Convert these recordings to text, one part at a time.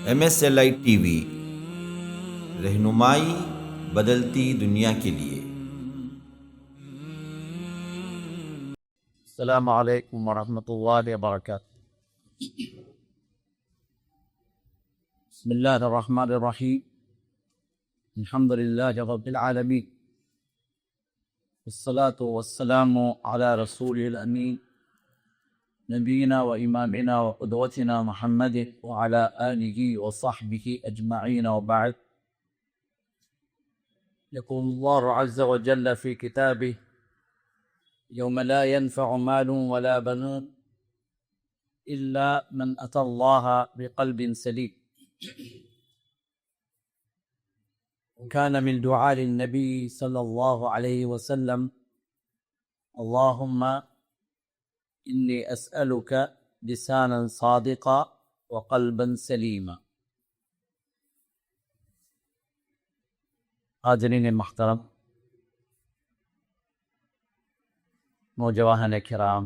MSLI T V, رہنمائی بدلتی دنیا کے لیے۔ السلام علیکم ورحمۃ اللہ وبرکاتہ۔ بسم اللہ الرحمن الرحیم، الحمد للہ رب العالمین، والصلاة والسلام علی رسول الامین، نبینا و امامنا و قدوتنا محمد وعلی آلہ وصحبہ اجمعین، وبعد۔ یقول اللہ عز وجل فی کتابہ: یوم لا ينفع مال ولا بنون الا من اتى الله بقلب سلیم۔ كان من دعاء النبي صلى الله عليه وسلم: اللهم إني أسألك لسانا صادقا وقلبا سلیما۔ حاضرین محترم، نوجوان کرام،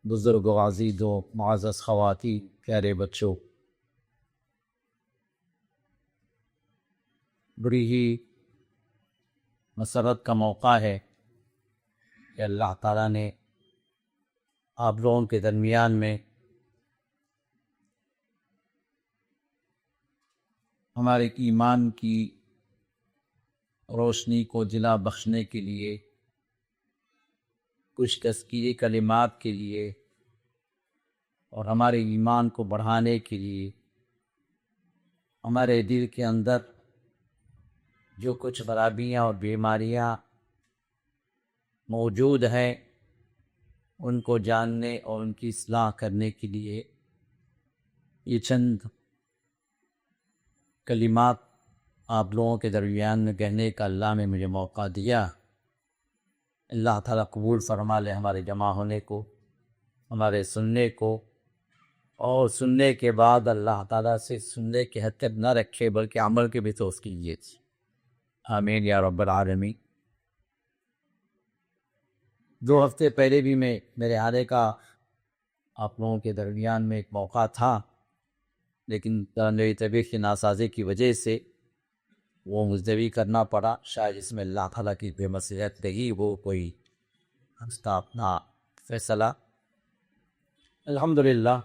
بزرگ و عزیز و معزز خواتین، پیارے بچوں، بڑی ہی مسرت کا موقع ہے کہ اللہ تعالیٰ نے آپ لوگوں کے درمیان میں ہمارے ایمان کی روشنی کو جلا بخشنے کے لیے، کچھ تذکیری کلمات کے لیے اور ہمارے ایمان کو بڑھانے کے لیے، ہمارے دل کے اندر جو کچھ خرابیاں اور بیماریاں موجود ہیں ان کو جاننے اور ان کی اصلاح کرنے کے لیے یہ چند کلمات آپ لوگوں کے درمیان میں کہنے کا اللہ نے مجھے موقع دیا۔ اللہ تعالیٰ قبول فرما لے ہمارے جمع ہونے کو، ہمارے سننے کو، اور سننے کے بعد اللہ تعالیٰ سے سننے کے حد تک نہ رکھے بلکہ عمل کے بھی توفیق کیجیے۔ آمین یا رب العالمین۔ 2 ہفتے پہلے بھی میرے آنے کا آپ لوگوں کے درمیان میں ایک موقع تھا، لیکن میری طبیعت کی ناسازی کی وجہ سے وہ ملتوی کرنا پڑا۔ شاید اس میں اللہ تعالیٰ کی بے مصلحت رہی، وہ کوئی اس کا اپنا فیصلہ۔ الحمدللہ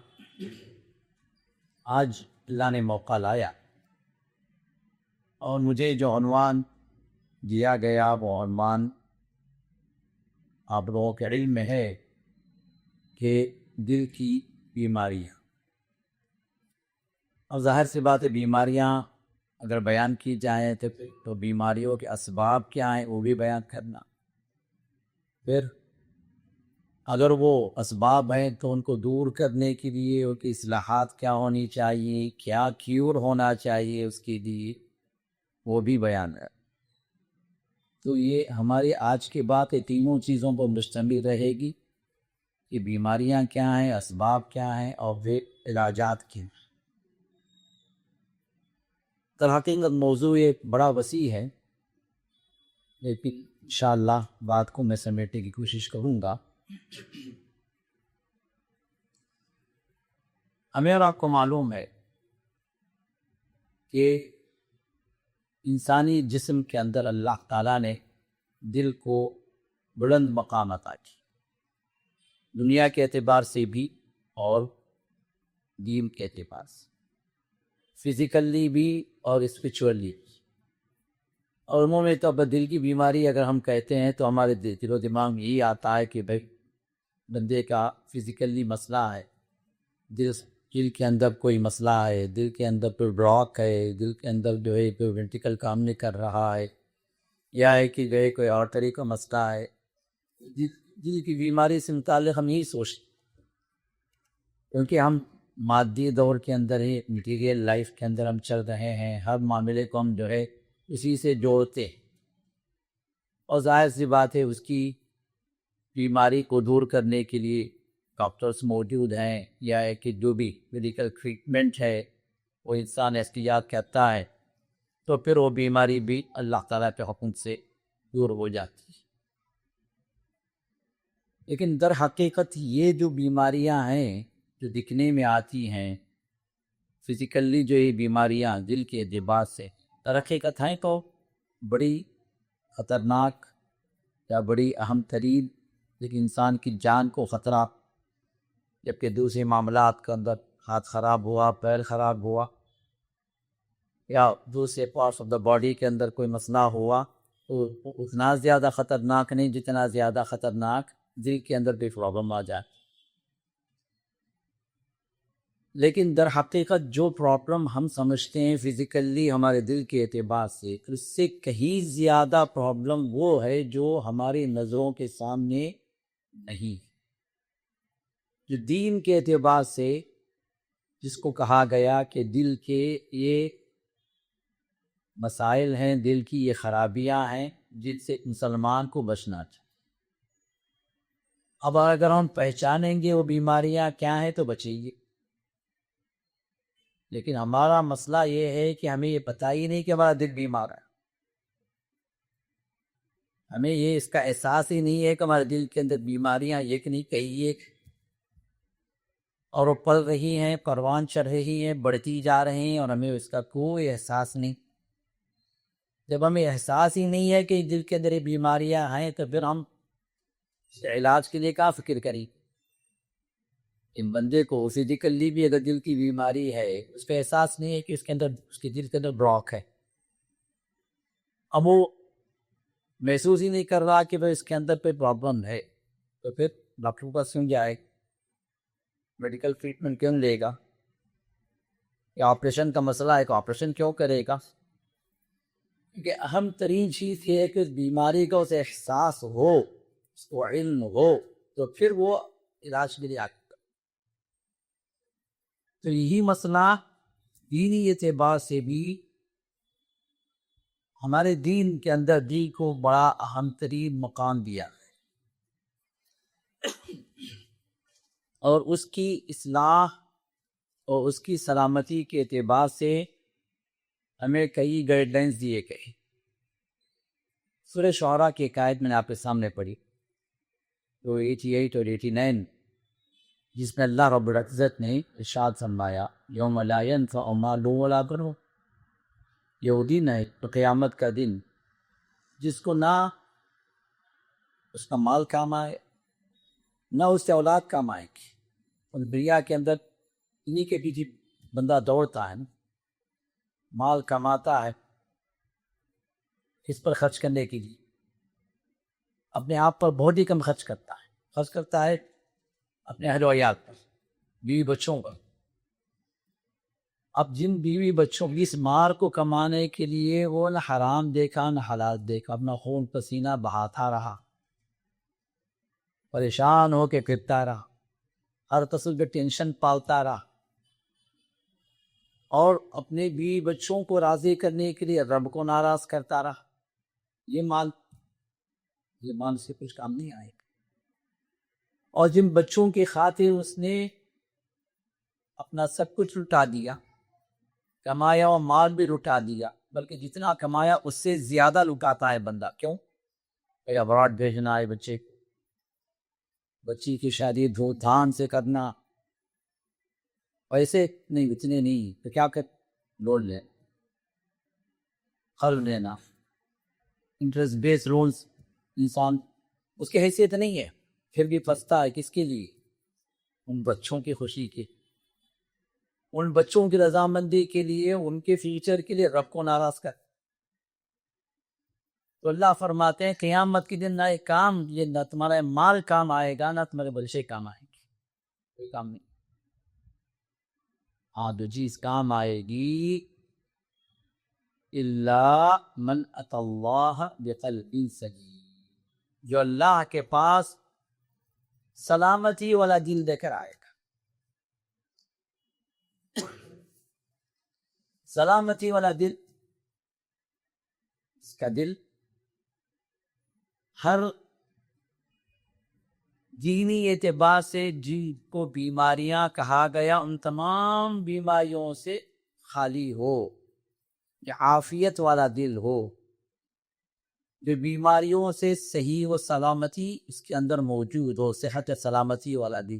آج اللہ نے موقع لایا اور مجھے جو عنوان دیا گیا وہ عنوان آپ لوگوں کے علم میں ہے کہ دل کی بیماریاں۔ اور ظاہر سی بات ہے، بیماریاں اگر بیان کی جائیں تو بیماریوں کے اسباب کیا ہیں وہ بھی بیان کرنا، پھر اگر وہ اسباب ہیں تو ان کو دور کرنے کے لیے ان کی اصلاحات کیا ہونی چاہیے، کیا کیور ہونا چاہیے اس کے لیے، وہ بھی بیان ہے۔ تو یہ ہماری آج کی بات ہے تینوں چیزوں پر مشتمل رہے گی کہ بیماریاں کیا ہیں، اسباب کیا ہیں، اور وہ علاجات کیا ہیں۔ در حقیقت موضوع ایک بڑا وسیع ہے، لیکن انشاءاللہ بات کو میں سمیٹنے کی کوشش کروں گا۔ ہمیں اور آپ کو معلوم ہے کہ انسانی جسم کے اندر اللہ تعالیٰ نے دل کو بلند مقام عطا کی، دنیا کے اعتبار سے بھی اور دین کے اعتبار سے، فزیکلی بھی اور اسپریچولی بھی۔ اور عموماً تو دل کی بیماری اگر ہم کہتے ہیں تو ہمارے دل و دماغ میں یہی آتا ہے کہ بھائی بندے کا فزیکلی مسئلہ ہے، دل کے اندر کوئی مسئلہ ہے، دل کے اندر کوئی بلاک ہے، دل کے اندر جو ہے کوئی وینٹیکل کام نہیں کر رہا ہے، یا ہے کہ جو ہے کوئی آرٹری کا مسئلہ ہے۔ دل کی بیماری سے متعلق ہم یہی سوچتے، کیونکہ ہم مادی دور کے اندر ہی، مٹیریل لائف کے اندر ہم چل رہے ہیں، ہر معاملے کو ہم جو ہے اسی سے جوڑتے ہیں، اور ظاہر سی بات ہے اس کی بیماری کو دور کرنے کے لیے ڈاکٹرز موجود ہیں، یا ہے کہ جو بھی میڈیکل ٹریٹمنٹ ہے وہ انسان احتیاط کرتا ہے تو پھر وہ بیماری بھی اللہ تعالیٰ کے حکم سے دور ہو جاتی ہے۔ لیکن در حقیقت یہ جو بیماریاں ہیں جو دکھنے میں آتی ہیں فزیکلی، جو یہ بیماریاں دل کے اعتبار سے حقیقت ہیں تو بڑی خطرناک یا بڑی اہم ترین، لیکن انسان کی جان کو خطرہ، جبکہ دوسرے معاملات کے اندر ہاتھ خراب ہوا، پیر خراب ہوا، یا دوسرے پارٹس آف دا باڈی کے اندر کوئی مسئلہ ہوا تو اتنا زیادہ خطرناک نہیں جتنا زیادہ خطرناک دل کے اندر بھی پرابلم آ جائے۔ لیکن در حقیقت جو پرابلم ہم سمجھتے ہیں فزیکلی ہمارے دل کے اعتبار سے، اس سے کہیں زیادہ پرابلم وہ ہے جو ہماری نظروں کے سامنے نہیں، جو دین کے اعتبار سے، جس کو کہا گیا کہ دل کے یہ مسائل ہیں، دل کی یہ خرابیاں ہیں جن سے مسلمان کو بچنا چاہیے۔ اب اگر ہم پہچانیں گے وہ بیماریاں کیا ہیں تو بچیں گے، لیکن ہمارا مسئلہ یہ ہے کہ ہمیں یہ پتہ ہی نہیں کہ ہمارا دل بیمار ہے، ہمیں یہ اس کا احساس ہی نہیں ہے کہ ہمارے دل کے اندر بیماریاں ایک نہیں کئی ایک، اور وہ پل رہی ہیں، پروان چڑھ رہی ہیں، بڑھتی جا رہی ہیں، اور ہمیں اس کا کوئی احساس نہیں۔ جب ہمیں احساس ہی نہیں ہے کہ دل کے اندر یہ بیماریاں ہیں تو پھر ہم علاج کے لیے کیا فکر کریں؟ ان بندے کو فزیکلی بھی اگر دل کی بیماری ہے، اس کا احساس نہیں ہے کہ اس کے اندر، اس کے دل کے اندر بلاک ہے، اب وہ محسوس ہی نہیں کر رہا کہ اس کے اندر کوئی پرابلم ہے، تو پھر ڈاکٹر کے پاس کیوں جائے، میڈیکل ٹریٹمنٹ کیوں لے گا؟ یا آپریشن کا مسئلہ ہے کہ آپریشن کیوں کرے گا؟ کیونکہ اہم ترین چیز یہ ہے کہ اس بیماری کا اسے احساس ہو، اس کو علم ہو، تو پھر وہ علاج کے لیے آتا۔ تو یہی مسئلہ دینی اعتبار سے بھی ہمارے دین کے اندر دین کو بڑا اہم ترین مقام دیا ہے، اور اس کی اصلاح اور اس کی سلامتی کے اعتبار سے ہمیں کئی گائیڈ لائنز دیے گئے۔ سورہ شعراء کی ایک آیت میں نے آپ کے سامنے پڑھی، تو 88 اور 89، جس میں اللہ رب العزت نے ارشاد فرمایا یوم لا ینفع مال ولا بنون، یہ وہ دن ہے تو قیامت کا دن جس کو نہ اس کا مال کام آئے، نہ اس سے اولاد کام آئے گی۔ اور دنیا کے اندر انہی کے پیچھے بندہ دوڑتا ہے نا، مال کماتا ہے اس پر خرچ کرنے کے لیے، اپنے آپ پر بہت ہی کم خرچ کرتا ہے اپنے اہل و عیال پر، بیوی بچوں پر۔ اب جن بیوی بچوں کی اس مار کو کمانے کے لیے وہ نہ حرام دیکھا نہ حلال دیکھا، اپنا خون پسینہ بہاتا رہا، پریشان ہو کے پھرتا رہا، ہر قسم کے ٹینشن پالتا رہا، اور اپنے بیوی بچوں کو راضی کرنے کے لیے رب کو ناراض کرتا رہا، یہ مال سے کچھ کام نہیں آئے گا۔ اور جن بچوں کی خاطر اس نے اپنا سب کچھ لٹا دیا، کمایا اور مال بھی لٹا دیا، بلکہ جتنا کمایا اس سے زیادہ لٹاتا ہے بندہ۔ کیوں؟ کہ ابراڈ بھیجنا ہے بچی کی شادی دھوم دھام سے کرنا، ایسے نہیں، اتنے نہیں تو کیا کر، لون لے، قرض لینا، انٹرسٹ بیس لونز، انسان اس کی حیثیت نہیں ہے، پھر بھی پھنستا ہے کس کے لیے؟ ان بچوں کی خوشی کے، ان بچوں کی رضامندی کے لیے، ان کے فیوچر کے لیے رب کو ناراض کر۔ تو اللہ فرماتے ہیں قیامت کے دن نہ ایک کام، یہ نہ تمہارا مال کام آئے گا نہ تمہارے بچے کام آئیں گے، کوئی کام نہیں۔ ہاں جو چیز کام آئے گی، الا من اتی اللہ بقلب سلیم، جو اللہ کے پاس سلامتی والا دل دے کر آئے گا۔ سلامتی والا دل، اس کا دل ہر دینی اعتبار سے جن کو بیماریاں کہا گیا ان تمام بیماریوں سے خالی ہو، جو عافیت والا دل ہو، جو بیماریوں سے صحیح و سلامتی اس کے اندر موجود ہو، صحت سلامتی والا دل۔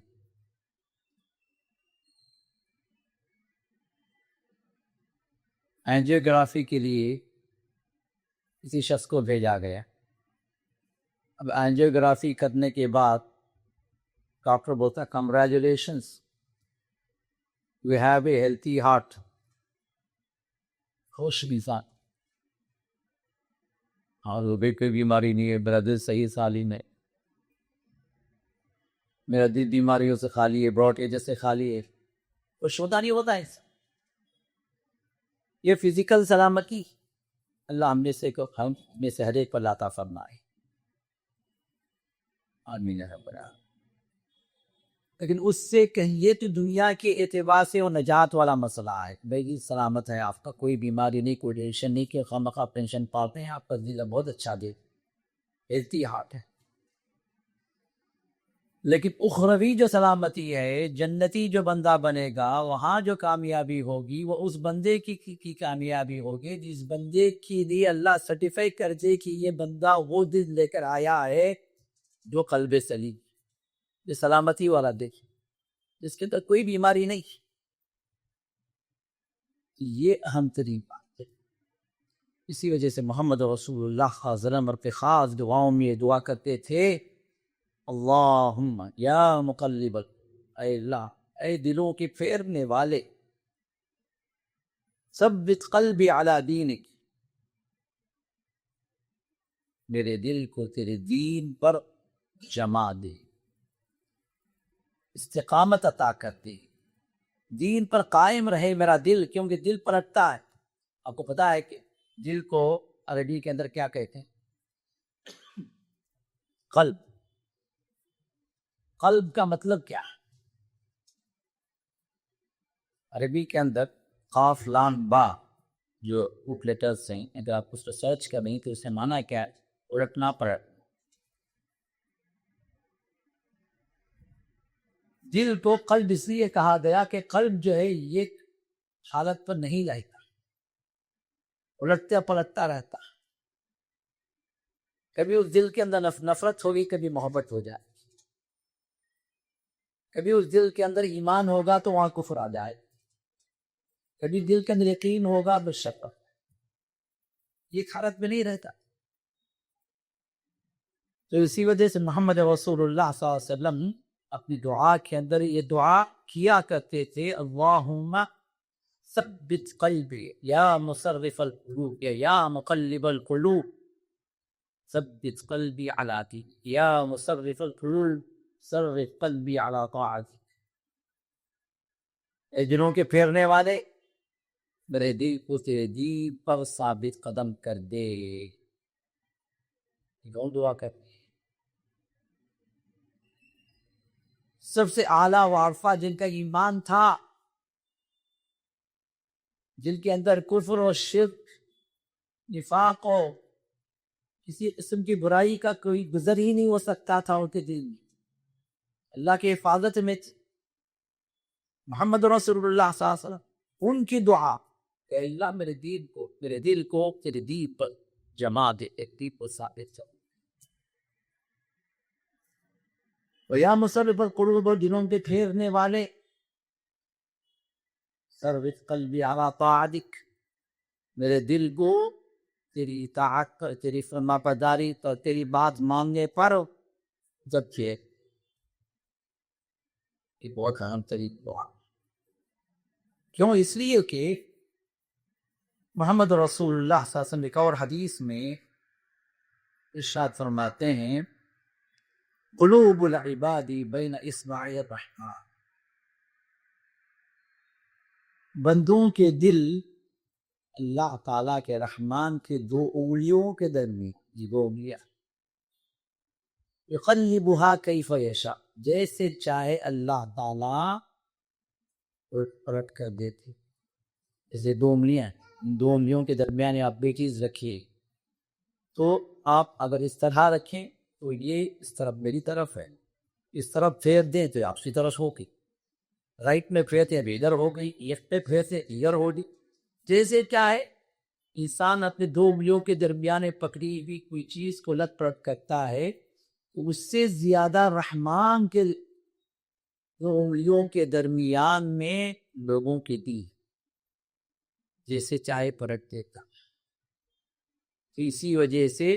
اینجیوگرافی کے لیے کسی شخص کو بھیجا گیا. اب اینجیوگرافی کرنے کے بعد ڈاکٹر بولتا congratulations you have a healthy heart. خوش مزاج، اور وہ بھی کوئی بیماری نہیں ہے، میرا دل صحیح سالم ہے، میرا دل بیماریوں سے خالی ہے، براڈ ایجز سے خالی ہے. کچھ ہوتا نہیں ہوتا ہے. یہ فزیکل سلامتی اللہ ہم میں سے ہر ایک پر عطا فرمائے. آمین یا رب العالمین. لیکن اس سے کہیے تو دنیا کے اعتبار سے وہ نجات والا مسئلہ ہے. بھائی سلامت ہے، آپ کا کوئی بیماری نہیں، کوئی ٹینشن نہیں کہ خواہ پینشن پاتے ہیں، آپ کا دل بہت اچھا دے، ہیلتھی ہارٹ ہے. لیکن اخروی جو سلامتی ہے، جنتی جو بندہ بنے گا، وہاں جو کامیابی ہوگی وہ اس بندے کی کامیابی ہوگی جس بندے کے لیے اللہ سرٹیفائی کر دے کہ یہ بندہ وہ دل لے کر آیا ہے جو قلب سلیم، جو سلامتی والا دل، جس کے اندر کوئی بیماری نہیں. یہ اہم ترین بات ہے. اسی وجہ سے محمد رسول اللہ صلی اللہ علیہ وسلم اپنے خاص دعاؤں میں یہ دعا کرتے تھے، اللہم یا مقلب، اے اللہ، اے دلوں کے پھیرنے والے، ثبت قلبی علی دینک، میرے دل کو تیرے دین پر جما دے، استقامت عطا کرتے، دین پر قائم رہے میرا دل، کیونکہ دل پلٹتا ہے. آپ کو پتا ہے کہ دل کو عربی کے اندر کیا کہتے ہیں؟ قلب. قلب کا مطلب کیا ہے؟ عربی کے اندر قاف لام با جو روٹ لیٹرز ہیں، اگر آپ اس کو سرچ کریں تو اسے معنی کیا ہے؟ الٹنا پلٹ. دل کو قلب اس لیے کہا گیا کہ قلب جو ہے یہ حالت پر نہیں رہتا، الٹتا پلٹتا رہتا. کبھی اس دل کے اندر نفرت ہوگی، کبھی محبت ہو جائے، کبھی اس دل کے اندر ایمان ہوگا تو وہاں کفر آ جائے، کبھی دل کے اندر یقین ہوگا بس شک. یہ حالت میں نہیں رہتا. تو اسی وجہ سے محمد رسول اللہ صلی اللہ علیہ وسلم اپنی دعا کے اندر یہ دعا کیا کرتے تھے، اللہم ثبت قلبی یا مصرف القلوب یا مقلب القلوب ثبت قلبی علی دینک یا مصرف القلوب صرف قلبی علی طاعتک. اے دلوں کے پھیرنے والے، میرے دل کو تیرے دین پر ثابت قدم کر دے. کون دعا کرتے؟ سب سے اعلیٰ وارفہ جن کا ایمان تھا، جن کے اندر کفر و شرک، نفاق و کسی قسم کی برائی کا کوئی گزر ہی نہیں ہو سکتا تھا ان کے دل میں، اللہ کی حفاظت میں تھے. محمد رسول اللہ صلی اللہ علیہ وسلم ان کی دعا کہ اللہ میرے دل کو تیرے دین پر جما دے، ایک دین پر ثابت کر. وَيَا مُصَرِّفَ الْقُلُوبِ، دلوں کے پھیرنے والے، ثبت قلبی علی طاعتک، میرے دل کو تیری اطاعت پر، تیری فرما برداری پر، تیری بات ماننے پر جب کہ یہ بہت اہم ترین دعا. کیوں؟ اس لیے کہ محمد رسول اللہ صلی اللہ علیہ وسلم ایک اور حدیث میں ارشاد فرماتے ہیں، قلوب العباد بین اصبعی الرحمن، بندوں کے دل اللہ تعالیٰ کے رحمان کے دو انگلیوں کے درمیان، یہ دو انگلیاں، یقلبها کیف یشاء، جیسے چاہے اللہ تعالیٰ پلٹ کر دیتے. جیسے دو انگلیاں، دو انگلیوں کے درمیان آپ بھی چیز رکھیے تو آپ اگر اس طرح رکھیں تو یہ اس طرف میری طرف ہے، اس طرف پھیر دیں تو آپ کی طرف ہوگی، رائٹ میں پھیرتے اب ادھر ہو گئی، لیفٹ پہ پھیرتے ادھر ہوگی. جیسے کیا ہے، انسان اپنے دو انگلیوں کے درمیان پکڑی ہوئی کوئی چیز کو لٹ پلٹ کرتا ہے، اس سے زیادہ رحمان کے دو انگلیوں کے درمیان میں لوگوں کی دی. جیسے چائے پلٹ دیتا. تو اسی وجہ سے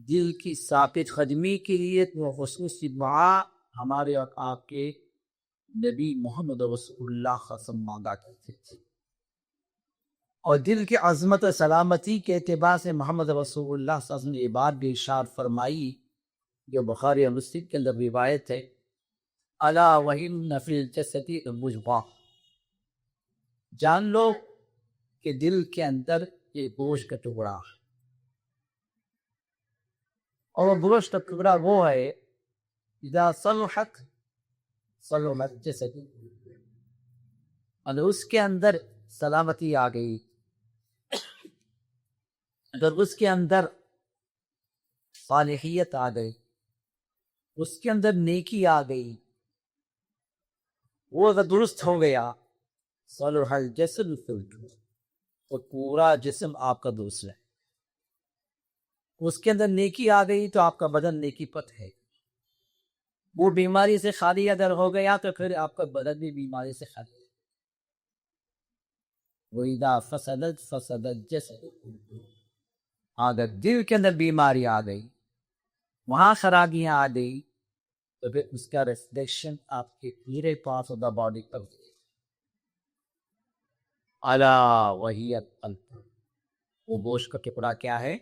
دل کی ثابت قدمی کے لیے وہ خصوصی دعا ہمارے اور آپ کے نبی محمد رسول اللہ قسم مانگا کرتے تھے. اور دل کی عظمت و سلامتی کے اعتبار سے محمد رسول اللہ صلی اللہ علیہ وسلم نے یہ بات بھی ارشاد فرمائی جو بخاری اور مسلم کے اندر روایت ہے، الا وَإِنَّ فِي الْجَسَدِ مُضْغَةً، جان لو کہ دل کے اندر یہ گوشت کا ٹکڑا ہے، اور وہ گوشت کا ٹکڑا وہ ہے اذا صلحت صلح الجسد، اگر اس کے اندر سلامتی آ گئی، اگر اس کے اندر صالحیت آ گئی، اس کے اندر نیکی آ گئی، وہ اگر درست ہو گیا، صلح الجسد كله، اور پورا جسم آپ کا درست ہے. اس کے اندر نیکی آ گئی تو آپ کا بدن نیکی پت ہے. وہ بیماری سے خالی اگر ہو گیا تو پھر آپ کا بدن بھی بیماری سے خالی ہے. وَإِذَا فَسَدَتْ فَسَدَ الْجَسَدُ كُلُّهُ، اگر دل کے اندر بیماری آ گئی، وہاں خرابیاں آ گئی، تو پھر اس کا ریفلیکشن آپ کے پورے پارٹس آف دا باڈی پر ہوگی. الا وہی القلب، وہ گوشت کا ٹکڑا کیا ہے؟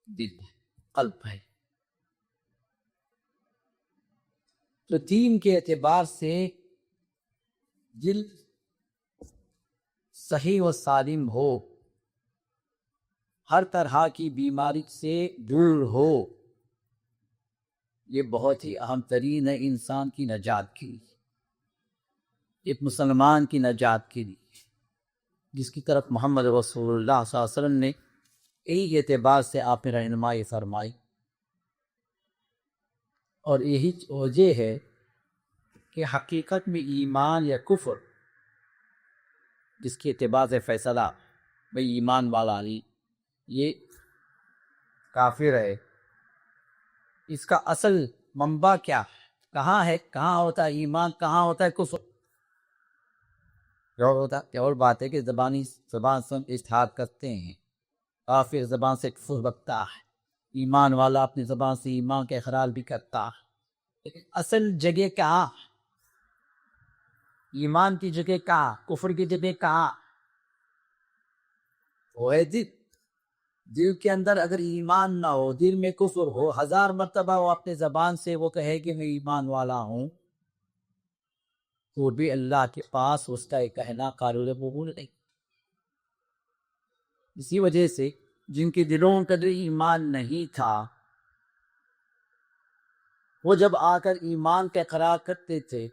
دل، قلب ہے. تو دین کے اعتبار سے دل صحیح و سالم ہو، ہر طرح کی بیماری سے دور ہو، یہ بہت ہی اہم ترین ہے انسان کی نجات کے لیے، ایک مسلمان کی نجات کے لیے، جس کی طرف محمد رسول اللہ صلی اللہ علیہ وسلم نے یہی اعتبار سے آپ نے رہنمائی فرمائی. اور یہی وجہ ہے کہ حقیقت میں ایمان یا کفر جس کے اعتبار سے فیصلہ بھئی ایمان والا نہیں، یہ کافر ہے، اس کا اصل منبع کیا کہاں ہے؟ کہاں ہوتا ہے ایمان، کہاں ہوتا ہے کفر؟ اور بات ہے کہ زبان سے اظہار کرتے ہیں، کافر زبان سے کفر بکتا ہے، ایمان والا اپنی زبان سے ایمان کا اقرار بھی کرتا ہے، لیکن اصل جگہ کہاں؟ ایمان کی جگہ کہاں؟ کفر کی جگہ کہاں؟ وہ ہے دل. دل کے اندر اگر ایمان نہ ہو، دل میں کفر ہو، 1000 مرتبہ وہ اپنے زبان سے وہ کہے کہ میں ایمان والا ہوں، تو بھی اللہ کے پاس اس کا ایک کہنا قابل قبول نہیں. اسی وجہ سے جن کے دلوں کا ایمان نہیں تھا، وہ جب آ کر ایمان کا اقرار کرتے تھے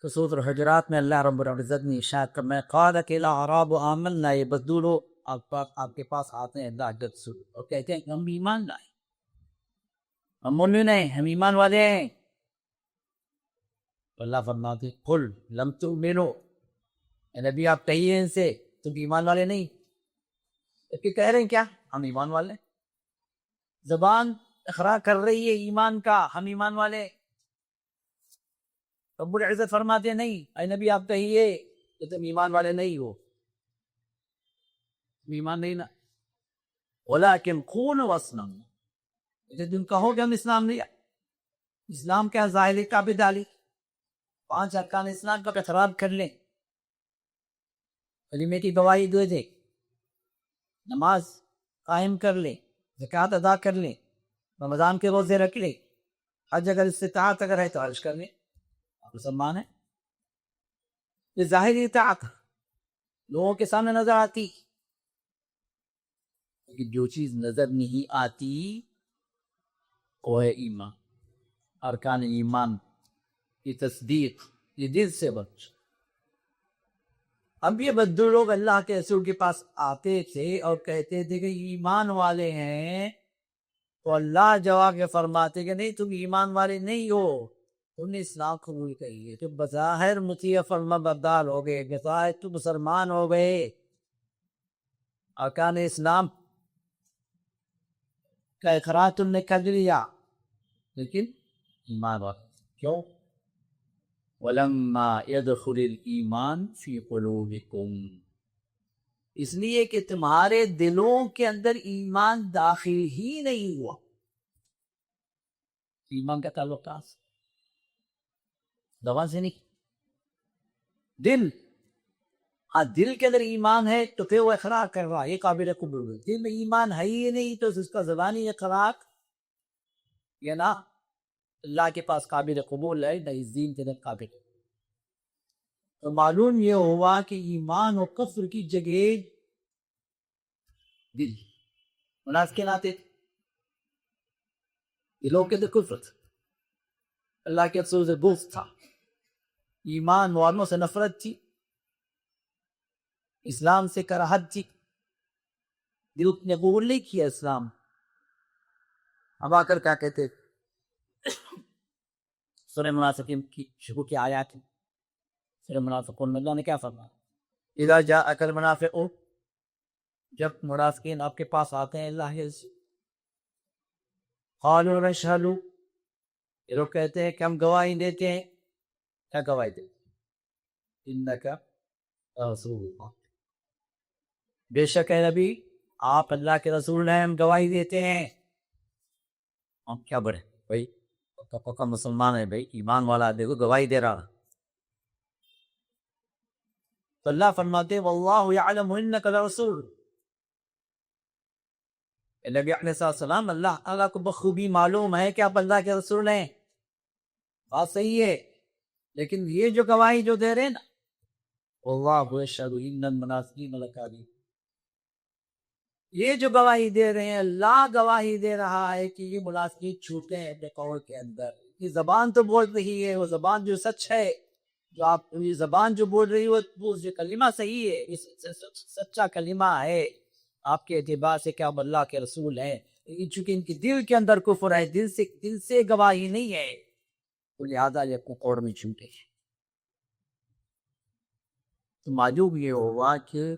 تو سورۃ الحجرات میں اللہ رب العزت نے ارشاد فرمایا قالت الاعراب آمنا، یہ بدو لوگ آپ کے پاس آتے ہیں اللہ عزت سے اور کہتے ہیں ہم ایمان لائے، ہم مومن ہیں، ہم ایمان والے ہیں. اللہ فرماتے قل لم تؤمنوا، اے نبی آپ کہیے ان سے تم ایمان والے نہیں. کہہ رہے ہیں کیا ہم ایمان والے، زبان اقرار کر رہی ہے ایمان کا، ہم ایمان والے. رب العزت فرماتے ہیں نہیں اے نبی آپ کہیے کہ تم ایمان والے نہیں ہو، تم ایمان نہیں نا، ولیکن قولوا واسلموا، تم کہو کہ ہم اسلام لیا. اسلام کیا ظاہر کا بھی ڈالی، 5 ارکان اسلام کا اقرار کر لیں، کلمے کی گواہی دے دیں، نماز قائم کر لیں، زکوٰۃ ادا کر لیں، رمضان کے روزے رکھ لیں، حج اگر استطاعت اگر ہے تو حج کر لیں، مسلمان ہے. یہ ظاہری اطاعت لوگوں کے سامنے نظر آتی، لیکن جو چیز نظر نہیں آتی وہ ہے ایمان، ارکان ایمان کی تصدیق، یہ دل سے بچ. اب یہ بدو لوگ اللہ کے رسول کے پاس آتے تھے اور کہتے تھے کہ ایمان والے ہیں، تو اللہ جواب یہ فرماتے کہ نہیں تم ایمان والے نہیں ہو، تم نے اسلام قبول کری ہے، تم بظاہر مطیع فرما بردار ہو گئے، بظاہر تم مسلمان ہو گئے، ارکان اسلام کا اقرار تم نے کر لیا، لیکن ایمان والے کیوں؟ وَلَمَّا يَدْخُلِ الْإِيمَانُ فِي قُلُوبِكُمْ، اس لیے کہ تمہارے دلوں کے اندر ایمان داخل ہی نہیں ہوا. ایمان کا تعلق کہاں سے؟ دوا سے نہیں. دل، ہاں دل کے اندر ایمان ہے تو پھر وہ اقرار کر رہا ہے، یہ قابل قبول ہے. دل میں ایمان ہے ہی نہیں تو اس کا زبانی اقرار یہ نہ اللہ کے پاس قابل قبول ہے، نہ اس دین کے اندر قابل. تو معلوم یہ ہوا کہ ایمان و کفر کی جگہ دل منافقین آتے تھے، دلوں کے اندر کفر تھا، اللہ کے رسول سے بغض تھا، ایمان والوں سے نفرت تھی، اسلام سے کراہت تھی، دل نے قبول نہیں کیا اسلام. اب آ کر کیا کہتے سورہ منافقین کی شروع کی آیات ہیں. سورہ منافقون میں اللہ نے کیا فرمایا؟ اذا جاءک المنافقون، جب منافقین آپ کے پاس آتے ہیں اللہ عز قالوا نشہد، یہ لوگ کہتے ہیں کہ ہم گواہی دیتے ہیں. کیا گواہی دیتے ہیں؟ انک رسول اللہ، بے شک ہے نبی آپ اللہ کے رسول ہیں، ہم گواہی دیتے ہیں. ہم کیا بڑھے بھائی، پکا مسلمان ہے بھائی، ایمان والا دیکھو گواہی دے رہا. تو اللہ فرماتے واللہ یعلم انک لرسول، نبی علیہ السلام اللہ تعالیٰ کو بخوبی معلوم ہے کہ آپ اللہ کے رسول ہیں. بات صحیح ہے، لیکن یہ جو گواہی جو دے رہے ہیں نا، واللہ یشہد ان المنافقین لکاذبون، یہ جو گواہی دے رہے ہیں اللہ گواہی دے رہا ہے کہ یہ منافقین جھوٹے ہیں اپنے قول کے اندر. یہ زبان تو بول رہی ہے، وہ زبان جو سچ ہے، جو آپ یہ زبان جو بول رہی ہے وہ جو کلمہ صحیح ہے، یہ سچا کلمہ ہے آپ کے اعتبار سے کہ آپ اللہ کے رسول ہیں. چونکہ ان کے دل کے اندر کفر ہے، دل سے گواہی نہیں ہے، تو لہٰذا یہ کوڑ میں جھوٹے ہیں. تو معلوم یہ ہوا کہ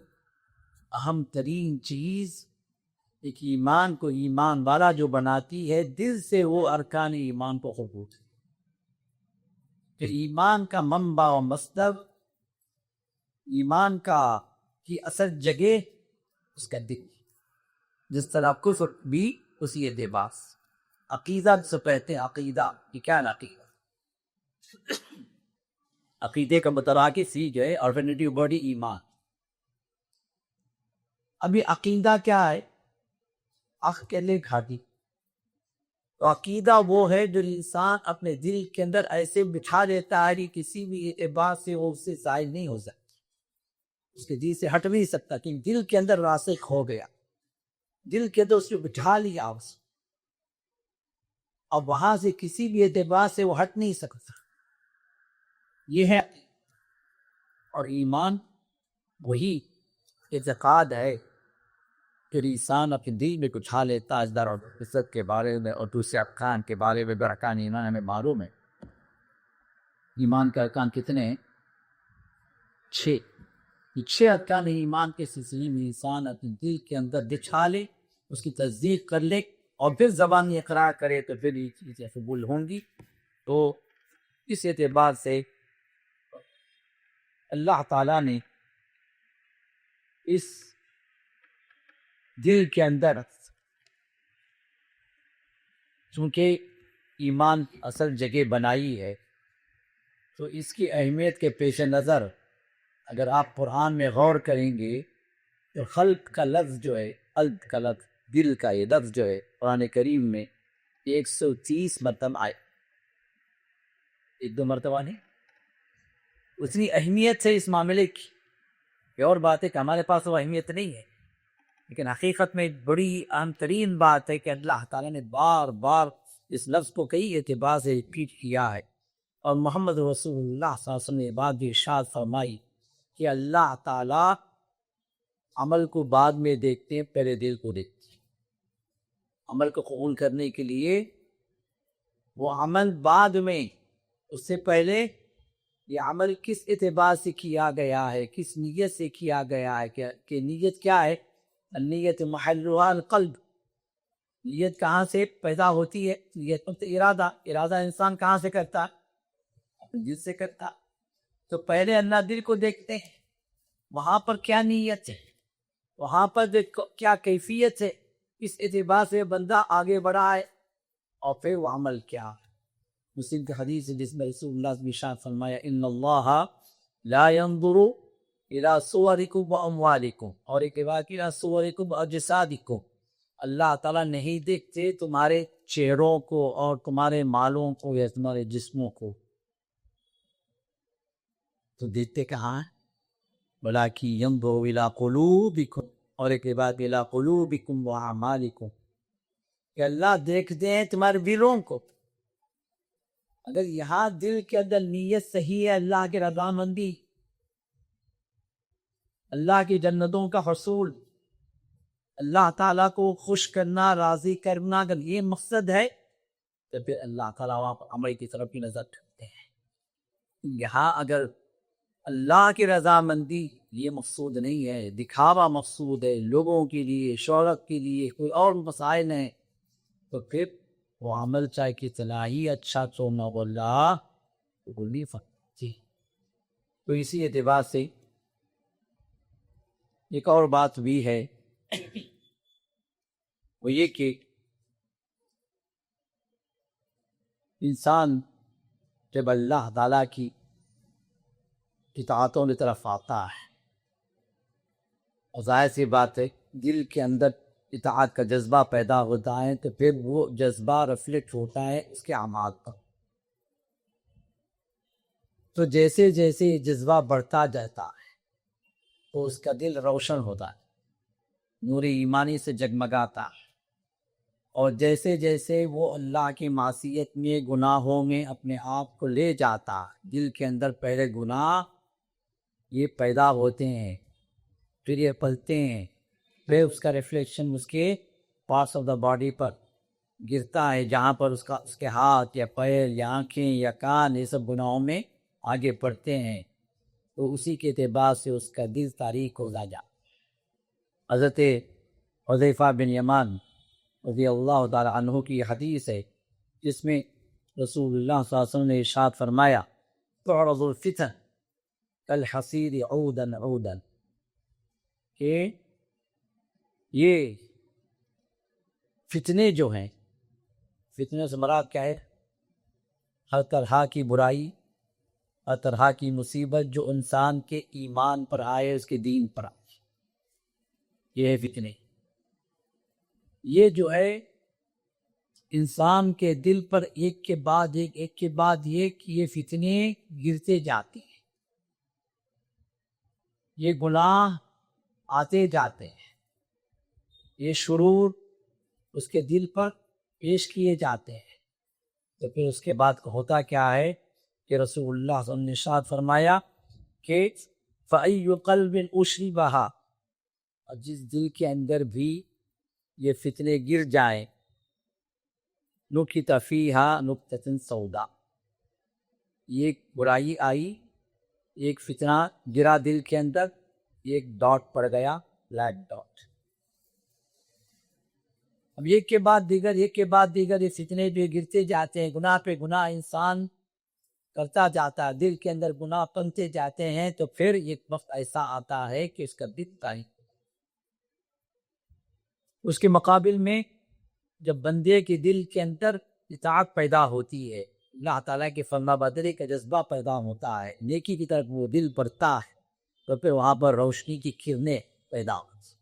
اہم ترین چیز ایک ایمان کو ایمان والا جو بناتی ہے دل سے وہ ارکان ایمان کو قبول ہے. کہ ایمان کا منبع و مصدر، ایمان کا کی اصل جگہ اس کا دل، جس طرح کفر بھی اسی اعتبار سے. عقیدہ سے کہتے ہیں عقیدہ، یہ کیا ہے عقیدہ؟ عقیدے کا متراکز ہی جو ہے آلٹرنیٹیو باڈی ایمان. ابھی عقیدہ کیا ہے؟ عقل کے لیے گھاٹی. تو عقیدہ وہ ہے جو انسان اپنے دل کے اندر ایسے بٹھا دیتا ہے کہ کسی بھی اعتبار سے وہ اس سے ظاہر نہیں ہو سکتا، اس کے دل سے ہٹ بھی نہیں سکتا، کہ دل کے اندر راسخ ہو گیا، دل کے اندر اس کو بٹھا لیا اس، اب وہاں سے کسی بھی اعتبار سے وہ ہٹ نہیں سکتا. یہ ہے. اور ایمان وہی اعتقاد ہے کہ انسان اپنے دل میں کچھ حال لیتا ہے در اور فطرت کے بارے میں اور دوسرے ارکان کے بارے میں. ارکان ایمان ہمیں معلوم ہے، ایمان کے ارکان کتنے ہیں؟ 6. یہ 6 ارکان ایمان کے سلسلے میں انسان اپنے دل کے اندر بٹھا لے، اس کی تصدیق کر لے اور پھر زبانی اقرار کرے تو پھر یہ چیزیں قبول ہوں گی. تو اس اعتبار سے اللہ تعالیٰ نے اس دل کے اندر چونکہ ایمان اصل جگہ بنائی ہے، تو اس کی اہمیت کے پیش نظر اگر آپ قرآن میں غور کریں گے تو خلق کا لفظ جو ہے، قلب کا لفظ، دل کا یہ لفظ جو ہے قرآن کریم میں 130 مرتبہ آئے. 1-2 مرتبہ نہیں. اتنی اہمیت ہے اس معاملے کی. یہ اور بات ہے کہ ہمارے پاس وہ اہمیت نہیں ہے، لیکن حقیقت میں بڑی اہم ترین بات ہے کہ اللہ تعالیٰ نے بار بار اس لفظ کو کئی اعتبار سے ریپیٹ کیا ہے. اور محمد رسول اللہ صلی اللہ علیہ وسلم نے بات بھی ارشاد فرمائی کہ اللہ تعالیٰ عمل کو بعد میں دیکھتے ہیں، پہلے دل کو دیکھتے ہیں. عمل کو قبول کرنے کے لیے وہ عمل بعد میں، اس سے پہلے یہ عمل کس اعتبار سے کیا گیا ہے، کس نیت سے کیا گیا ہے، کہ نیت کیا ہے؟ نیت محلها القلب. نیت کہاں سے پیدا ہوتی ہے؟ نیت مطلب ارادہ انسان کہاں سے کرتا ہے؟ اپنے دل سے کرتا. تو پہلے اللہ دل کو دیکھتے ہیں، وہاں پر کیا نیت ہے، وہاں پر کیا کیفیت ہے، اس اعتبار سے بندہ آگے بڑھا ہے، اور پھر وہ عمل کیا۔ مسلم کی حدیث ہے جس میں رسول اللہ نے ارشاد فرمایا ان اللہ لا ينظر الى صورکم واموالکم، اور ایک روایت الى صورکم واجسادکم، اللہ تعالیٰ نہیں دیکھتے تمہارے چہروں کو اور تمہارے مالوں کو یا تمہارے جسموں کو، تو دیکھتے کہاں ہیں؟ بلاکی ينظر الى قلوبکم، اور ایک روایت الى قلوبکم واعمالکم، کہ اللہ دیکھتے ہیں تمہارے دلوں کو۔ اگر یہاں دل کے اندر نیت صحیح ہے، اللہ کی رضامندی، اللہ کی جنتوں کا حصول، اللہ تعالیٰ کو خوش کرنا، راضی کرنا، اگر یہ مقصد ہے تو پھر اللہ تعالیٰ وہاں پر عمل کی طرف کی نظر رکھتے ہیں۔ یہاں اگر اللہ کی رضامندی یہ مقصود نہیں ہے، دکھاوا مقصود ہے، لوگوں کے لیے، شہرت کے لیے، کوئی اور مسائل ہیں، تو پھر وہ عمل چاہے کتنا ہی اچھا تو نہ اللہ قبول نہیں فرماتی۔ تو اسی اعتبار سے ایک اور بات بھی ہے، وہ یہ کہ انسان جب اللہ تعالیٰ کی اطاعتوں کی طرف آتا ہے، اور ظاہر سی بات ہے دل کے اندر اطاعت کا جذبہ پیدا ہوتا ہے، تو پھر وہ جذبہ ریفلیکٹ ہوتا ہے اس کے اعمال پر۔ تو جیسے جیسے یہ جذبہ بڑھتا جاتا ہے تو اس کا دل روشن ہوتا ہے، نور ایمانی سے جگمگاتا ہے، اور جیسے جیسے وہ اللہ کی معصیت میں، گناہوں میں اپنے آپ کو لے جاتا ہے، دل کے اندر پہلے گناہ یہ پیدا ہوتے ہیں، پھر یہ پلتے ہیں، پھر اس کا ریفلیکشن اس کے پارٹس آف دا باڈی پر گرتا ہے، جہاں پر اس کے ہاتھ یا پیر یا آنکھیں یا کان یہ سب گناہوں میں آگے بڑھتے ہیں، تو اسی کے اعتبار سے اس کا دل تاریک ہو جاتا۔ حضرت حذیفہ بن یمان رضی اللہ تعالی عنہ کی حدیث ہے جس میں رسول اللہ صلی اللہ علیہ وسلم نے ارشاد فرمایا تعرض الفتن کالحصیر عودا عودا، کہ یہ فتنے جو ہیں، فتنے سے مراد کیا ہے؟ ہر طرح کی برائی، ہر طرح کی مصیبت جو انسان کے ایمان پر آئے، اس کے دین پر آئے، یہ ہے فتنے۔ یہ جو ہے انسان کے دل پر ایک کے بعد ایک کے بعد ایک یہ فتنے گرتے جاتے ہیں، یہ گناہ آتے جاتے ہیں، یہ شرور اس کے دل پر پیش کیے جاتے ہیں، تو پھر اس کے بعد ہوتا کیا ہے کہ رسول اللہ صلی اللہ علیہ وسلم نے ارشاد فرمایا کہ فَأَيُّ قَلْبٍ أُشْرِبَهَا، اور جس دل کے اندر بھی یہ فتنے گر جائیں، نُكِتَ فِيهَا نُكْتَةٌ سَوْدَاء، یہ ایک برائی آئی، ایک فتنہ گرا دل کے اندر، ایک ڈاٹ پڑ گیا، بلیک ڈاٹ۔ اب ایک کے بعد دیگر، ایک کے بعد دیگر یہ فتنے جو گرتے جاتے ہیں، گناہ پہ گناہ انسان کرتا جاتا ہے، دل کے اندر گناہ پنتے جاتے ہیں، تو پھر ایک وقت ایسا آتا ہے کہ اس کا دل تاریک۔ اس کے مقابل میں جب بندے کے دل کے اندر اطاعت پیدا ہوتی ہے، اللہ تعالیٰ کے فرما برداری کا جذبہ پیدا ہوتا ہے، نیکی کی طرف وہ دل بڑھتا ہے، تو پھر وہاں پر روشنی کی کرنیں پیدا ہوتی ہیں،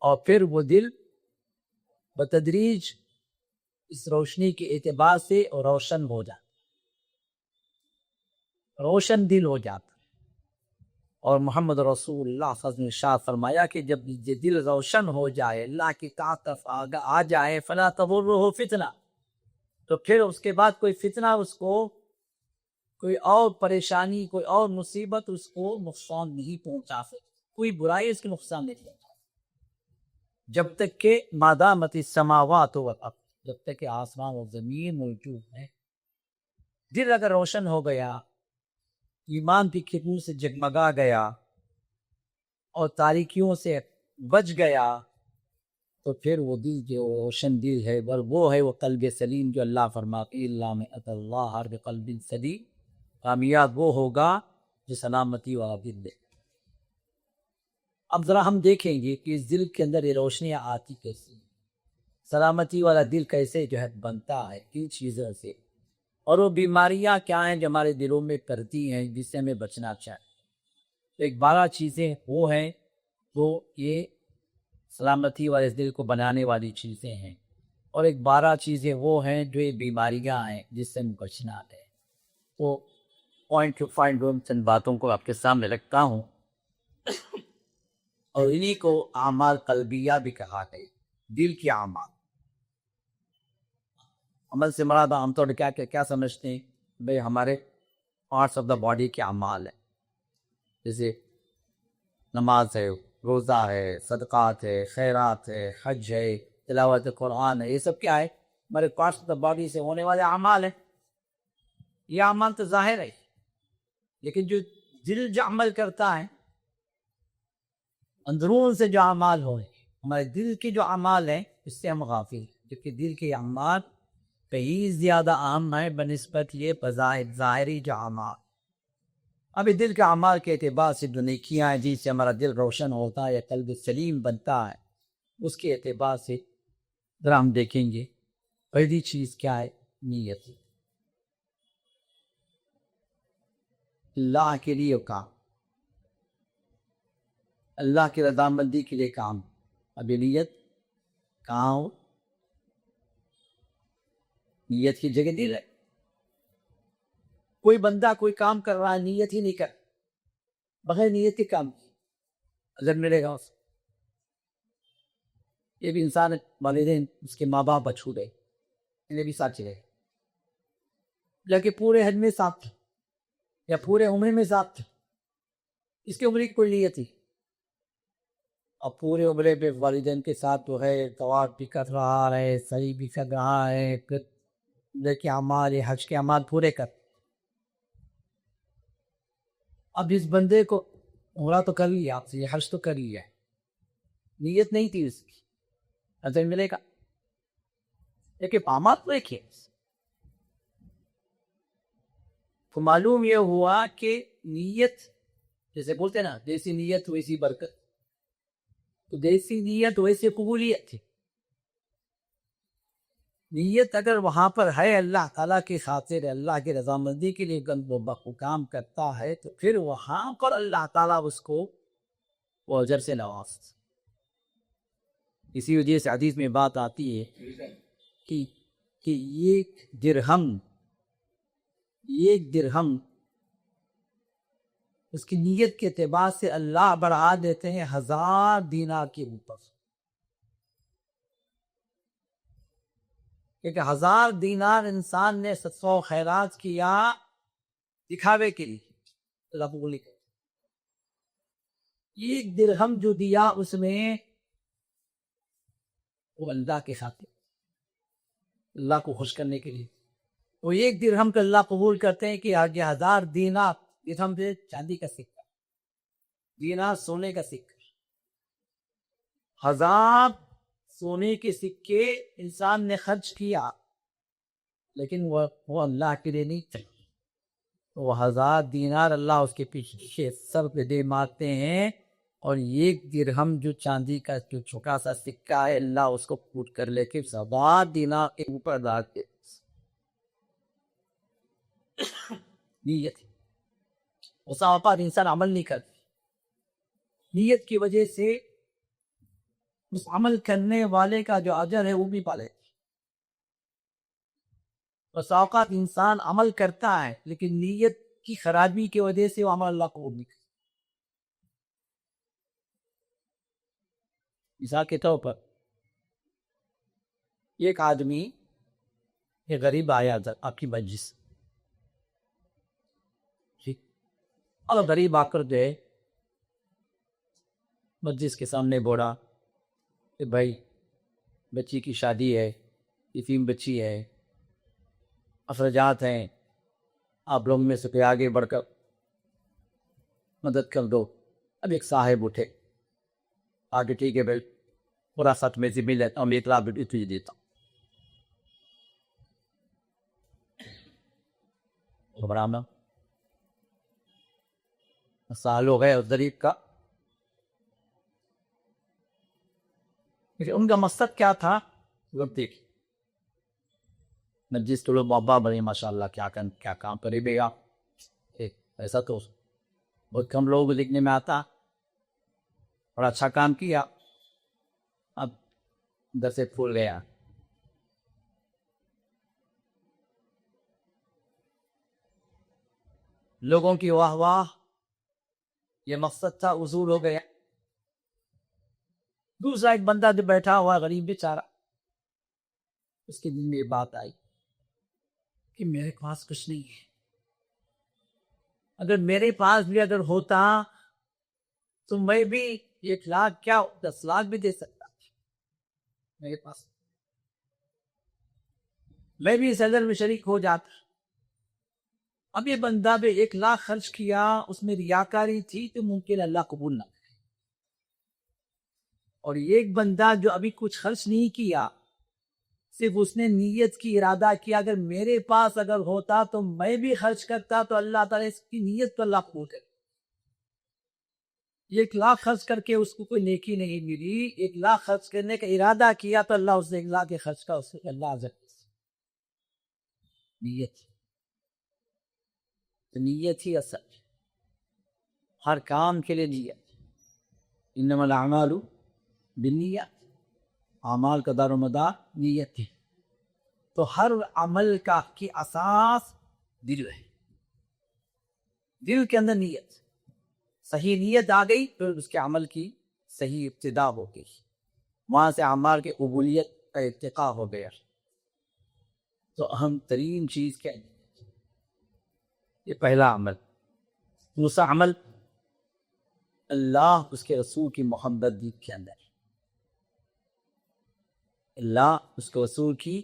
اور پھر وہ دل بتدریج اس روشنی کے اعتبار سے روشن ہو جاتا، روشن دل ہو جاتا۔ اور محمد رسول اللہ صلی اللہ علیہ وسلم نے ارشاد فرمایا کہ جب یہ دل روشن ہو جائے، اللہ کی طاعت طرف آ جائے، فلا تضرہ فتنہ، تو پھر اس کے بعد کوئی فتنہ اس کو، کوئی اور پریشانی، کوئی اور مصیبت اس کو نقصان نہیں پہنچا سکتی، کوئی برائی اس کے نقصان نہیں پہنچا، جب تک کہ ما دامت السماوات والارض، جب تک کہ آسمان و زمین موجود ہے۔ دل اگر روشن ہو گیا، ایمان کی کرنوں سے جگمگا گیا اور تاریکیوں سے بچ گیا، تو پھر وہ دل جو روشن دل ہے وہ ہے وہ قلب سلیم، جو اللہ فرماتے الا من اتی اللہ بقلب سلیم، کامیاب وہ ہوگا جو سلامتی والا دل ہے۔ اب ذرا ہم دیکھیں گے کہ اس دل کے اندر یہ روشنیاں آتی کیسی ہیں، سلامتی والا دل کیسے جو ہے بنتا ہے، کن چیزوں سے، اور وہ بیماریاں کیا ہیں جو ہمارے دلوں میں پڑتی ہیں جس سے ہمیں بچنا چاہیے۔ تو ایک 12 چیزیں وہ ہیں، وہ یہ سلامتی والے دل کو بنانے والی چیزیں ہیں، اور ایک 12 چیزیں وہ ہیں جو یہ بیماریاں ہیں جس سے ہمیں بچنا ہے۔ وہ پوائنٹ ٹو پوائنٹ چند باتوں کو آپ کے سامنے رکھتا ہوں، اور انہی کو اعمال قلبیہ بھی کہا ہے، دل کے اعمال۔ عمل سے مراد عام طور پر کیا سمجھتے ہیں؟ بھئی ہمارے پارٹس آف دا باڈی کے اعمال ہیں، جیسے نماز ہے، روزہ ہے، صدقات ہے، خیرات ہے، حج ہے، تلاوت قرآن ہے، یہ سب کیا ہے؟ ہمارے پارٹس آف دا باڈی سے ہونے والے اعمال ہیں۔ یہ اعمال تو ظاہر ہے، لیکن جو دل جو عمل کرتا ہے، اندرون سے جو اعمال ہوئے، ہمارے دل کے جو اعمال ہیں اس سے ہم غافل ہیں، کیونکہ دل کے اعمال کہیں زیادہ عام ہے بنسبت یہ بظاہر ظاہری جو اعمال۔ ابھی دل کے اعمال کے اعتبار سے جو نیکیاں ہیں جس سے ہمارا دل روشن ہوتا ہے یا قلب سلیم بنتا ہے، اس کے اعتبار سے ذرا ہم دیکھیں گے۔ پہلی چیز کیا ہے؟ نیت، اللہ کے لیے کام، اللہ کی رضامندی کے لیے کام۔ ابھی نیت کہاں ہو؟ نیت کی جگہ دل ہے۔ کوئی بندہ کوئی کام کر رہا ہے، نیت ہی نہیں کر، بغیر نیت کے کام اجر ملے گا اس کو۔ یہ بھی انسان والدین اس کے ماں باپ چھوٹ گئے، انہیں بھی ساتھ چلے گئے، جبکہ پورے حج میں ساتھ تھا یا پورے عمرے میں ساتھ تھا، اس کی عمر کی کوئی نیت تھی، اب پورے عمرے پہ والدین کے ساتھ تو ہے، طواف بھی کر رہا ہے، سعی بھی کر رہا ہے، پھر کے اعمال حج کے اعمال پورے کر۔ اب اس بندے کو عمرہ تو کر لیا، آپ سے یہ حج تو کر لیا، نیت نہیں تھی اس کی، اجر ملے گا، لیکن اعمال تو ایک ہے۔ تو معلوم یہ ہوا کہ نیت، جیسے بولتے ہیں نا دیسی نیت ویسی برکت، تو دیسی نیت ویسی قبولیت تھی۔ نیت اگر وہاں پر ہے اللہ تعالیٰ کی خاطر، اللہ کی رضامندی کے لیے وہ کام کرتا ہے، تو پھر وہاں پر اللہ تعالیٰ اس کو وہ اجر سے نوازتا۔ اسی وجہ سے حدیث میں بات آتی ہے کہ ایک درہم اس کی نیت کے اعتبار سے اللہ بڑھا دیتے ہیں 1000 دینار کے اوپر، کیونکہ 1000 دینار انسان نے 100 خیرات کیا دکھاوے کے لیے، اللہ قبول نہیں کرتا۔ ایک درہم جو دیا اس میں وہ اللہ کے خاطر، اللہ کو خوش کرنے کے لیے، وہ ایک درہم کا اللہ قبول کرتے ہیں کہ آگے 1000 دینار، درہم سے چاندی کا سکہ، دینار سونے کا سکہ، 1000 سونے کے سکے انسان نے خرچ کیا، لیکن وہ اللہ کے لیے نہیں تھے، وہ 1000 دینار اللہ اس کے پیچھے سر پہ دے مارتے ہیں، اور ایک درہم جو چاندی کا جو چھوٹا سا سکہ ہے اللہ اس کو پھوٹ کر لے کے 1000 دینار کے اوپر ڈالتے۔ نیت، اس اوقات انسان عمل نہیں کرتے، نیت کی وجہ سے اس عمل کرنے والے کا جو اجر ہے وہ بھی پالے۔ بس اوقات انسان عمل کرتا ہے لیکن نیت کی خرابی کی وجہ سے وہ عمل اللہ کو نہیں کرتا۔ مثال کے طور پر ایک آدمی، ایک غریب آیا آپ کی مجلس، ٹھیک، اور غریب آ کر جو ہے مجلس کے سامنے بولا کہ بھائی بچی کی شادی ہے، یتیم بچی ہے، اخراجات ہیں، آپ لوگ میں سے کوئی آگے بڑھ کر مدد کر دو۔ اب ایک صاحب اٹھے، آگے ٹھیک ہے بھائی پورا ساتھ میں ذمہ لیتا ہوں، 1 لاکھ روپے تجھے دیتا ہوں۔ گھبرانا سال ہو گئے اس غریب کا لیکن ان کا مقصد کیا تھا وہ دیکھ نرجس تو لوگ بابا بڑے ماشاء اللہ کیا کام کرے بے آپ ایسا تو بہت کم لوگوں کو لکھنے میں آتا بڑا اچھا کام کیا اب ادھر سے پھول گیا لوگوں کی واہ واہ یہ مقصد تھا حضور ہو گیا دوسرا ایک بندہ جو بیٹھا ہوا غریب بیچارہ اس کے دل میں یہ بات آئی کہ میرے پاس کچھ نہیں ہے اگر میرے پاس بھی اگر ہوتا تو میں بھی 1,00,000 کیا 10,00,000 بھی دے سکتا میرے پاس میں بھی اس اجر میں شریک ہو جاتا اب یہ بندہ بھی 1,00,000 خرچ کیا اس میں ریاکاری تھی تو ممکن اللہ قبول نہ کرے اور ایک بندہ جو ابھی کچھ خرچ نہیں کیا صرف اس نے نیت کی ارادہ کیا اگر میرے پاس اگر ہوتا تو میں بھی خرچ کرتا تو اللہ تعالیٰ اس کی نیت تو اللہ قبول کرے 1,00,000 خرچ کر کے اس کو کوئی نیکی نہیں ملی 1,00,000 خرچ کرنے کا ارادہ کیا تو اللہ اس 1,00,000 کے خرچ کا اس سے اللہ نیت تو نیت ہی اصل ہر کام کے لیے نیت انما الاعمال بالنیات اعمال کا دار و مدار نیت ہے تو ہر عمل کا کی اساس دل ہے دل کے اندر نیت صحیح نیت آ گئی پھر اس کے عمل کی صحیح ابتدا ہو گئی وہاں سے اعمال کی قبولیت کا ارتقا ہو گیا تو اہم ترین چیز کیا ہے یہ پہلا عمل دوسرا عمل اللہ اس کے رسول کی محبت دل کے اندر اللہ اس کے رسول کی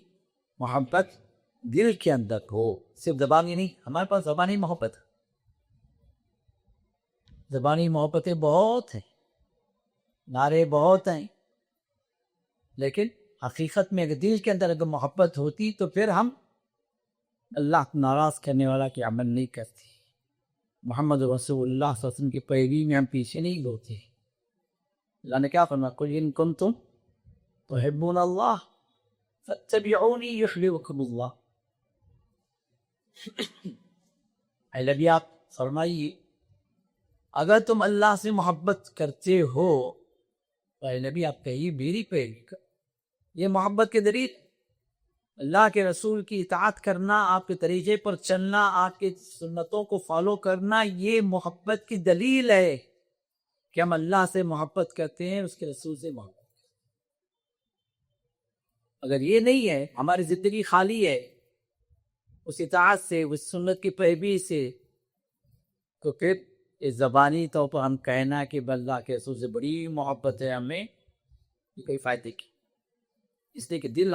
محبت دل کے اندر ہو صرف زبانی نہیں ہمارے پاس زبانی محبت زبانی محبتیں بہت ہیں نعرے بہت ہیں لیکن حقیقت میں اگر دل کے اندر اگر محبت ہوتی تو پھر ہم اللہ کو ناراض کرنے والا کے عمل نہیں کرتے محمد رسول اللہ صلی اللہ علیہ وسلم کی پیروی میں ہم پیچھے نہیں ہوتے اللہ نے کیا فرمایا قل ان کنتم تحبون اللہ فاتبعونی یحببکم اللہ اے نبی آپ فرمائیے اگر تم اللہ سے محبت کرتے ہو تو اے نبی آپ کہیے میری پیروی یہ محبت کے دلیل اللہ کے رسول کی اطاعت کرنا آپ کے طریقے پر چلنا آپ کے سنتوں کو فالو کرنا یہ محبت کی دلیل ہے کہ ہم اللہ سے محبت کرتے ہیں اس کے رسول سے محبت اگر یہ نہیں ہے ہماری زندگی خالی ہے اس اطاعت سے اس سنت کی پیروی سے تو پھر اس زبانی طور پر ہم کہنا کہ اللہ کے رسول سے بڑی محبت ہے ہمیں یہ کوئی فائدے کی اس لیے کہ دل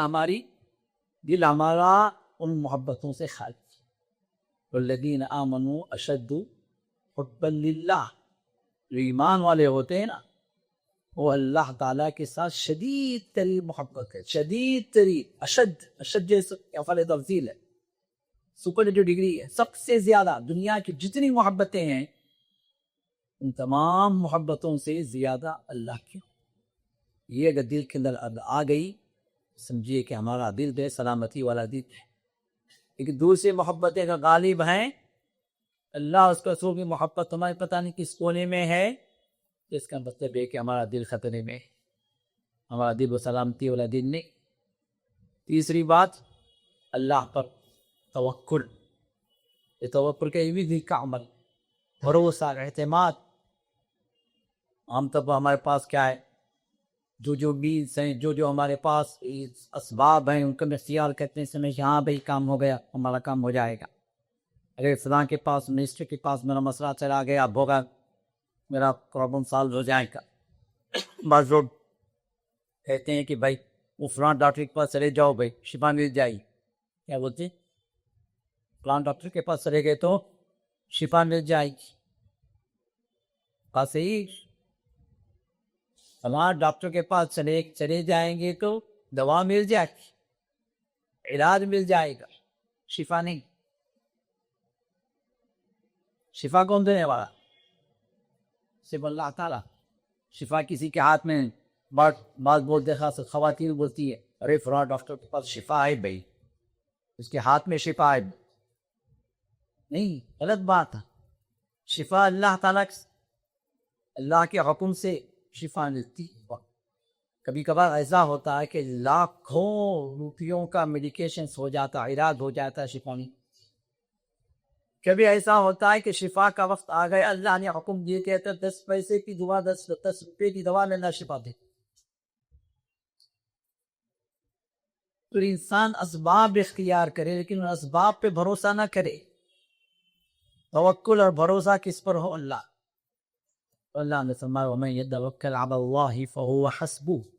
ہمارا ان محبتوں سے خالی والذین آمنوا اشد حبا للہ جو ایمان والے ہوتے ہیں نا وہ اللہ تعالیٰ کے ساتھ شدید ترین محبت ہے شدید ترین اشد جیسے افعال تفضیل ہے سپر جو ڈگری ہے سب سے زیادہ دنیا کی جتنی محبتیں ہیں ان تمام محبتوں سے زیادہ اللہ کی یہ اگر دل کے اندر آ گئی سمجھیے کہ ہمارا دل بے سلامتی والا دل ہے لیکن دوسری محبتیں کا غالب ہیں اللہ اس کا رسول کی محبت ہمارے پتہ نہیں کس کونے میں ہے اس کا مطلب ہے کہ ہمارا دل خطرے میں ہمارا دل و سلامتی والا دل نہیں تیسری بات اللہ پر توکل یہ توکل کا یہ بھی دل کا عمل بھروسہ اعتماد عام طور پر ہمارے پاس کیا ہے جو بیز ہیں جو ہمارے پاس اسباب ہیں ان کا اختیار کرتے ہیں سمجھ ہاں بھائی کام ہو گیا ہمارا کام ہو جائے گا اگر فلاں کے پاس منسٹر کے پاس میرا مسئلہ چلا گیا اب ہوگا میرا پرابلم سالو ہو جائے گا بعض لوگ کہتے ہیں کہ بھائی وہ فلاں ڈاکٹر کے پاس چلے جاؤ بھائی شفا مل جائے گی کیا بولتے ہیں فلاں ڈاکٹر کے پاس چلے گئے تو شفا مل جائے گی بات صحیح فلاں ڈاکٹر کے پاس چلے جائیں گے تو دوا مل جائے گی علاج مل جائے گا شفا نہیں شفا کون دینے والا صرف اللہ تعالیٰ شفا کسی کے ہاتھ میں بعض بولتے خاص خواتین بولتی ہے ارے فلاں ڈاکٹر کے پاس شفا ہے بھائی، اس کے ہاتھ میں شفا ہے. نہیں، غلط بات ہے. شفا اللہ تعالیٰ اللہ کے حکم سے شفا ملتی ہے. کبھی کبھار ایسا ہوتا ہے کہ لاکھوں روپیوں کا میڈیکیشنس ہو جاتا ہے، علاج ہو جاتا ہے شفا نہیں. کبھی ایسا ہوتا ہے کہ شفا کا وقت آ گیا، اللہ نے حکم دیے کہ 10 پیسے کی دوا 10 روپے کی دوا لینا شفا دے. تو انسان اسباب اختیار کرے لیکن ان اسباب پہ بھروسہ نہ کرے. توکل اور بھروسہ کس پر ہو؟ اللہ. اللہ نے فرمایا وَمَن يَتَوَكَّلْ عَلَى اللَّهِ فَهُوَ حَسْبُهُ.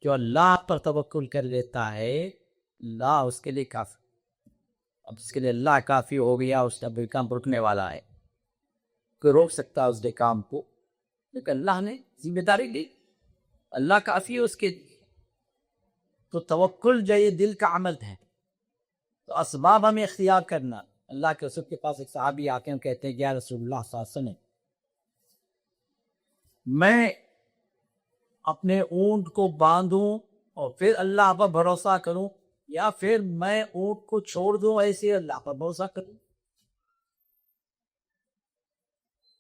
جو اللہ پر توکل کر لیتا ہے اللہ اس کے لیے کافی. اب اس کے لیے اللہ کافی ہو گیا، اس نے کام رکنے والا ہے، کوئی روک سکتا ہے اس کے کام کو، لیکن اللہ نے ذمہ داری لی، اللہ کافی ہے اس کے لیے. تو توکل جو یہ دل کا عمل ہے، تو اسباب ہمیں اختیار کرنا. اللہ کے رسول کے پاس ایک صحابی آ کے کہتے ہیں کہ یا رسول اللہ صلی اللہ علیہ وسلم، میں اپنے اونٹ کو باندھوں اور پھر اللہ پر بھروسہ کروں، یا پھر میں اونٹ کو چھوڑ دوں ایسے اللہ پر بھروسہ کروں؟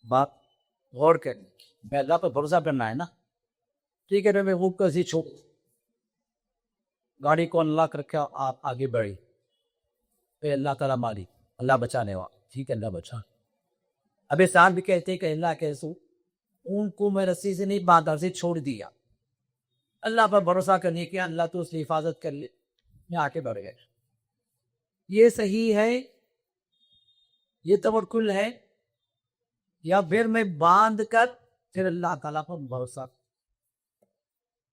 بات غور کرنی. میں اللہ پر بھروسہ کرنا ہے نا، ٹھیک ہے، میں اونٹ کو ایسے چھوڑ، گاڑی کو اللہ کر رکھا، آپ آگے بڑھے، پھر اللہ تعالیٰ مالک، اللہ بچانے والا، ٹھیک ہے اللہ بچا. اب صاحب بھی کہتے ہیں کہ اللہ کے رسول اونٹ کو میں رسی سے نہیں باندھا، سے چھوڑ دیا، اللہ پر بھروسہ کرنے کیا، اللہ تو اس کی حفاظت کر لے، میں آگے بڑھ گیا. یہ صحیح ہے، یہ توکل ہے، یا پھر میں باندھ کر پھر اللہ تعالیٰ پر بھروسہ.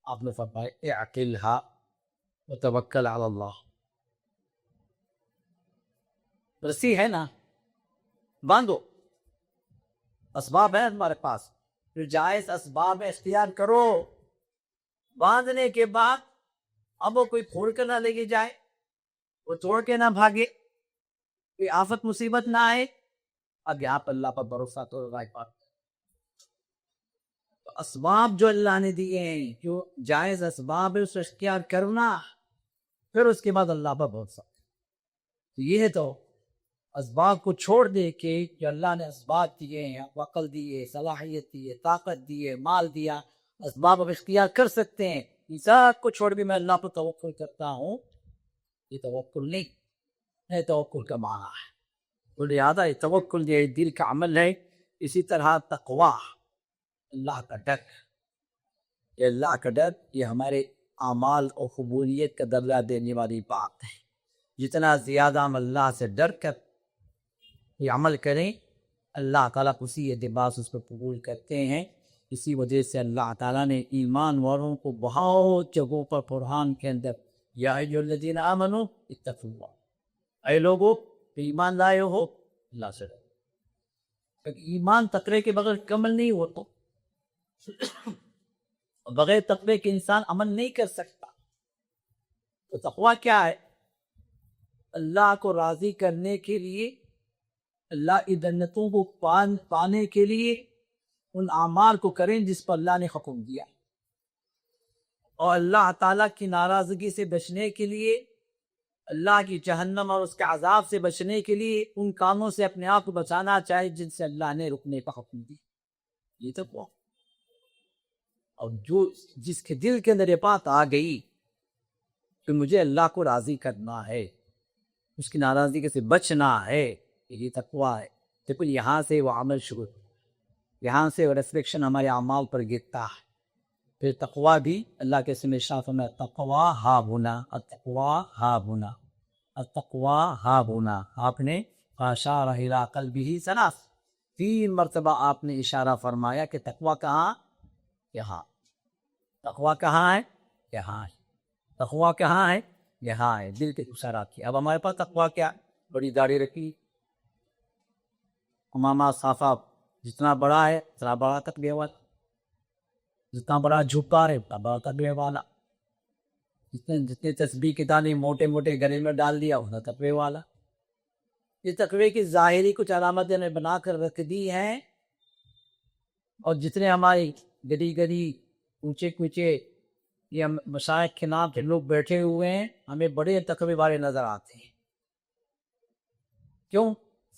آپ نے فرمایا اعقلھا وتوکل علی اللہ. رسی ہے نا، باندھو، اسباب ہے ہمارے پاس، پھر جائز اسباب اختیار کرو. باندھنے کے بعد اب وہ کوئی پھوڑ کر نہ لے کے جائے، وہ توڑ کے نہ بھاگے، کوئی آفت مصیبت نہ آئے. اب یہاں پر اللہ پر بھروسہ تو رائے پاک. اسباب جو اللہ نے دیے ہیں، جو جائز اسباب ہے اس اختیار کرنا، پھر اس کے بعد اللہ پر بھروسہ. تو یہ ہے تو اسباب کو چھوڑ دے کے جو اللہ نے اسباب دیے ہیں، عقل دیے، صلاحیت دیے، طاقت دیے، مال دیا، اسباب اب اختیار کر سکتے ہیں، ان سب کو چھوڑ بھی میں اللہ پر توکل کرتا ہوں، یہ توکل نہیں ہے. توکل کا معنی ہے تو لہٰذا یہ توکل یہ دل کا عمل ہے. اسی طرح تقویٰ، اللہ کا ڈر، یہ اللہ کا ڈر یہ ہمارے اعمال اور قبولیت کا درجہ دینے والی بات ہے. جتنا زیادہ ہم اللہ سے ڈر کر یہ عمل کریں، اللہ تعالیٰ اسی اعتبار سے اس کو قبول کرتے ہیں. اسی وجہ سے اللہ تعالیٰ نے ایمان والوں کو بہت جگہوں پر قرآن کے اندر یا ایھا الذین آمنوا اتقوا اللہ، اے لوگوں ایمان لائے ہو اللہ سے ڈرو. ایمان تقوی کے بغیر کمل نہیں ہوتا، بغیر تقوی کے انسان عمل نہیں کر سکتا. تو تقوی کیا ہے؟ اللہ کو راضی کرنے کے لیے، اللہ کی جنتوں کو پانے کے لیے ان اعمال کو کریں جس پر اللہ نے حکم دیا، اور اللہ تعالیٰ کی ناراضگی سے بچنے کے لیے، اللہ کی جہنم اور اس کے عذاب سے بچنے کے لیے ان کاموں سے اپنے آپ کو بچانا چاہے جن سے اللہ نے رکنے کا حکم دی. یہ تو وہ اور جس کے دل کے اندر یہ بات آ گئی کہ مجھے اللہ کو راضی کرنا ہے، اس کی ناراضگی سے بچنا ہے، یہ تقویٰ ہے. دیکھو یہاں سے وہ عمل شروع، یہاں سے وہ ریفلیکشن ہمارے اعمال پر گرتا ہے. پھر تقویٰ بھی اللہ کے اسم ارشاد میں تقویٰ ہا ہونا، التقویٰ ہا ہونا، التقویٰ ہا ہونا. آپ نے فاشار الی قلبہ ثلاث، 3 مرتبہ آپ نے اشارہ فرمایا کہ تقویٰ کہاں؟ یہاں. تقویٰ کہاں ہے؟ یہاں ہے. تقویٰ کہاں ہے؟ یہاں ہے، دل کے اشارات کی. اب ہمارے پاس تقویٰ کیا؟ بڑی داڑھی رکھی، امامہ صافہ جتنا بڑا ہے اتنا بڑا تقوی والا، جتنا بڑا جھکا ہے اتنا بڑا تقوی والا، جتنے تسبیح کے دانے موٹے موٹے گلے میں ڈال دیا اتنا تقوی والا. یہ تقوی کی ظاہری کچھ علامتیں نے بنا کر رکھ دی ہیں، اور جتنے ہماری گلی گلی اونچے کوچے یہ مشائخ کے نام کے لوگ بیٹھے ہوئے ہیں، ہمیں بڑے تقوی والے نظر آتے ہیں. کیوں؟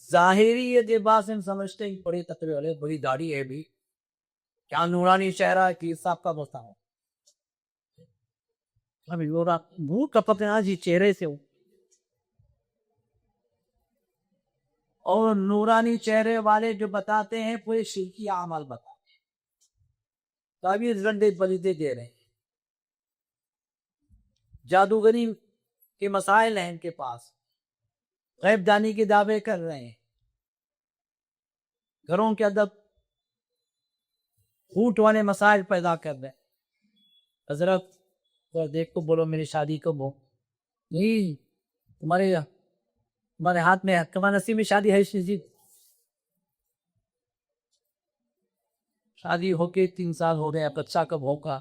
ظاہری اعتبار سے ہم سمجھتے ہیں بڑے تقوی والے، بڑی داڑھی ہے بھی، کیا نورانی چہرہ پیر صاحب کا بتا ہو. ابھی منہ کپتے ہیں جی چہرے سے ہو. اور نورانی چہرے والے جو بتاتے ہیں پورے شرکی اعمال بتاتے ہیں، تعبیر رنڈے بلیدے دے رہے ہیں، جادوگری کے مسائل ہیں ان کے پاس، غیب دانی کے دعوے کر رہے ہیں، گھروں کے اندر پھوٹ والے مسائل پیدا کر رہے ہیں. حضرت دیکھ کو بولو میری شادی کو بو نہیں، تمہارے ہاتھ میں کما نصیب میں شادی ہے. شادی ہو کے 3 سال ہو گئے، بچہ کب ہوگا؟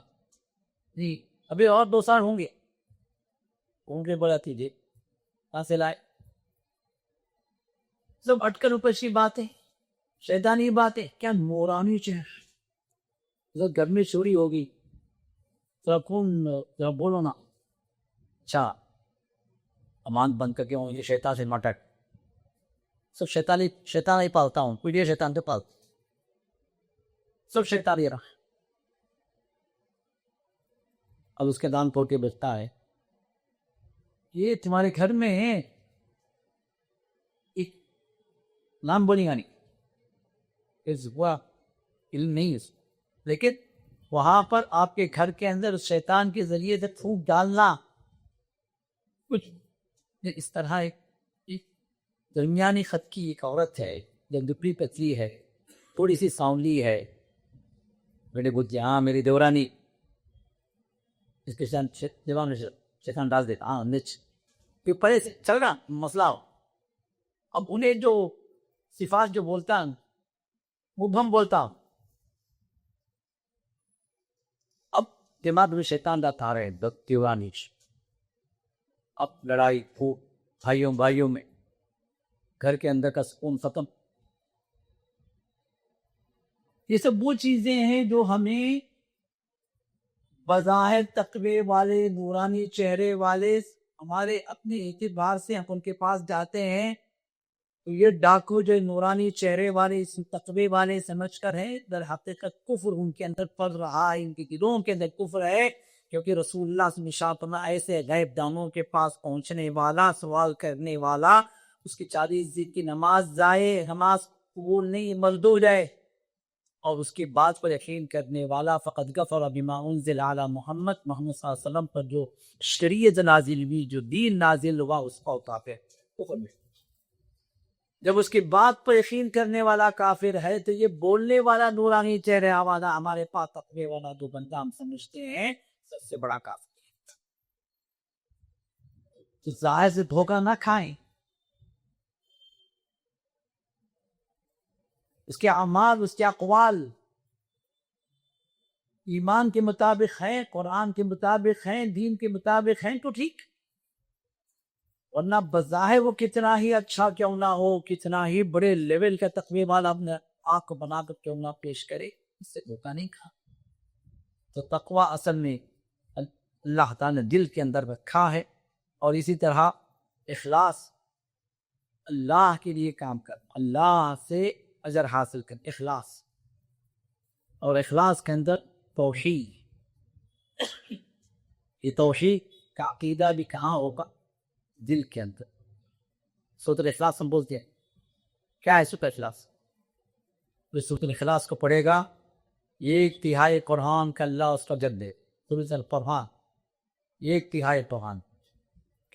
جی ابھی اور 2 سال ہوں گے بڑا تیجے کہاں سے لائے؟ سب اٹکل اوپر باتیں، شیطانی باتیں. کیا نورانی چہرہ، گھر میں چوری ہوگی ذرا بولو نا. اچھا امان بند کر کے یہ شیطان سے مٹک، سب شیطان ہی پالتا ہوں، کوئی یہ شیطان تو پالتا، سب شیطان ہی رہا. اب اس کے دان پھوڑ کے بچتا ہے، یہ تمہارے گھر میں ایک نام بولی گا نہیں علم نہیں، لیکن وہاں پر آپ کے گھر کے اندر شیطان کے ذریعے سے پھونک ڈالنا کچھ اس طرح. ایک درمیانی خط کی ایک عورت ہے، دپڑی پتلی ہے، تھوڑی سی سانولی ہے، میرے بچے ہاں میری دیورانی، اس کے دماغ میں شیطان ڈال دیتا ہاں نچ پھر پہلے سے چل رہا مسئلہ ہو. اب انہیں جو صفات جو بولتا مبہم بولتا، اب دماغ میں شیطان ڈالتا رہے دیورانی. اب لڑائی پھوٹ بھائیوں میں، گھر کے اندر کا سکون ختم. یہ سب وہ چیزیں ہیں جو ہمیں بظاہر تقوی والے نورانی چہرے والے ہمارے اپنے اعتبار سے ہم ان کے پاس جاتے ہیں تو یہ ڈاکو جو نورانی چہرے والے تقوی والے سمجھ کر ہے، در حقیقت کفر ان کے اندر پڑ رہا ہے، ان کے دلوں کے اندر کفر ہے. کیونکہ رسول اللہ صلی اللہ علیہ وسلم ایسے غیب دانوں کے پاس پہنچنے والا، سوال کرنے والا، اس کی 40 دن کی نماز ضائع، نماز قبول نہیں مردود ہے، اور اس کی بات پر یقین کرنے والا فقد کفر بما انزل علی محمد صلی اللہ علیہ وسلم پر جو شریعت نازل ہوئی، جو دین نازل ہوا، اس کا کافر کفر میں. جب اس کی بات پر یقین کرنے والا کافر ہے تو یہ بولنے والا نورانی چہرے والا ہمارے پاس تقوی والا دو بندہ ہم سمجھتے ہیں سب سے بڑا کافر. تو ظاہر سے دھوکہ نہ کھائیں، اس کے اعمال، اس کے اقوال ایمان کے مطابق ہیں، قرآن کے مطابق ہیں، دین کے مطابق ہیں تو ٹھیک، ورنہ بظاہر وہ کتنا ہی اچھا کیوں نہ ہو، کتنا ہی بڑے لیول کا تقوی والا اپنے آنکھ کو بنا کر کیوں نہ پیش کرے، اس سے دھوکہ نہیں کھا. تو تقوی اصل میں اللہ تعالیٰ نے دل کے اندر رکھا ہے، اور اسی طرح اخلاص، اللہ کے لیے کام کر، اللہ سے اجر حاصل کر، اخلاص. اور اخلاص کے اندر توحید، یہ توحید کا عقیدہ بھی کہاں ہوگا؟ دل کے اندر. سورۃ الاخلاص ہم بولتے ہیں، کیا ہے سورۃ الاخلاص؟ سورۃ الاخلاص کو پڑھے گا 1/3 قرآن کا اللہ اس کا جد ہے. سورۃ القرآن 1/3 قرآن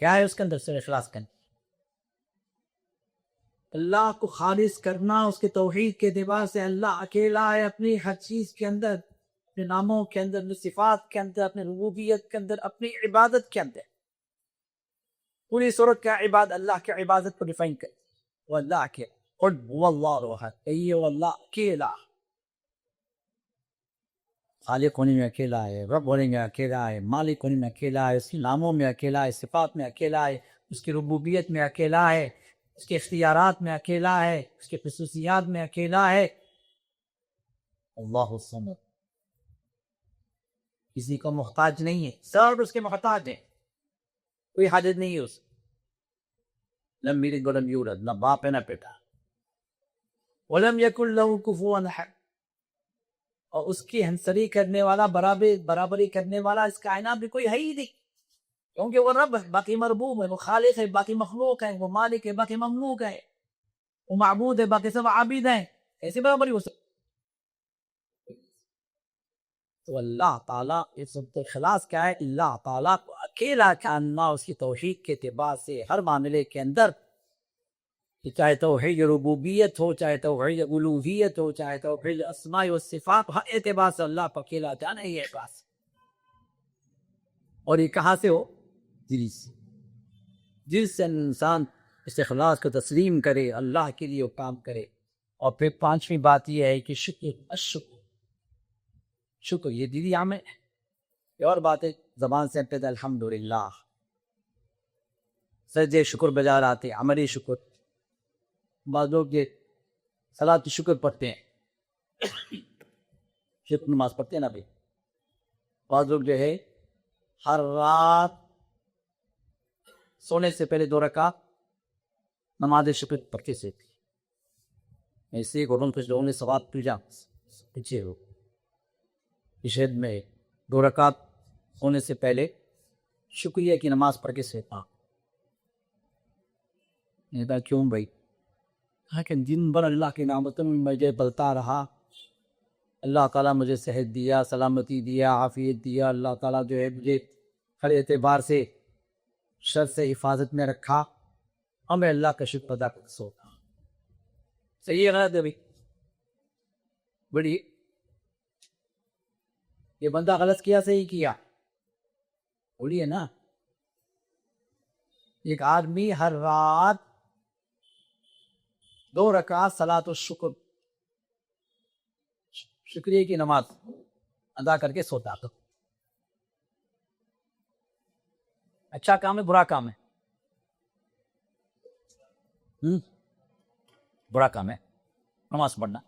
کیا ہے اس کے اندر؟ سورۃ الاخلاص کے اندر اللہ کو خالص کرنا، اس کے توحید کے اعتبار سے اللہ اکیلا ہے اپنی ہر چیز کے اندر، اپنے ناموں کے اندر، اپنے صفات کے اندر، اپنے ربوبیت کے اندر، اپنی عبادت کے اندر. پوری صورت کا عبادت اللہ کی عبادت کو ڈیفائن کر، وہ اللہ کے قل هو اللہ احد، کہیے وہ اللہ اکیلا، خالق ہونے میں اکیلا ہے، رب ہونے میں اکیلا ہے، مالک ہونے میں اکیلا ہے، اس کے ناموں میں اکیلا ہے، صفات میں اکیلا ہے، اس کی ربوبیت میں اکیلا ہے، اس کے اختیارات میں اکیلا ہے، اس کے خصوصیات میں اکیلا ہے. اللہ الصمد. کسی کو محتاج نہیں ہے، سب اس کے محتاج ہیں، کوئی حاجت نہیں ہے اس کو. لم یلد ولم یولد، نہ باپ ہے نہ بیٹا. ولم یکن لہ کفوا احد، اور اس کی ہمسری کرنے والا، برابری کرنے والا اس کائنات میں کوئی ہے ہی نہیں، کیونکہ وہ رب ہے، باقی مربوب ہے، وہ خالق ہے، باقی مخلوق ہے، وہ مالک ہے، باقی مملوک ہے، وہ معبود ہے، باقی سب عابد ہیں. ایسی برابری ہو سکتی؟ تو اللہ تعالیٰ اس اخلاص کیا ہے؟ اللہ تعالیٰ کو اکیلا جاننا، اس کی توحید کے اعتبار سے ہر معاملے کے اندر، کہ چاہے توحید ربوبیت ہو، چاہے توحید الوہیت ہو، چاہے توحید اسماء و صفات، ہر اعتبار سے اللہ کو اکیلا جانا ہی ہے بس. اور یہ کہاں سے ہو؟ دل سے. دل سے انسان اس اخلاص کو تسلیم کرے، اللہ کے لیے وہ کام کرے. اور پھر پانچویں بات یہ ہے کہ الشکر، شکر یہ دلی عمل ہے. یہ اور بات ہے زبان سے پیدا الحمدللہ، سجدے شکر بجا آتے، عملی شکر. بعض لوگ یہ صلاۃ شکر پڑھتے ہیں، شکر نماز پڑھتے ہیں نا بھائی. بعض لوگ جو ہے ہر رات سونے سے پہلے 2 رکعت نماز شکر پڑھتے سے تھی. ایسے گورن کچھ لوگوں نے ثواب پوجا پیچھے ہو عشید میں 2 رکعت سونے سے پہلے شکریہ کی نماز پڑھ کے سوتا. میں کہا کیوں بھائی؟ کہ دن بھر اللہ کی نعمتوں میں مجھے بلتا رہا، اللہ تعالیٰ مجھے صحت دیا، سلامتی دیا، عافیت دیا، اللہ تعالیٰ جو ہے مجھے ہر اعتبار سے شر سے حفاظت میں رکھا، اور میں اللہ کا شکر ادا کر سوتا. صحیح ہے غلط ہے بھائی؟ بڑی یہ بندہ غلط کیا صحیح کیا؟ بولیے نا. ایک آدمی ہر رات 2 رکعت صلاۃ الشکر، شکریہ کی نماز ادا کر کے سوتا. تو اچھا کام ہے برا کام ہے؟ برا کام ہے نماز پڑھنا.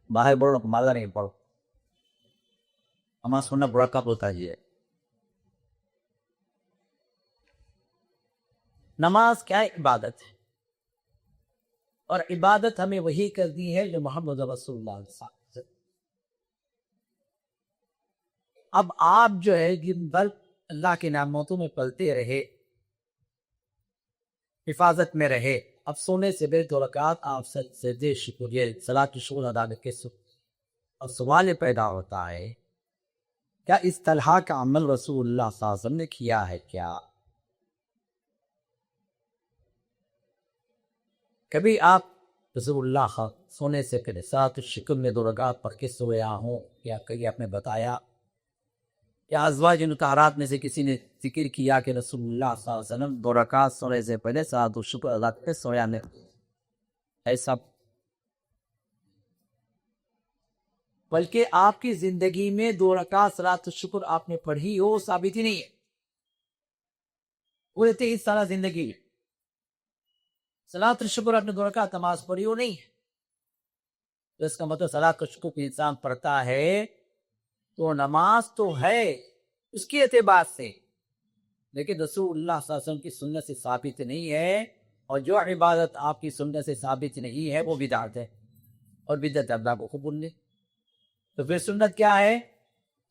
باہر بڑھو مالا نہیں پڑھو، نماز پڑھنا برا کام ہوتا ہے. نماز کیا ہے؟ عبادت ہے، اور عبادت ہمیں وہی کرنی ہے جو محمد رسول اللہ صلی اللہ علیہ وسلم. اب آپ جو ہے دن بھر اللہ کی نعمتوں میں پلتے رہے، حفاظت میں رہے، اب سونے سے پہلے 2 رکعت آپ سجدے شکریہ صلاۃ کی شکر ادا کر کے سو. اب سوال پیدا ہوتا ہے کیا اس طرح کا عمل رسول اللہ صلی اللہ علیہ وسلم نے کیا ہے کیا؟ کبھی آپ رسول اللہ سونے سے پہلے صلاۃ الشکر میں 2 رکعت پڑھ کے سویا ہوں، یا کہیں آپ نے بتایا، یا ازواج مطہرات میں سے کسی نے ذکر کیا کہ رسول اللہ صلی اللہ علیہ وسلم 2 رکعت سونے سے پہلے صلاۃ الشکر ادا کر کے سویا نہیں؟ ایسا بلکہ آپ کی زندگی میں 2 رکعت صلاۃ الشکر آپ نے پڑھی ہو ثابت ہی نہیں ہے. پورے 23 سالہ زندگی میں صلاۃ الشکر آپ نے 2 رکعت نماز پڑھی ہو نہیں ہے. تو اس کا مطلب صلاۃ الشکر کی انسان پڑھتا ہے تو نماز تو ہے اس کے اعتبار سے، لیکن رسول اللہ صلی اللہ علیہ وسلم کی سنت سے ثابت نہیں ہے، اور جو عبادت آپ کی سنت سے ثابت نہیں ہے وہ بدعت ہے، اور بدعت اللہ کو قبول نہیں. تو پھر سنت کیا ہے؟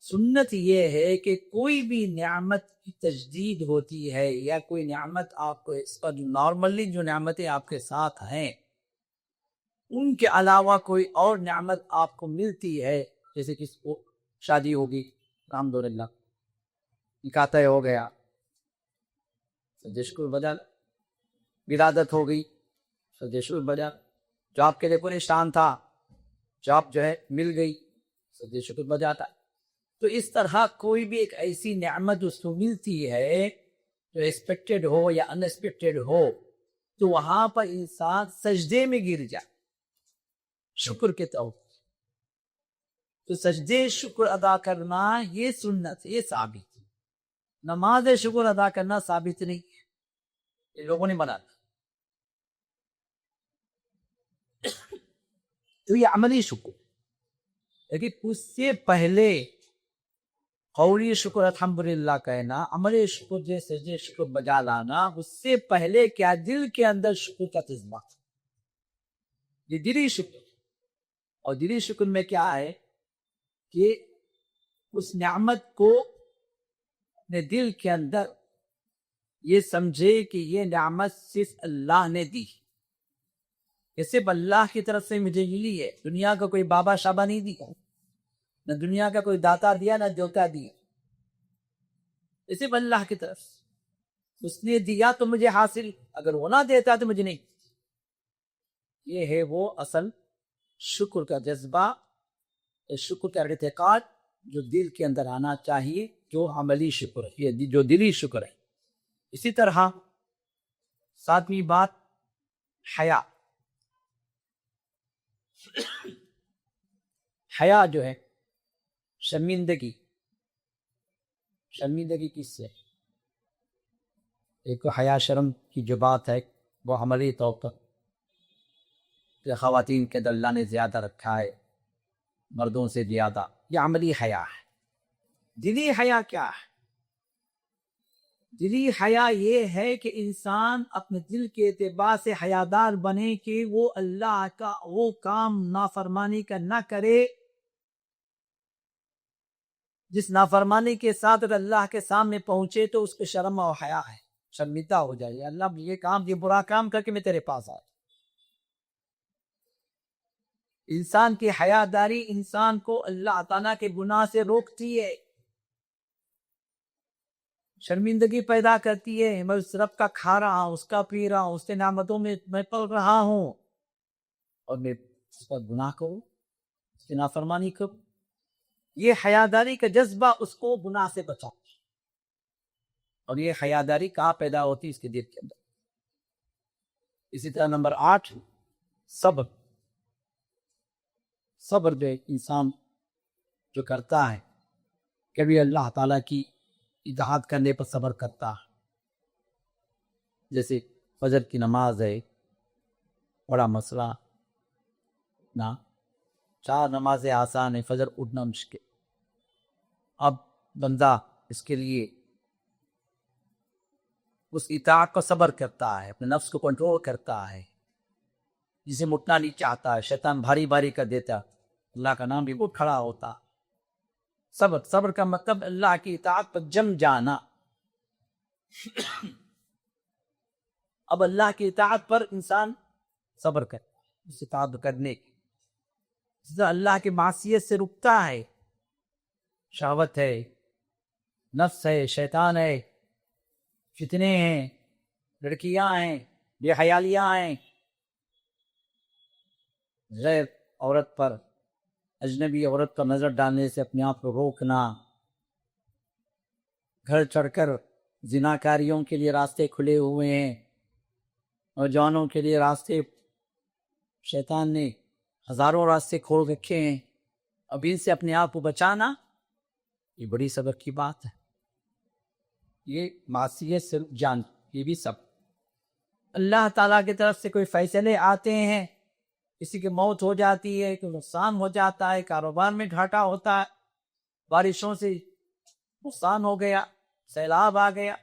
سنت یہ ہے کہ کوئی بھی نعمت کی تجدید ہوتی ہے، یا کوئی نعمت آپ کو اس پر نارملی جو نعمتیں آپ کے ساتھ ہیں ان کے علاوہ کوئی اور نعمت آپ کو ملتی ہے، جیسے کسی کو شادی ہوگی، الحمدللہ نکاح طے ہو گیا، سجدے شکر بجا، ولادت ہو گئی، سجدے شکر بجا، جاب کے لیے پریشان تھا، جاب جو ہے مل گئی، سجدے شکر بجاتا. تو اس طرح کوئی بھی ایک ایسی نعمت اس کو ملتی ہے جو ایکسپیکٹڈ ہو یا ان ایکسپیکٹڈ ہو، تو وہاں پر انسان سجدے میں گر جائے شکر کے طور. تو سجدے شکر ادا کرنا یہ سنت، یہ ثابت. نماز شکر ادا کرنا ثابت نہیں ہے، یہ لوگوں نے بنا. تو یہ عملی شکر، لیکن اس سے پہلے قولی شکر الحمدللہ کہنا، عملی شکر جیسے شکر بجا لانا، اس سے پہلے کیا دل کے اندر شکر کا جذبہ، یہ دلی شکر. اور دلی شکر میں کیا ہے کہ اس نعمت کو اپنے دل کے اندر یہ سمجھے کہ یہ نعمت صرف اللہ نے دی، یہ صرف اللہ کی طرف سے مجھے ملی ہے، دنیا کا کوئی بابا شابا نہیں دیا، نہ دنیا کا کوئی داتا دیا، نہ دیوتا دیا، یہ صرف اللہ کی طرف سے. اس نے دیا تو مجھے حاصل، اگر وہ نہ دیتا تو مجھے نہیں. یہ ہے وہ اصل شکر کا جذبہ، شکر کا اعتقاد جو دل کے اندر آنا چاہیے، جو عملی شکر ہے، یہ جو دلی شکر ہے. اسی طرح ساتویں بات حیا. حیا جو ہے شرمندگی کس سے؟ ایک حیا شرم کی جو بات ہے وہ عملی طور پر خواتین کے اللہ نے زیادہ رکھا ہے، مردوں سے زیادہ، یہ عملی حیا ہے. دلی حیا کیا ہے؟ دلی حیا یہ ہے کہ انسان اپنے دل کے اعتبار سے حیادار بنے کہ وہ اللہ کا وہ کام نافرمانی کا نہ کرے جس نافرمانی کے ساتھ اگر اللہ کے سامنے پہنچے تو اس پہ شرم اور حیا ہے، شرمندہ ہو جائے، اللہ یہ برا کام کر کے میں تیرے پاس آیا. انسان کی حیاداری انسان کو اللہ تعالیٰ کے گناہ سے روکتی ہے، شرمندگی پیدا کرتی ہے. میں اس رب کا کھا رہا ہوں، اس کا پی رہا ہوں، اس کے نعمتوں میں میں پل رہا ہوں، اور میں اس پر گناہ کروں، اس کی نافرمانی کروں. یہ حیاداری کا جذبہ اس کو گناہ سے بچا. اور یہ حیاداری کہاں پیدا ہوتی ہے؟ اس کے دل کے اندر. اسی طرح نمبر 8 صبر. صبر جو انسان جو کرتا ہے، کبھی اللہ تعالیٰ کی اطاعت کرنے پر صبر کرتا ہے. جیسے فجر کی نماز ہے، بڑا مسئلہ نہ، 4 نمازیں آسان ہیں، فجر اٹھنا مشکل. اب بندہ اس کے لیے اس اطاعت کو صبر کرتا ہے، اپنے نفس کو کنٹرول کرتا ہے، جسے اٹھنا نہیں چاہتا ہے، شیطان بھاری بھاری کر دیتا، اللہ کا نام بھی اٹھ کھڑا ہوتا. صبر کا مطلب اللہ کی اطاعت پر جم جانا. اب اللہ کی اطاعت پر انسان صبر کرتا ہے، اس اطاعت کرنے کی. اللہ کی معصیت سے رکتا ہے، شہوت ہے، نفس ہے، شیطان ہے، فتنے ہیں، لڑکیاں ہیں، بے حیالیاں ہیں، غیر عورت پر، اجنبی عورت پر نظر ڈالنے سے اپنے آپ کو روکنا، گھر چڑھ کر زناکاریوں کے لیے راستے کھلے ہوئے ہیں، نوجوانوں کے لیے راستے شیطان نے ہزاروں راستے کھول رکھے ہیں. اب ان سے اپنے آپ کو بچانا یہ بڑی صبر کی بات ہے. یہ معصیت سے جان، یہ بھی سب اللہ تعالیٰ کی طرف سے کوئی فیصلے آتے ہیں، کسی کی موت ہو جاتی ہے، کوئی نقصان ہو جاتا ہے، کاروبار میں گھاٹا ہوتا ہے، بارشوں سے نقصان ہو گیا، سیلاب آ گیا،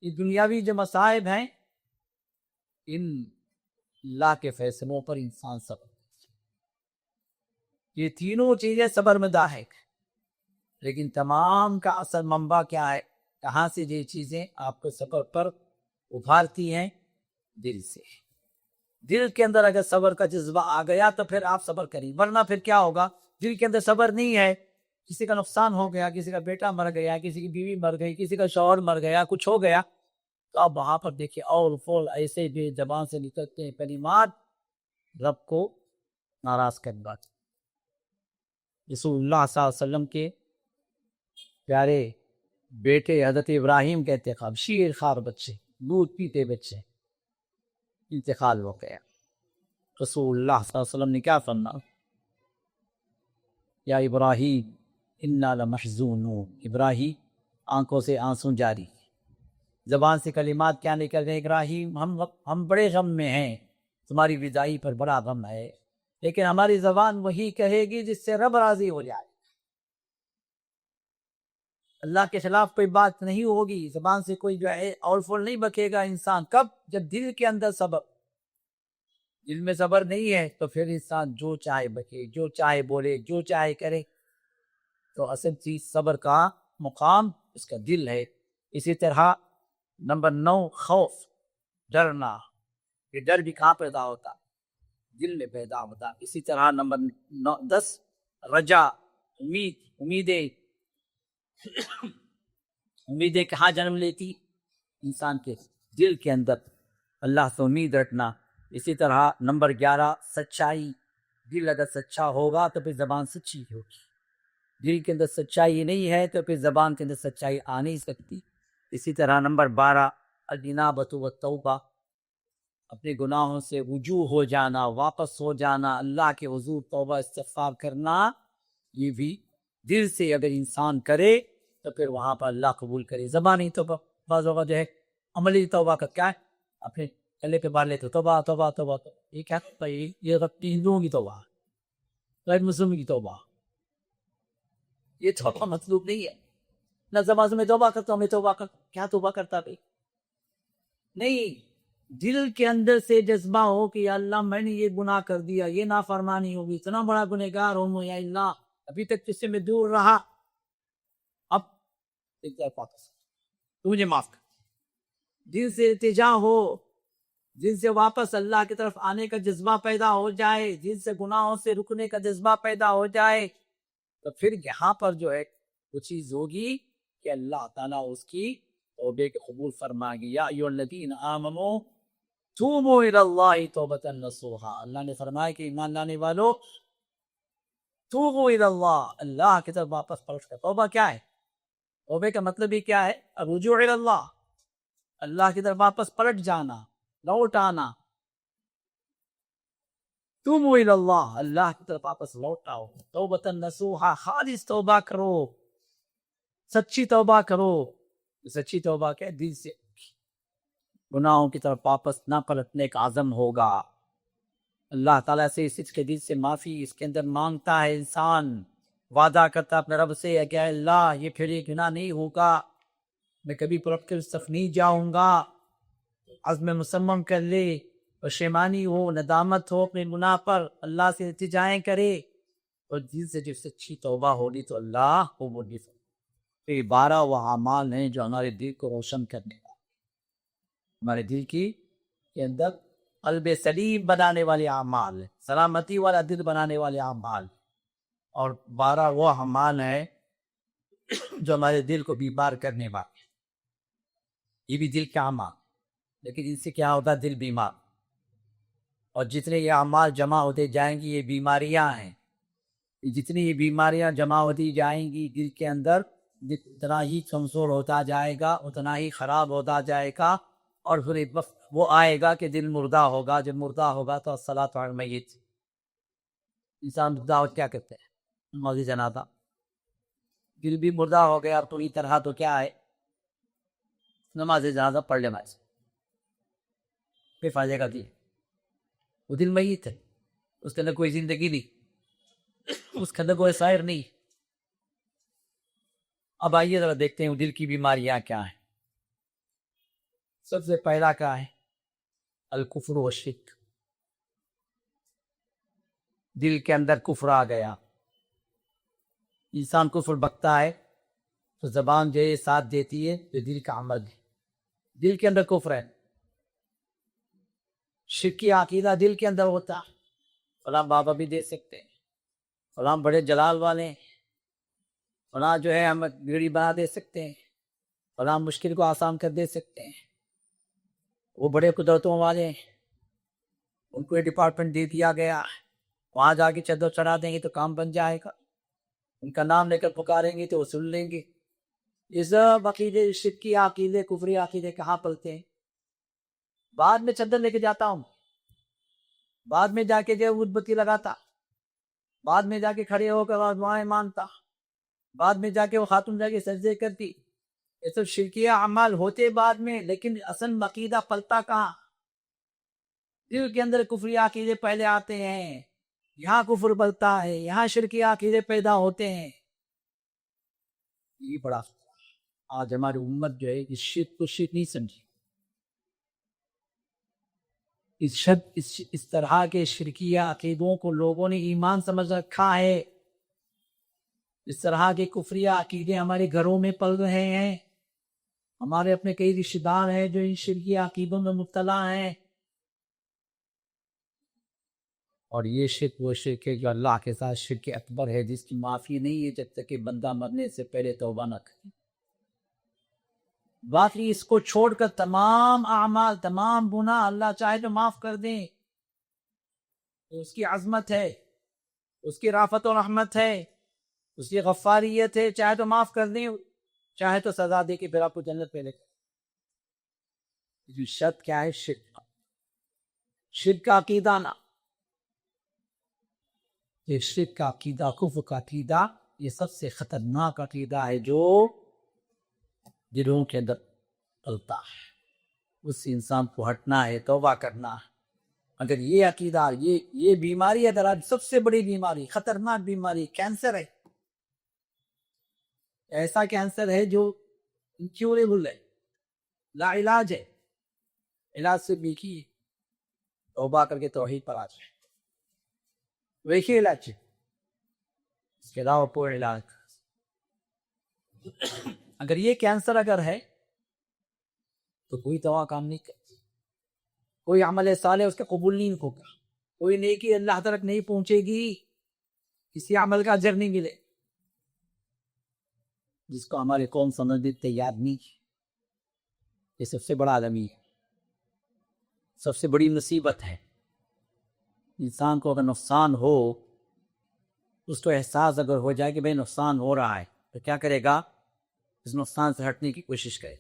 یہ دنیاوی جو مصائب ہیں، ان اللہ کے فیصلوں پر انسان صبر. یہ تینوں چیزیں صبر میں داخل، لیکن تمام کا اصل منبع کیا ہے؟ کہاں سے یہ چیزیں آپ کو صبر پر ابھارتی ہیں؟ دل سے. دل کے اندر اگر صبر کا جذبہ آ گیا تو پھر آپ صبر کریں، ورنہ پھر کیا ہوگا؟ دل کے اندر صبر نہیں ہے، کسی کا نقصان ہو گیا، کسی کا بیٹا مر گیا، کسی کی بیوی مر گئی، کسی کا شوہر مر گیا، کچھ ہو گیا، تو آپ وہاں پر دیکھیں اور فول ایسے بھی زبان سے نکلتے ہیں کلمات رب کو ناراض کرنے والی. رسول اللہ صلی اللہ علیہ وسلم کے پیارے بیٹے حضرت ابراہیم کے انتقال، شیر خوار بچے، دودھ پیتے بچے، انتقال ہو گیا. رسول اللہ صلی اللہ علیہ وسلم نے کیا فرمایا؟ یا ابراہیم انا لمحزونون. ابراہیم، آنکھوں سے آنسو جاری، زبان سے کلمات کیا نکل رہے؟ ابراہیم ہم بڑے غم میں ہیں، تمہاری وداعی پر بڑا غم ہے. لیکن ہماری زبان وہی کہے گی جس سے رب راضی ہو جائے. اللہ کے خلاف کوئی بات نہیں ہوگی. زبان سے کوئی جو ہے اور فول نہیں بکے گا انسان. کب؟ جب دل کے اندر صبر. دل میں صبر نہیں ہے تو پھر انسان جو چاہے بکے، جو چاہے بولے، جو چاہے کرے. تو اصل چیز صبر کا مقام اس کا دل ہے. اسی طرح نمبر 9 خوف، ڈرنا. یہ ڈر بھی کہاں پیدا ہوتا؟ دل میں پیدا ہوتا. اسی طرح نمبر 10 رجا، امید. امیدیں کہاں جنم لیتی؟ انسان کے دل کے اندر. اللہ سے امید رکھنا. اسی طرح نمبر 11 سچائی. دل اگر سچا ہوگا تو پھر زبان سچی ہوگی. دل کے اندر سچائی نہیں ہے تو پھر زبان کے اندر سچائی آ نہیں سکتی. اسی طرح نمبر 12 الانابۃ والتوبہ. اپنے گناہوں سے رجوع ہو جانا، واپس ہو جانا، اللہ کے حضور توبہ استغفار کرنا. یہ بھی دل سے اگر انسان کرے تو پھر وہاں پر اللہ قبول کرے. زبانی توبہ بعض اوقات جو ہے عملی توبہ کا کیا ہے؟ اپنے گلے پہ مار لیتے توبہ توبہ توبہ. یہ کیا ہے؟ یہ اپنی ہندوؤں کی توبہ، غیر مسلم کی توبہ. یہ توبہ مطلوب نہیں ہے. نہ زبان میں توبہ کرتا ہوں، میں توبہ کرتا ہوں. کیا توبہ کرتا بھائی؟ نہیں، دل کے اندر سے جذبہ ہو کہ یا اللہ میں نے یہ گناہ کر دیا، یہ نافرمانی ہوگی، اتنا بڑا گنہگار ہوں یا اللہ، ابھی تک جس سے میں دور رہا، اب ایک طرف واپس تو مجھے معاف کر. دل سے التجا ہو، دل سے واپس اللہ کی طرف آنے کا جذبہ پیدا ہو جائے، دل سے گناہوں سے رکنے کا جذبہ پیدا ہو جائے، تو پھر یہاں پر جو ہے وہ چیز ہوگی کہ اللہ تعالیٰ اس کی توبے کے قبول فرمائے گی. یا ایھا الذین آمنوا توبوا الی اللہ توبۃ نصوحا. اللہ نے فرمایا کہ ایمان لانے والو توبوا الی اللہ، اللہ کی طرف واپس پلٹ کر. توبہ کیا ہے؟ توبے کا مطلب ہی کیا ہے؟ الرجوع الی اللہ، اللہ کی طرف واپس پلٹ جانا، لوٹ آنا. توبوا الی اللہ، اللہ کی طرف واپس لوٹ آؤ. توبۃ نصوحا، خالص توبہ کرو، سچی توبہ کرو. سچی توبہ کیا؟ دل سے گناہوں کی طرف واپس نہ پلٹنے کا عزم ہوگا. اللہ تعالیٰ سے اس کے دل سے معافی اس کے اندر مانگتا ہے انسان، وعدہ کرتا اپنے رب سے کہ اللہ یہ پھر یہ گناہ نہیں ہوگا، میں کبھی پلٹ کر اس طرف نہیں جاؤں گا. عزم مصمم کر لے، پشیمانی ہو، ندامت ہو اپنے گناہ پر، اللہ سے التجائیں کرے، اور دل سے جب سچی توبہ ہوگی تو اللہ قبول فرمائے. یہ 12 وہ اعمال ہیں جو ہمارے دل کو روشن کرنے کا، ہمارے دل کی کے اندر قلب سلیم بنانے والے اعمال، سلامتی والا دل بنانے والے اعمال. اور 12 وہ اعمال ہیں جو ہمارے دل کو بیمار کرنے والے. یہ بھی دل کا اعمال، لیکن ان سے کیا ہوتا ہے؟ دل بیمار. اور جتنے یہ اعمال جمع ہوتے جائیں گی یہ بیماریاں ہیں. جتنی یہ بیماریاں جمع ہوتی جائیں گی دل کے اندر، جتنا ہی کمزور ہوتا جائے گا اتنا ہی خراب ہوتا جائے گا. اور پھر ایک وقت وہ آئے گا کہ دل مردہ ہوگا. جب مردہ ہوگا تو الصلاۃ علی المیت. انسان مردہ ہو کیا کرتے ہیں؟ نماز جنازہ. دل بھی مردہ ہو گیا پوری طرح تو کیا ہے؟ نماز جنازہ پڑھ لینا ہے. بے فائدے کا دل، وہ دل میت ہے، اس کے اندر کوئی زندگی نہیں، اس کے اندر کوئی سائر نہیں. اب آئیے ذرا دیکھتے ہیں دل کی بیماریاں کیا ہیں. سب سے پہلا کیا ہے؟ الکفر والشرک. دل کے اندر کفر آ گیا. انسان کفر بکتا ہے تو زبان جو ہے ساتھ دیتی ہے تو دل کا عمل ہے. دل کے اندر کفر ہے، شرکی عقیدہ دل کے اندر ہوتا ہے. فلاں بابا بھی دے سکتے ہیں، فلاں بڑے جلال والے ہیں، فلاں جو ہے ہم گڑی بنا دے سکتے ہیں، فلاں مشکل کو آسان کر دے سکتے ہیں، وہ بڑے قدرتوں والے ہیں، ان کو یہ ڈپارٹمنٹ دے دیا گیا، وہاں جا کے چادر چڑھا دیں گے تو کام بن جائے گا، ان کا نام لے کر پکاریں گے تو وہ سن لیں گے. یہ سب عقیدے، شرکی عقیدے، کفری عقیدے کہاں پلتے ہیں؟ بعد میں چادر لے کے جاتا ہوں، بعد میں جا کے جو اودھ بتی لگاتا، بعد میں جا کے کھڑے ہو کر دعائیں مانگتا، بعد میں جا کے وہ خاتون جا کے سجدے کرتی. یہ سب شرکیہ اعمال ہوتے بعد میں، لیکن اصل عقیدہ پلتا کہاں؟ دل کے اندر کفری عقیدے پہلے آتے ہیں. یہاں کفر بلتا ہے، یہاں شرکی عقیدے پیدا ہوتے ہیں. یہ بڑا آج ہماری امت جو ہے اس شرک کو شرک نہیں سمجھی. اس طرح کے شرکیہ عقیدوں کو لوگوں نے ایمان سمجھ رکھا ہے. اس طرح کے کفریہ عقیدے ہمارے گھروں میں پل رہے ہیں. ہمارے اپنے کئی رشتہ دار ہیں جو ان شرکیہ عقیدوں میں مبتلا ہیں. اور یہ شرک وہ شرک ہے جو اللہ کے ساتھ شرک اکبر ہے، جس کی معافی نہیں ہے جب تک کہ بندہ مرنے سے پہلے توبہ نہ کرے. باقی اس کو چھوڑ کر تمام اعمال، تمام گناہ اللہ چاہے تو معاف کر دیں. اس کی عظمت ہے، اس کی رافت و رحمت ہے، اس کی غفاریت ہے. چاہے تو معاف کر دیں، چاہے تو سزا دے کے پھر آپ کو جنت پہ لے کر. جو شرط کیا ہے؟ شرک کا عقیدہ نہ. یہ شرک کا عقیدہ، کفر کا عقیدہ، یہ سب سے خطرناک عقیدہ ہے جو دلوں کے اندر پلتا ہے. اس سے انسان کو ہٹنا ہے، توبہ کرنا ہے. اگر یہ عقیدہ، یہ بیماری اگر آج سب سے بڑی بیماری، خطرناک بیماری کینسر ہے. ایسا کینسر ہے جو انکیوریبل ہے، لا علاج ہے. علاج سے بھی کی توبہ کر کے توحید پر آ جائے، وہی علاج ہے. اس کے علاوہ کوئی علاج. اگر یہ کینسر اگر ہے تو کوئی دوا کام نہیں کرتی، کوئی عمل صالح اس کا قبول نہیں ہوگا، کوئی نیکی اللہ تک نہیں پہنچے گی، کسی عمل کا اجر نہیں ملے. جس کو ہمارے قوم سمجھنے تیار نہیں. یہ سب سے بڑا عالمی ہے، سب سے بڑی مصیبت ہے. انسان کو اگر نقصان ہو، اس کو احساس اگر ہو جائے کہ بھئی نقصان ہو رہا ہے، تو کیا کرے گا؟ اس نقصان سے ہٹنے کی کوشش کرے.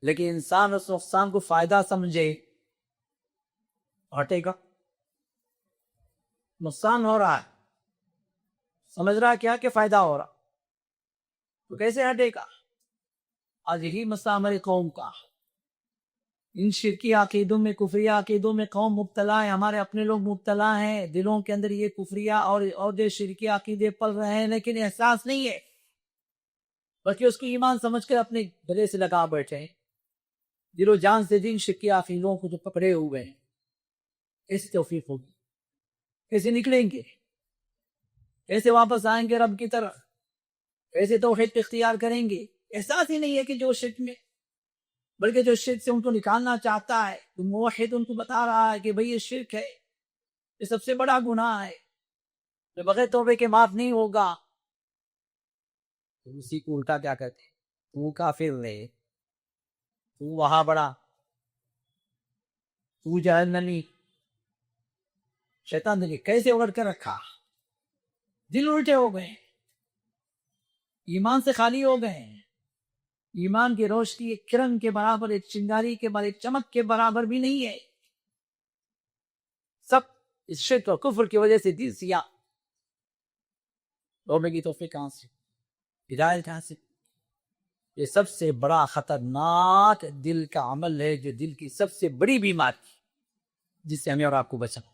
لیکن انسان اس نقصان کو فائدہ سمجھے، ہٹے گا. نقصان ہو رہا ہے، سمجھ رہا کیا کہ فائدہ ہو رہا، تو کیسے ہٹے گا؟ آج یہی مسئلہ ہماری قوم کا. ان شرکی عقیدوں میں، کفریہ عقیدوں میں قوم مبتلا ہے. ہمارے اپنے لوگ مبتلا ہیں، دلوں کے اندر یہ کفریہ اور جو شرکی عقیدے پل رہے ہیں، لیکن احساس نہیں ہے، بلکہ اس کو ایمان سمجھ کر اپنے گلے سے لگا بیٹھے ہیں. دل و جان سے جن شرکی عقیدوں کو جو پکڑے ہوئے ہیں، کیسے توفیق ہوگی؟ کیسے نکلیں گے؟ کیسے واپس آئیں گے رب کی طرف؟ کیسے توحید اختیار کریں گے؟ احساس ہی نہیں ہے کہ جو شرک میں، بلکہ جو شرک سے ان کو نکالنا چاہتا ہے، تو موحد ان کو بتا رہا ہے کہ بھئی یہ شرک ہے، یہ سب سے بڑا گناہ ہے، جو بغیر توبے کے معاف نہیں ہوگا. تو اسی کو الٹا کیا کہتے ہیں؟ تو کافر ہے، تو وہاں بڑا، تو جہنمی. شیطان نے کیسے اگڑ کر رکھا، دل الٹے ہو گئے، ایمان سے خالی ہو گئے. ایمان کی روشنی ایک کرن کے برابر، ایک چنگاری کے برابر، ایک چمک کے برابر بھی نہیں ہے. سب اس شرک اور کفر کی وجہ سے دل سیاہ. توبے کی توفیق کہاں سے، ہدایت کہاں سے؟ یہ سب سے بڑا خطرناک دل کا عمل ہے، جو دل کی سب سے بڑی بیماری، جس سے ہمیں اور آپ کو بچنا.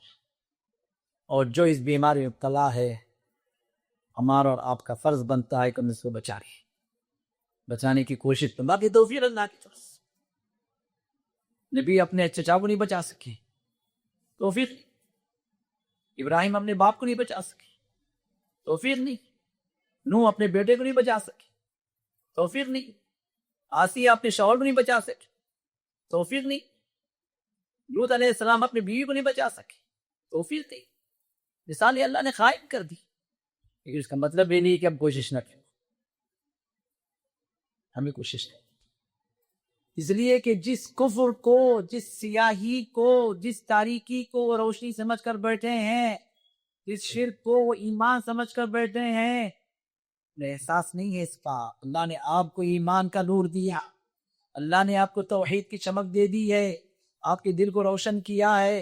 اور جو اس بیماری میں مبتلا ہے، ہمارا اور آپ کا فرض بنتا ہے کہ ہم اس کو بچانے کی کوشش کریں. باقی توفیق اللہ کی طرف. نبی اپنے چچا کو نہیں بچا سکے، توفیق نہیں. ابراہیم اپنے باپ کو نہیں بچا سکے، توفیق نہیں. نوح اپنے بیٹے کو نہیں بچا سکے، توفیق نہیں. آسیہ اپنے شوہر کو نہیں بچا سکے، توفیق نہیں. لوط علیہ السلام اپنے بیوی کو نہیں بچا سکے، توفیق نہیں. مثالیں اللہ نے قائم کر دی، لیکن اس کا مطلب یہ نہیں کہ ہم کوشش نہ کریں. ہمیں کوشش نہیں، اس لیے کہ جس کفر کو، جس سیاہی کو، جس تاریکی کو وہ روشنی سمجھ کر بیٹھے ہیں، جس شرک کو وہ ایمان سمجھ کر بیٹھے ہیں، انہیں احساس نہیں ہے اس کا. اللہ نے آپ کو ایمان کا نور دیا، اللہ نے آپ کو توحید کی چمک دے دی ہے، آپ کے دل کو روشن کیا ہے.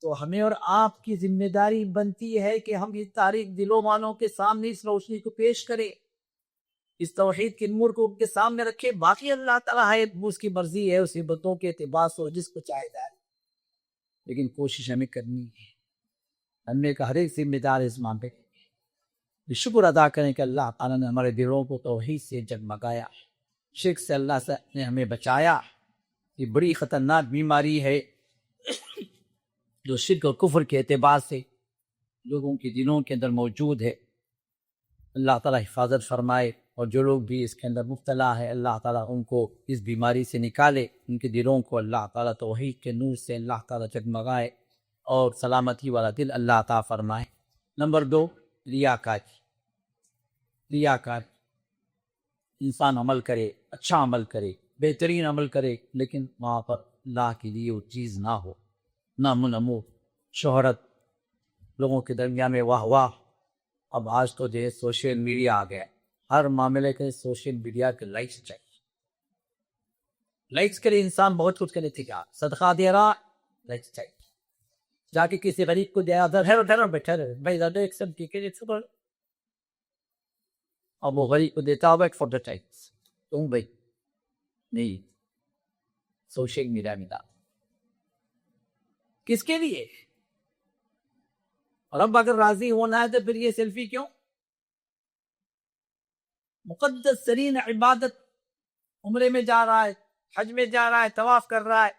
تو ہمیں اور آپ کی ذمہ داری بنتی ہے کہ ہم اس تاریک دلوں والوں کے سامنے اس روشنی کو پیش کریں، اس توحید کے نور کو ان کے سامنے رکھے. باقی اللہ تعالیٰ ہے، اس کی مرضی ہے، اسی بتوں کے اعتبار سے جس کو چاہے جائے، لیکن کوشش ہمیں کرنی ہے. ہم کا ہر ایک ذمہ دار اس معاملے پہ شکر ادا کریں کہ اللہ تعالیٰ نے ہمارے دلوں کو توحید سے جگمگایا، شرک سے اللہ سے نے ہمیں بچایا۔ یہ بڑی خطرناک بیماری ہے جو شرک اور کفر کے اعتبار سے لوگوں کے دلوں کے اندر موجود ہے۔ اللہ تعالیٰ حفاظت فرمائے، اور جو لوگ بھی اس کے اندر مبتلا ہے اللہ تعالیٰ ان کو اس بیماری سے نکالے، ان کے دلوں کو اللہ تعالیٰ توحید کے نور سے اللہ تعالیٰ جگمگائے اور سلامتی والا دل اللہ عطا فرمائے۔ نمبر 2، ریاکاری۔ ریاکار انسان عمل کرے، اچھا عمل کرے، بہترین عمل کرے، لیکن وہاں پر اللہ کے لیے وہ چیز نہ ہو، نام و نمود، شہرت، لوگوں کے درمیان میں واہ واہ۔ اب آج تو جو ہے سوشل میڈیا آ گیا، ہر معاملے کے سوشل میڈیا کے لائکس چاہیے۔ لائکس کے لیے انسان بہت کچھ کرنے تھے، صدقہ دے رہا، لائکس چاہیے، جا کے کسی غریب کو دیا، ادھر بیٹھا رہے بھائی ادھر ایک سب کی اب وہ غریب کو دیتا ہوا ایک فور ٹائمس، تم بھائی نہیں سوشل میڈیا میں ڈال، کس کے لیے؟ اور اب اگر راضی ہونا ہے تو پھر یہ سیلفی کیوں؟ مقدس ترین عبادت، عمرے میں جا رہا ہے، حج میں جا رہا ہے، طواف کر رہا ہے،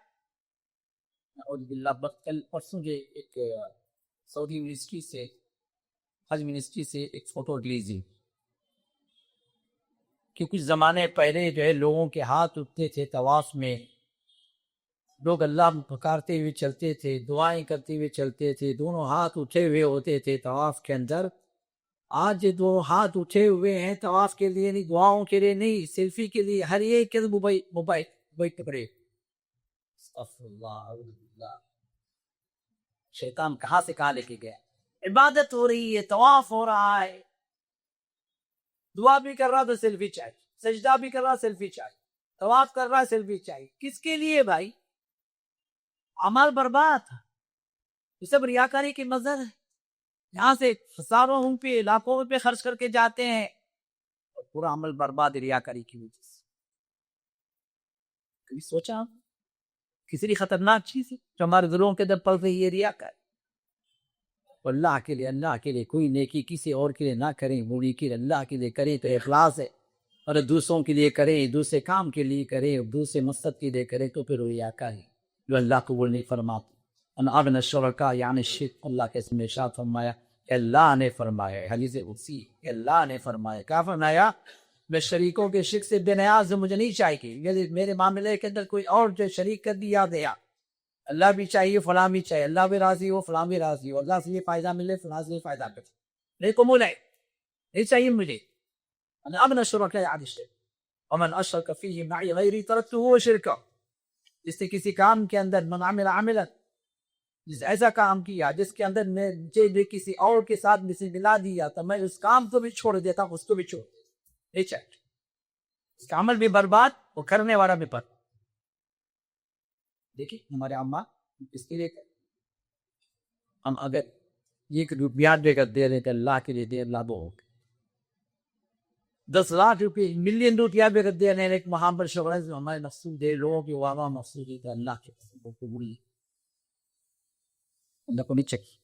اور کل پرسوں جو ایک سعودی یونیورسٹی سے، حج یونیورسٹی سے ایک فوٹو ریلیز، کہ کچھ زمانے پہلے جو ہے لوگوں کے ہاتھ اٹھتے تھے طواف میں، لوگ اللہ پکارتے ہوئے چلتے تھے، دعائیں کرتے ہوئے چلتے تھے، دونوں ہاتھ اٹھے ہوئے ہوتے تھے طواف کے اندر۔ آج یہ دونوں ہاتھ اٹھے ہوئے ہیں طواف کے لیے نہیں، دعاؤں کے لیے نہیں، سیلفی کے لیے، ہر ایک کے موبائل پکڑے۔ استغفر اللہ، اعوذ باللہ۔ شیطان کہاں سے کہاں لے کے گیا؟ عبادت ہو رہی ہے، طواف ہو رہا ہے، دعا بھی کر رہا تو سیلفی چاہیے، سجدہ بھی کر رہا سیلفی چاہیے، طواف کر رہا سیلفی چاہیے، کس کے لیے بھائی؟ عمل برباد، یہ سب ریاکاری کی مظہر ہے۔ یہاں سے ہزاروں روپے، لاکھوں روپے خرچ کر کے جاتے ہیں اور پورا عمل برباد ریاکاری کی وجہ سے۔ کبھی سوچا کسی خطرناک چیز ہے جو ہمارے دلوں کے اندر پل رہی ہے، ریاکاری۔ اللہ کے لیے کوئی نیکی کسی اور کے لیے نہ کریں، وہ نیکی اللہ کے لیے کریں تو اخلاص ہے، اور دوسروں کے لیے کریں، دوسرے کام کے لیے کریں، دوسرے مقصد کے لیے کریں تو پھر وہ ریاکاری جو اللہ قبول نہیں فرماتا۔ ان اغنى الشرکاء یعنی شرک، اللہ کے اسم میں ارشاد فرمایا کہ اللہ نے فرمایا، حدیث قدسی کہ اللہ نے فرمایا، کیا فرمایا؟ میں شریکوں کے شرک سے بے نیاز ہوں، مجھے نہیں چاہیے، یعنی میرے معاملے کے اندر کوئی اور جو شریک کر دیا گیا، اللہ بھی چاہیے، فلاں بھی چاہیے، اللہ بھی راضی ہو، فلاں بھی راضی ہو، اللہ سے یہ فائدہ ملے، فلاں سے یہ فائدہ ملے، نہیں قبول ہے، نہیں چاہیے مجھے۔ انا اغنى الشرکاء عن الشرک ومن اشرک فیہ معی غیری ترکتہ وشرکہ۔ جس نے کسی کام کے اندر من عمل عملا، جس ایسا کام کیا جس کے اندر میں مجھے کسی اور کے ساتھ مجھے ملا دیا تو میں اس کام کو بھی چھوڑ دیتا ہوں، اس کو بھی چھوڑ نہیں چاہیے، اس کا عمل بھی برباد، وہ کرنے والا بھی برباد۔ دیکھیے ہمارے اماں اس کے لیے ہم اگر ایک روپیہ دے کر دے رہے کہ اللہ کے لیے دے، اللہ وہ ہو گئے 10 لاکھ روپے، ملین روپیہ بھی اگر دے رہے ہیں ایک وہاں پر شغل ہے، ہمارے مقصود ہے، لوگوں کی واہ مقصود ہے، اللہ کے قبول نہیں، اللہ کو نہیں چاہیے۔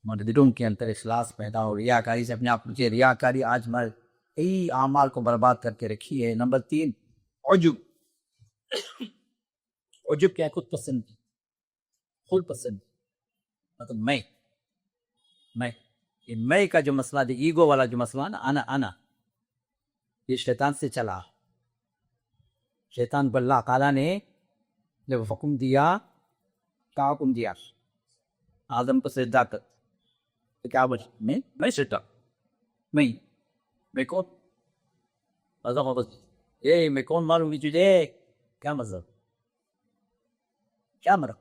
ہمارے دلوں کے اندر اخلاص پیدا ہو، ریاکاری سے اپنے آپ کو، ریاکاری آج ہمارے کئی اعمال کو برباد کر کے رکھی ہے۔ نمبر 3، عجب۔ عجب کیا ہے؟ خود پسند، خود پسند، مطلب میں کا جو مسئلہ ہے، ایگو والا جو مسئلہ ہے نا، انا یہ شیطان سے چلا۔ شیطان کو اللہ تعالیٰ نے جب حکم دیا، کیا حکم دیا؟ آدم کو سجدہ کر، تو کیا بول؟ میں سجدہ، میں کون؟ میں کون معلوم تجھے؟ کیا مطلب؟ کیا مرا؟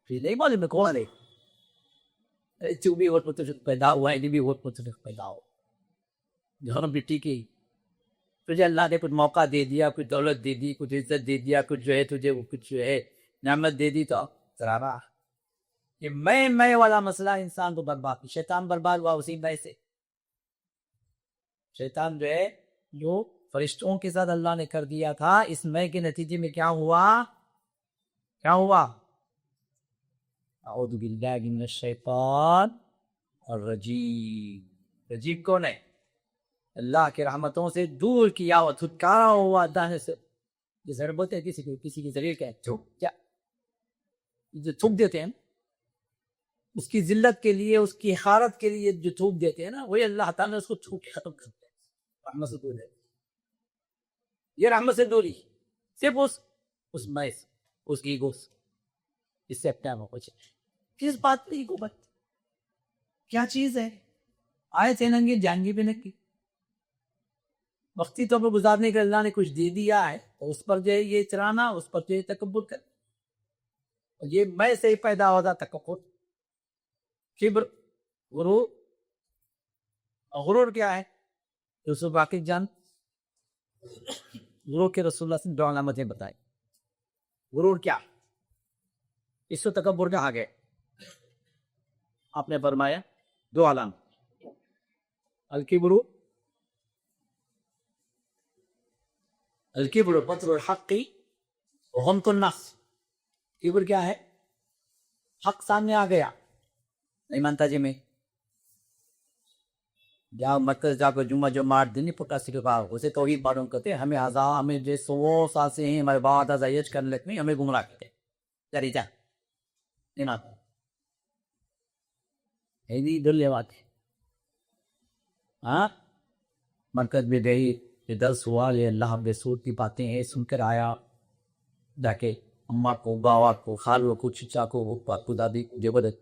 پھر نہیں معلوم میں کون ہے؟ تو بھی بہت متفق پیدا ہوا ہے، بھی بہت متفق پیدا ہو، جو بیٹی کی تجھے اللہ نے کچھ موقع دے دیا، کچھ دولت دے دی، کچھ عزت دے دیا، کچھ جو ہے تجھے وہ کچھ جو ہے نعمت دے دی، تو ذرا یہ میں والا مسئلہ انسان کو برباد، شیطان برباد ہوا اسی میں سے۔ شیطان جو ہے جو فرشتوں کے ساتھ اللہ نے کر دیا تھا، اس میں کے نتیجے میں کیا ہوا؟ اعوذ باللہ من الشیطان الرجیم۔ رجیم کون ہے؟ اللہ کی رحمتوں سے دور کیا ہوا، چھٹکارا ہوا دانے سے۔ یہ ضرب ہوتے ہیں کسی کی ذریعے کیا ہے؟ کیا جو تھوک دیتے ہیں اس کی ذلت کے لیے، اس کی حقارت کے لیے جو تھوک دیتے ہیں نا، وہی اللہ تعالیٰ نے اس کو تھوک کے ختم کرتے ہیں۔ رحمت سے دور ہے، یہ رحمت سے دوری صرف اس مائس، اس کی ایگو سے، اس سے اپنے آپ کو کچھ کس بات پہ ایگو بات کیا چیز ہے؟ آئے تھے ننگے جانگی بھی نکی، وقتی طور پر گزارنے کے اللہ نے کچھ دے دیا ہے تو اس پر جو ہے یہ اترانا، اس پر جو ہے تکبر کر، یہ میں سے ہی پیدا ہوتا تکبر، کبر، غرور۔ غرور کیا ہے؟ یوسف باقی جان غرور کے رسول اللہ سے دو علامتیں بتائیں۔ غرور کیا؟ اس کو تکبر کہا گیا، آپ نے فرمایا دو علامت، الکبر، الکبر بطر الحق وغمط النفس۔ کبر کیا ہے؟ حق سامنے آ گیا، نہیں مانتا جی، میں جاؤ مرکز جا کر جمعہ جو مار دن پکا سکھا اسے توحید معلوم کرتے، ہمیں ہمیں جو 100 سال سے ہیں ہمارے بات ازائش کرنے لگتے، ہمیں گمراہ کرتے، جاری جا نہیں مانتا، ایسی دل بات ہے۔ ہاں مرکز میں گئی، یہ 10 ہوا، یہ اللہ رسول کی باتیں ہیں سن کر آیا، جا کے اماں کو، باوا کو، خالو کو، چچا کو، پاپو دادی جو بدت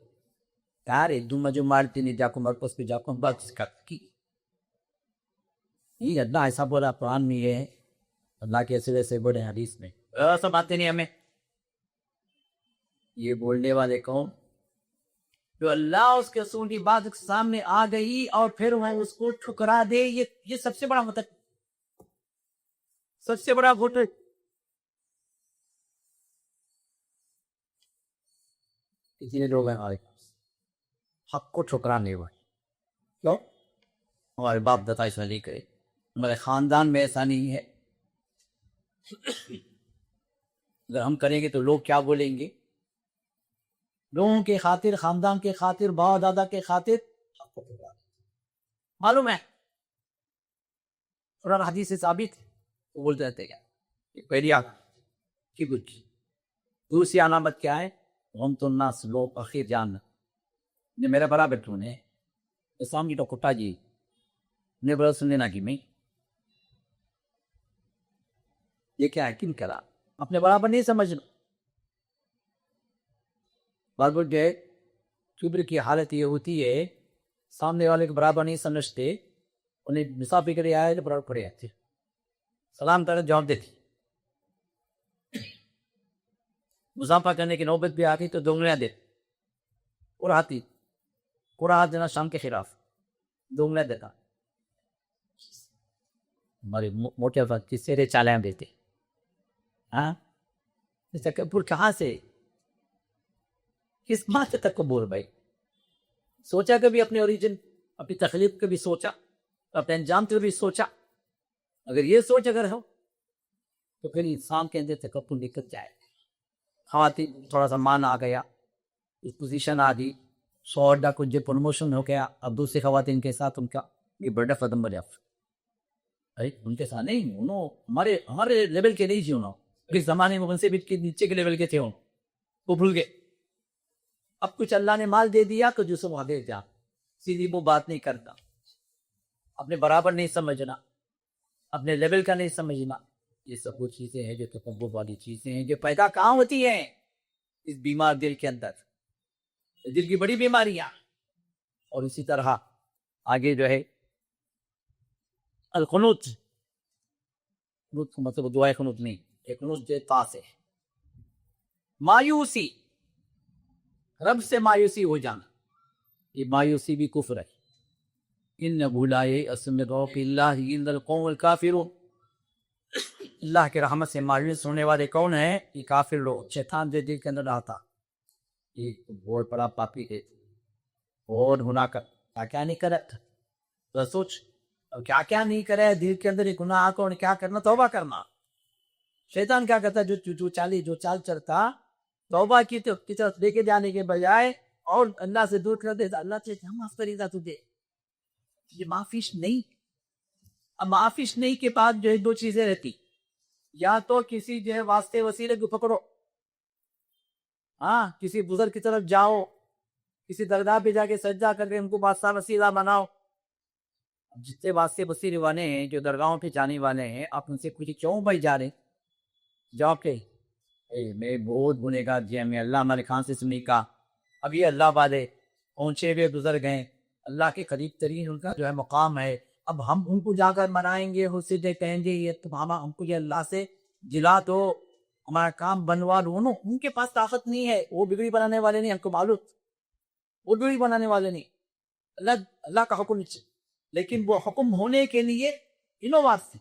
یار جمعہ جو مارتے نہیں، جا کو مرکز پہ جا کو بات کی، یہ اللہ ایسا بولا قرآن میں، یہ ہے اللہ کے ایسے ویسے بڑے حدیث میں، ایسا باتیں نہیں ہمیں۔ یہ بولنے والے کون؟ جو اللہ اس کے رسول کی بات سامنے آ گئی اور پھر وہ اس کو ٹھکرا دے، یہ سب سے بڑا مطلب، سب سے بڑا گھوٹے۔ اتنے لوگ ہیں ہمارے پاس حق کو ٹھکرانے والے، کیوں؟ ہمارے باپ دادا ایسا نہیں کرے، ہمارے خاندان میں ایسا نہیں ہے، اگر ہم کریں گے تو لوگ کیا بولیں گے؟ لوگوں کے خاطر، خاندان کے خاطر، باپ دادا کے خاطر حق کو ٹھکرا دیں۔ معلوم ہے قرآن حدیث سے ثابت، وہ بولتے رہتے کیا؟ پہلی علامت کبر کی، دوسری علامت کیا ہے؟ غمط الناس، لوگ اخیر جاننا، نے میرا برابر کیوں نے اسلام کی تو کٹا جی نے بڑا سن لینا کی میں، یہ کیا ہے؟ کن کرا اپنے برابر نہیں سمجھنا۔ بار بار جو ہے کبر کی حالت یہ ہوتی ہے، سامنے والے کے برابر نہیں سمجھتے، انہیں مسافر کے لیے آئے تو برابر کھڑے آتے، سلام کرے جواب دیتی، مضافہ کرنے کی نوبت بھی آتی تو دونگلیاں دیتے، قرآن دینا شام کے خلاف، دونگلیاں دیتا، ہمارے موٹے وقت سیرے چالیاں دیتے۔ ہاں تکبر کہاں سے؟ کس بات سے تکبر بھائی؟ سوچا کبھی اپنے اوریجن، اپنی تخلیق کبھی سوچا، اپنے انجام کو بھی سوچا؟ اگر یہ سوچ اگر ہو تو پھر انسان کے اندر تکبر نکل جائے۔ خواتین تھوڑا سا مان آ گیا، اس پوزیشن آ گئی، سوڈا کو جو پروموشن ہو گیا، اب دوسری خواتین کے ساتھ ان کا یہ بڑا قدم بڑھا، ان کے ساتھ نہیں، انہوں ہمارے لیول کے نہیں جی، انہوں اس زمانے میں ان سے بھی نیچے کے لیول کے تھے، وہ بھول گئے۔ اب کچھ اللہ نے مال دے دیا کہ جو سب آگے جا، سیدھی وہ بات نہیں کرتا، اپنے برابر نہیں سمجھنا، اپنے لیول کا نہیں سمجھنا، یہ سب وہ چیزیں ہیں جو تکبر والی چیزیں ہیں، جو پیدا کہاں ہوتی ہیں؟ اس بیمار دل کے اندر، دل کی بڑی بیماریاں۔ اور اسی طرح آگے جو ہے القنوت، قنوت کا مطلب دعائے قنوت نہیں، ایک قنوت جو تاس ہے، مایوسی، رب سے مایوسی ہو جانا، یہ مایوسی بھی کفر ہے۔ ان بھلائے اسم روق اللہ عند القوم الکافرون، اللہ کے رحمت سے مایوس ہونے والے کون ہیں؟ یہ کافر لوگ، شیطان جو دل کے اندر آتا، یہ بہت بڑا پاپی ہے، بہت گناہ کر، کیا کیا نہیں کرا، تو سوچ کیا کیا نہیں کرے، دل کے اندر گناہ کو کیا کرنا، توبہ کرنا۔ شیطان کیا کرتا ہے؟ جو چال چلتا توبہ کی طرف لے کے جانے کے بجائے اور اللہ سے دور کر دے، اللہ سے معاف کرے گا تجھے. یہ معافیش نہیں. اب معافیش نہیں کے بعد جو ہے دو چیزیں رہتی، یا تو کسی جو ہے واسطے وسیلے کو پکڑو، ہاں کسی بزرگ کی طرف جاؤ، کسی درگاہ پہ جا کے سجدہ کر کے ان کو واسطہ وسیلہ بناؤ. جتنے واسطے وسیلے والے ہیں جو درگاہوں پہ جانے والے ہیں، آپ ان سے پوچھیں کیوں بھائی جا رہے ہیں؟ جواب کہ میں بہت گنہگار جی، میں اللہ ہمارے خان سے سنی کا. اب یہ اللہ والے پہنچے ہوئے بزرگ ہیں، اللہ کے قریب ترین ان کا جو ہے مقام ہے. اب ہم ان کو جا کر منائیں گے، اس سے کہیں گے یہ تو ہم کو یہ اللہ سے جلا دو، ہمارا کام بنوا دو. ان کے پاس طاقت نہیں ہے، وہ بگڑی بنانے والے نہیں، ہم کو معلوم وہ بگڑی بنانے والے نہیں. اللہ کا حکم نہیں، لیکن وہ حکم ہونے کے لیے انہوں واسطے.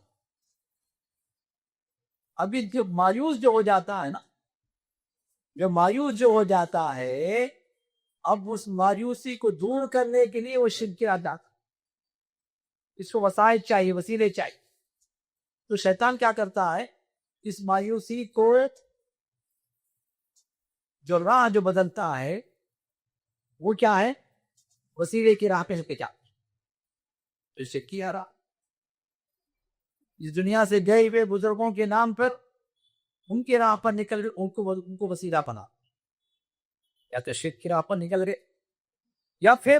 ابھی جو مایوس جو ہو جاتا ہے نا، جو مایوس جو ہو جاتا ہے، اب اس مایوسی کو دور کرنے کے لیے وہ شرک کے آتا، اس کو وسائل چاہیے، وسیلے چاہیے. تو شیطان کیا کرتا ہے، اس مایوسی کو جو راہ جو بدلتا ہے وہ کیا ہے، وسیلے کی راہ پہ لے کے جاتا. تو اس سے کیا رہا، اس دنیا سے گئے ہوئے بزرگوں کے نام پر ان کی راہ پر نکل گئے، ان کو وسیلہ بنا، یا تو شرک کی راہ پر نکل گئے، یا پھر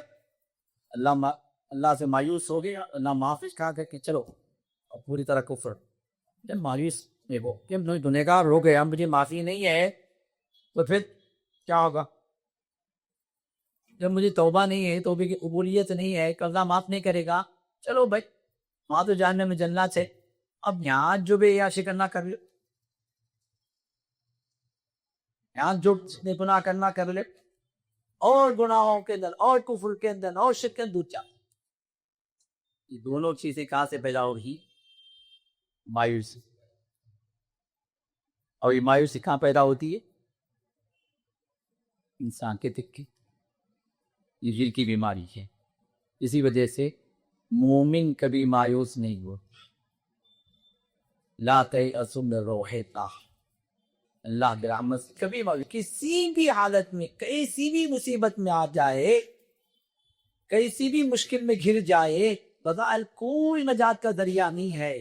اللہ سے مایوس ہو گئے، اللہ معافی کہا کہ چلو اب پوری طرح کفر. جب مایوس کہ گنہگار ہو گئے، اب مجھے معافی نہیں ہے، تو پھر کیا ہوگا؟ جب مجھے توبہ نہیں ہے، توبہ کی قبولیت نہیں ہے، اللہ معاف نہیں کرے گا، چلو بھائی وہاں تو جاننے میں جنت ہے، اب یہاں جو بھی عیاشی کرنا کر لے، یہاں جو گناہ کرنا کر لے، اور گناہوں کے اندر اور کفر کے اندر اور شرک کے اندر جا. یہ دونوں چیزیں کہاں سے پیدا ہو رہی؟ مایوسی. اور یہ مایوسی کہاں پیدا ہوتی ہے؟ انسان کے دل کی، یہ دل کی بیماری ہے. اسی وجہ سے مومن کبھی مایوس نہیں ہوا. لا تیأسوا من روح اللہ، اللہ کی رحمت سے کبھی مایوس، کسی بھی حالت میں، کسی بھی مصیبت میں آ جائے، کسی بھی مشکل میں گھر جائے، بظاہر کوئی نجات کا ذریعہ نہیں ہے،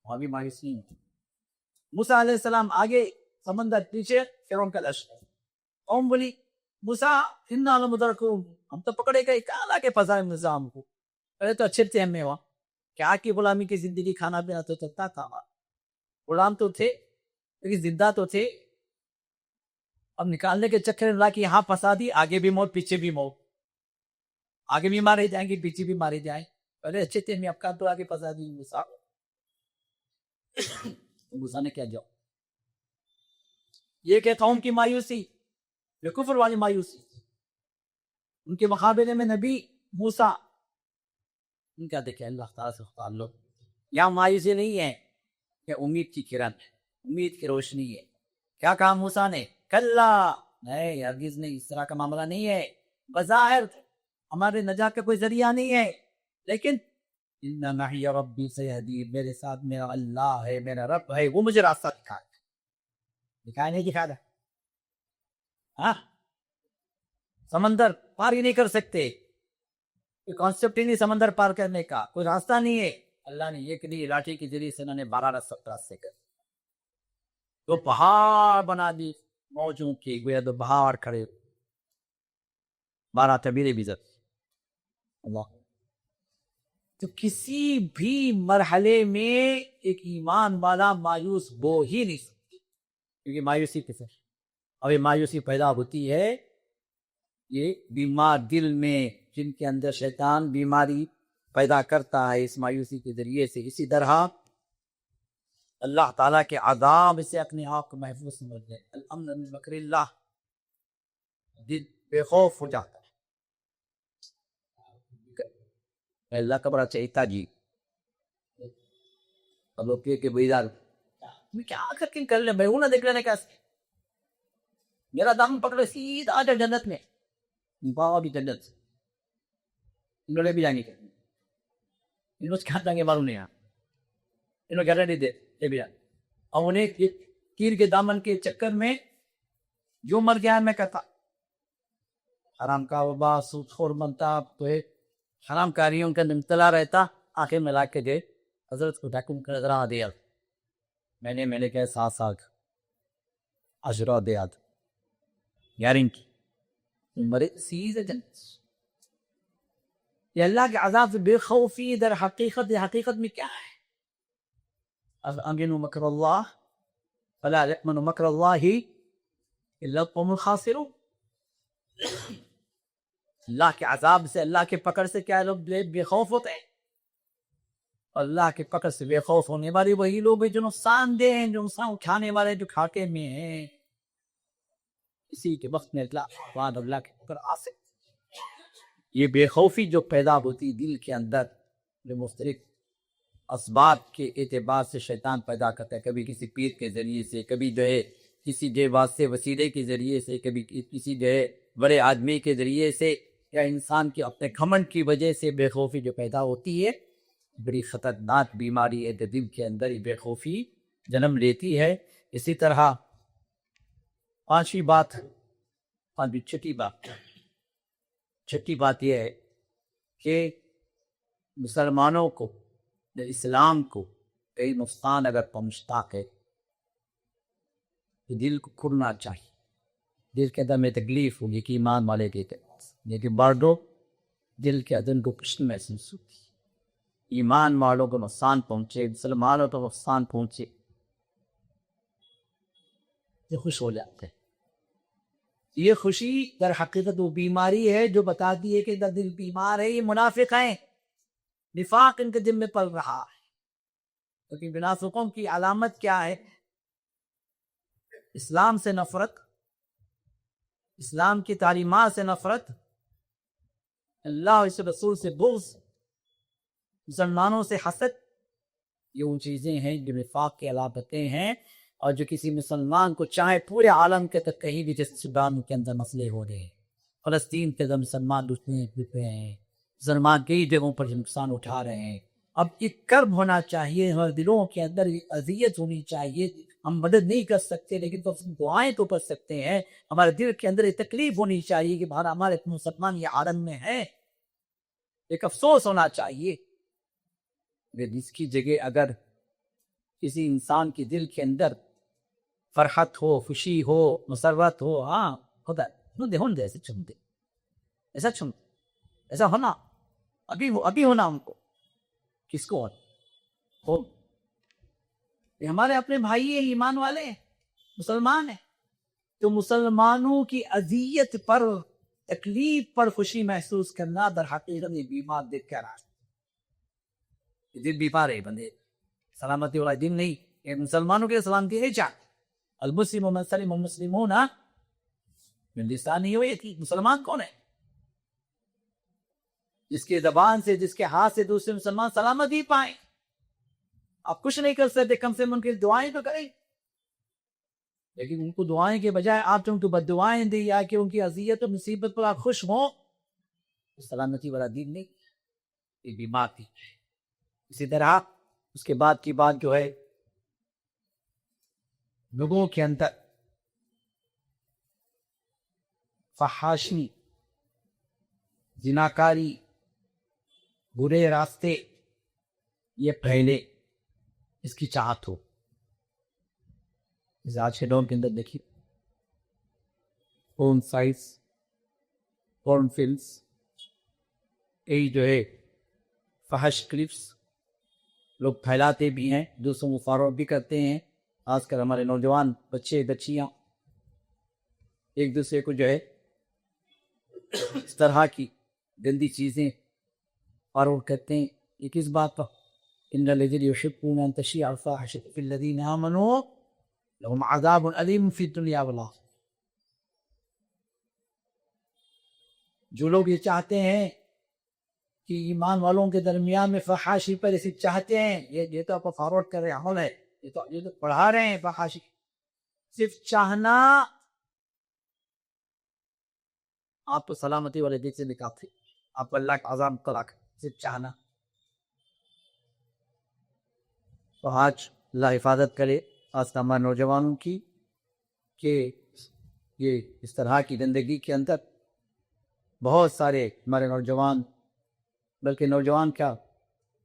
وہاں بھی مایوس نہیں ہے. موسیٰ علیہ السلام آگے سمندر، پیچھے فرعون کا لشکر. قوم بولی موسیٰ انا لمدرکون، ہم تو پکڑے گئے، کہاں کے پھنسائے نظام کو. پہلے تو اچھے تھے ہمیں، وہاں کیا کی غلامی کی زندگی، کھانا پینا تو چلتا تھا، غلام تو تھے لیکن زندہ تو تھے. اب نکالنے کے چکر میں لا کے یہاں پھنسا دی، آگے بھی موت پیچھے بھی موت، آگے بھی مارے جائیں گے پیچھے بھی مارے جائیں. پہلے اچھے تھے ہمیں، اب کا تو آگے پھنسا دی موسیٰ. موسیٰ نے کیا جاؤ، یہ کہ قوم کی مایوسی، یہ کفر والی مایوسی. ان کے مقابلے میں نبی موسیٰ، ان کا دیکھیں اللہ تعالیٰ سے تعلق. یہاں مایوسی نہیں ہے، کہ امید کی کرن، امید کی روشنی ہے. کیا کہا موسیٰ نے؟ کلا، نہیں ہرگز نہیں، اس طرح کا معاملہ نہیں ہے. بظاہر ہمارے نجات کا کوئی ذریعہ نہیں ہے، لیکن ان معی ربی سیہدین، میرے ساتھ میرا اللہ ہے، میرا رب ہے، وہ مجھے راستہ دکھائے. دکھائے نہیں دکھا رہا، ہاں سمندر پار ہی نہیں کر سکتے، کوئی کانسیپٹ ہی نہیں سمندر پار کرنے کا، کوئی راستہ نہیں ہے. اللہ نے یہ کہ لاٹھی کے ذریعے سے انہوں نے 12 راستے کر تو پہاڑ بنا دی موجوں کی، گویا تو پہاڑ کھڑے، 12 طبیلے بھی زد. اللہ تو کسی بھی مرحلے میں ایک ایمان والا مایوس ہو ہی نہیں سکتی، کیونکہ مایوسی کس ہے، اور یہ مایوسی پیدا ہوتی ہے یہ بیمار دل میں، جن کے اندر شیطان بیماری پیدا کرتا ہے اس مایوسی کے ذریعے سے. اسی طرح اللہ تعالیٰ کے عذاب سے اپنے آپ کو محفوظ سمجھ لیں. الامن من مکر اللہ، دل بے خوف ہو جاتا ہے. اللہ کا بڑا چاہتا جی، اب لوگ کہ بیدار میں کیا کر لیں، میں ہوں نہ دیکھ لینے کیسے، میرا دم پکڑے سیدھا آجا جنت میں، باوا بھی جنت سے انہوں نے بھی جائیں گے، انہوں سے کہاں جائیں گے معلوم نہیں، انہوں گھر نہیں دے بھی جائیں. اور انہیں تیر کے دامن کے چکر میں جو مر گیا میں کہتا حرام کا وبا سود خور بنتا تو حرام کاریوں کا مبتلا رہتا. آخر میں لا کے دے حضرت کو ڈاکوں کا نظرہ دیا. میں نے کہا 7 سال اجرا دیاد گارنٹی مرے سیز جنت. یہ اللہ کے عذاب سے بے خوفی در حقیقت میں کیا ہے؟ امنوا مکر اللہ فلا یأمن مکر اللہ الا القوم الخاسرون. اللہ کے عذاب سے، اللہ کے پکڑ سے کیا لوگ بے خوف ہوتے ہیں؟ اللہ کے پکڑ سے بے خوف ہونے والے وہی لوگ ہیں جو نقصان دہ ہیں، جو نقصان اٹھانے والے، جو کھاٹے میں ہیں. اسی کے وقت میں اللہ کے پکڑ آ سکتے. یہ بے خوفی جو پیدا ہوتی دل کے اندر، جو مختلف اسباب کے اعتبار سے شیطان پیدا کرتا ہے، کبھی کسی پیر کے ذریعے سے، کبھی جو ہے کسی جو واسطے وسیلے کے ذریعے سے، کبھی کسی جو ہے بڑے آدمی کے ذریعے سے، یا انسان کے اپنے گھمنڈ کی وجہ سے بے خوفی جو پیدا ہوتی ہے، بڑی خطرناک بیماری ہے. دل کے اندر ہی بے خوفی جنم لیتی ہے. اسی طرح چھٹی بات یہ ہے کہ مسلمانوں کو، اسلام کو کئی نقصان اگر پہنچتا ہے تو دل کو کھلنا چاہیے. دل کے اندر میں تکلیف ہوگی کہ ایمان والے کے لیکن بردو دل کے اندر کو کچھ محسوس ہوتی. ایمان والوں کو نقصان پہنچے، مسلمانوں کو نقصان پہنچے، یہ خوش ہو جاتے ہیں. یہ خوشی در حقیقت وہ بیماری ہے جو بتاتی ہے کہ دل بیمار ہے. یہ منافق ہیں، نفاق ان کے دل میں پل رہا ہے. کیونکہ منافقوں کی علامت کیا ہے؟ اسلام سے نفرت، اسلام کی تعلیمات سے نفرت، اللہ اور اس رسول سے بغض، مسلمانوں سے حسد. یہ ان چیزیں ہیں جو نفاق کی علامتیں ہیں، اور جو کسی مسلمان کو چاہے پورے عالم کے تک کہیں بھی جس زبان کے اندر مسئلے ہو رہے ہیں، فلسطین کے اندر مسلمان ڈوبے ہیں، مسلمان کئی جگہوں پر نقصان اٹھا رہے ہیں. اب ایک کرب ہونا چاہیے، ہمارے دلوں کے اندر اذیت ہونی چاہیے. ہم مدد نہیں کر سکتے لیکن تو دعائیں تو کر سکتے ہیں. ہمارے دل کے اندر ایک تکلیف ہونی چاہیے کہ ہمارے مسلمان یہ عالم میں ہیں. ایک افسوس ہونا چاہیے. جس کی جگہ اگر کسی انسان کے دل کے اندر فرحت ہو، خوشی ہو، مسرت ہو، ہاں خدا ہوں ایسے چمتے، ایسا ہونا ابھی ہونا. ہم کو کس کو ہو؟ یہ ہمارے اپنے بھائی ہیں، ایمان والے ہیں، مسلمان ہیں. تو مسلمانوں کی اذیت پر، تکلیف پر خوشی محسوس کرنا در حقیقت یہ بیمار دیکھ کر آج دل بیمار ہے. بندے سلامتی والا دن نہیں. یہ مسلمانوں کے سلامتی ہے. چاہ المسلم من سلم المسلمون من لسانه ویدیہ. مسلمان کون ہے؟ جس کے زبان سے، جس کے ہاتھ سے دوسرے مسلمان سلامتی پائیں. آپ کچھ نہیں کر سکتے، کم سے کم ان کی دعائیں تو کریں. لیکن ان کو دعائیں کے بجائے آپ ان کو بد دعائیں دیں یا کہ ان کی اذیت و مصیبت پر آپ خوش ہوں، سلامتی والا دین نہیں. یہ بیمار تھی. اسی طرح اس کے بعد کی بات جو ہے، لوگوں کے اندر فحاشی، زناکاری، برے راستے، یہ پہلے اس کی چاہت ہو. اس آج کے دور کے اندر دیکھیے، فون سائز، فورن فلمس، یہی جو ہے فحش کلپس لوگ پھیلاتے بھی ہیں، دوسروں کو فارورڈ بھی کرتے ہیں. خاص کر ہمارے نوجوان بچے بچیاں ایک دوسرے کو جو ہے اس طرح کی گندی چیزیں فارورڈ کرتے ہیں. یہ کس بات پر؟ ان الذین یحبون ان تشیع الفاحشۃ فی الذین آمنوا لهم عذاب علیم فی الدنیا والآخرہ. جو لوگ یہ چاہتے ہیں کہ ایمان والوں کے درمیان میں فحاشی پر اسے چاہتے ہیں، یہ تو آپ فارورڈ کر رہے ہیں، عمل ہے، یہ تو پڑھا رہے ہیں فحاشی. صرف چاہنا آپ کو سلامتی والے دل سے نکالتے، آپ کو اللہ کا عذاب طلاق. صرف چاہنا. تو آج اللہ حفاظت کرے آج ہمارے نوجوانوں کی کہ یہ اس طرح کی زندگی کے اندر بہت سارے ہمارے نوجوان، بلکہ نوجوان کیا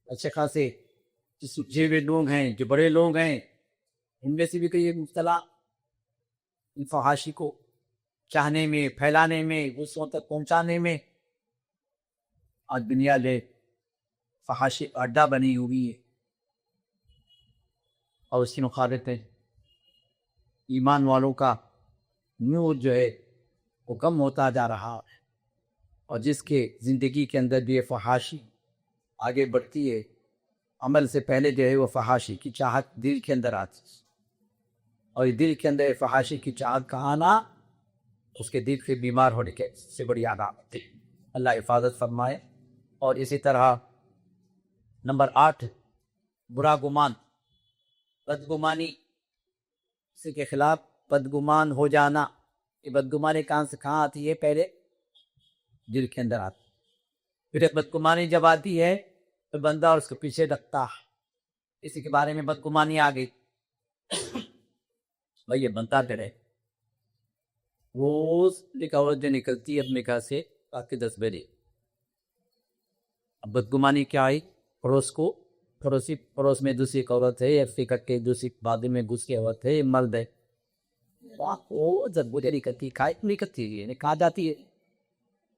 اچھے خاصے جس جے ہوئے لوگ ہیں، جو بڑے لوگ ہیں، ان میں سے بھی کئی مبتلا ان فحاشی کو چاہنے میں، پھیلانے میں، دوسروں تک پہنچانے میں. آج دنیا جو فحاشی اڈا بنی ہوئی ہے، اور اس کی مخالفت ہے ایمان والوں کا نور جو ہے وہ کم ہوتا جا رہا ہے، اور جس کے زندگی کے اندر بھی یہ فحاشی آگے بڑھتی ہے، عمل سے پہلے جو ہے وہ فحاشی کی چاہت دل کے اندر آتی ہے، اور یہ دل کے اندر فحاشی کی چاہت کا آنا اس کے دل کے بیمار ہونے کے سے بڑی علامت ہے. اللہ حفاظت فرمائے. اور اسی طرح نمبر 8 برا گمان، بدگمانی، کسی کے خلاف بدگمان ہو جانا. یہ بدگمانی کہاں سے کہاں آتی ہے؟ پہلے دل کے اندر آتی، پھر بدگمانی جب آتی ہے تو بندہ اور اس کے پیچھے رکھتا ہے. اسی کے بارے میں بدگمانی آ گئی، بھائی یہ بنتا کرے روز ایک عورت جو نکلتی ہے اپنے گھر سے رات کے 10 بجے. اب بدگمانی کیا آئی؟ پڑوس میں دوسری ایک عورت ہے، یا فکر کے دوسری بادی میں گھس کے عورت ہے، یہ مرد ہے، وہ جب بجے نکلتی نہیں کرتی ہے، کہا جاتی ہے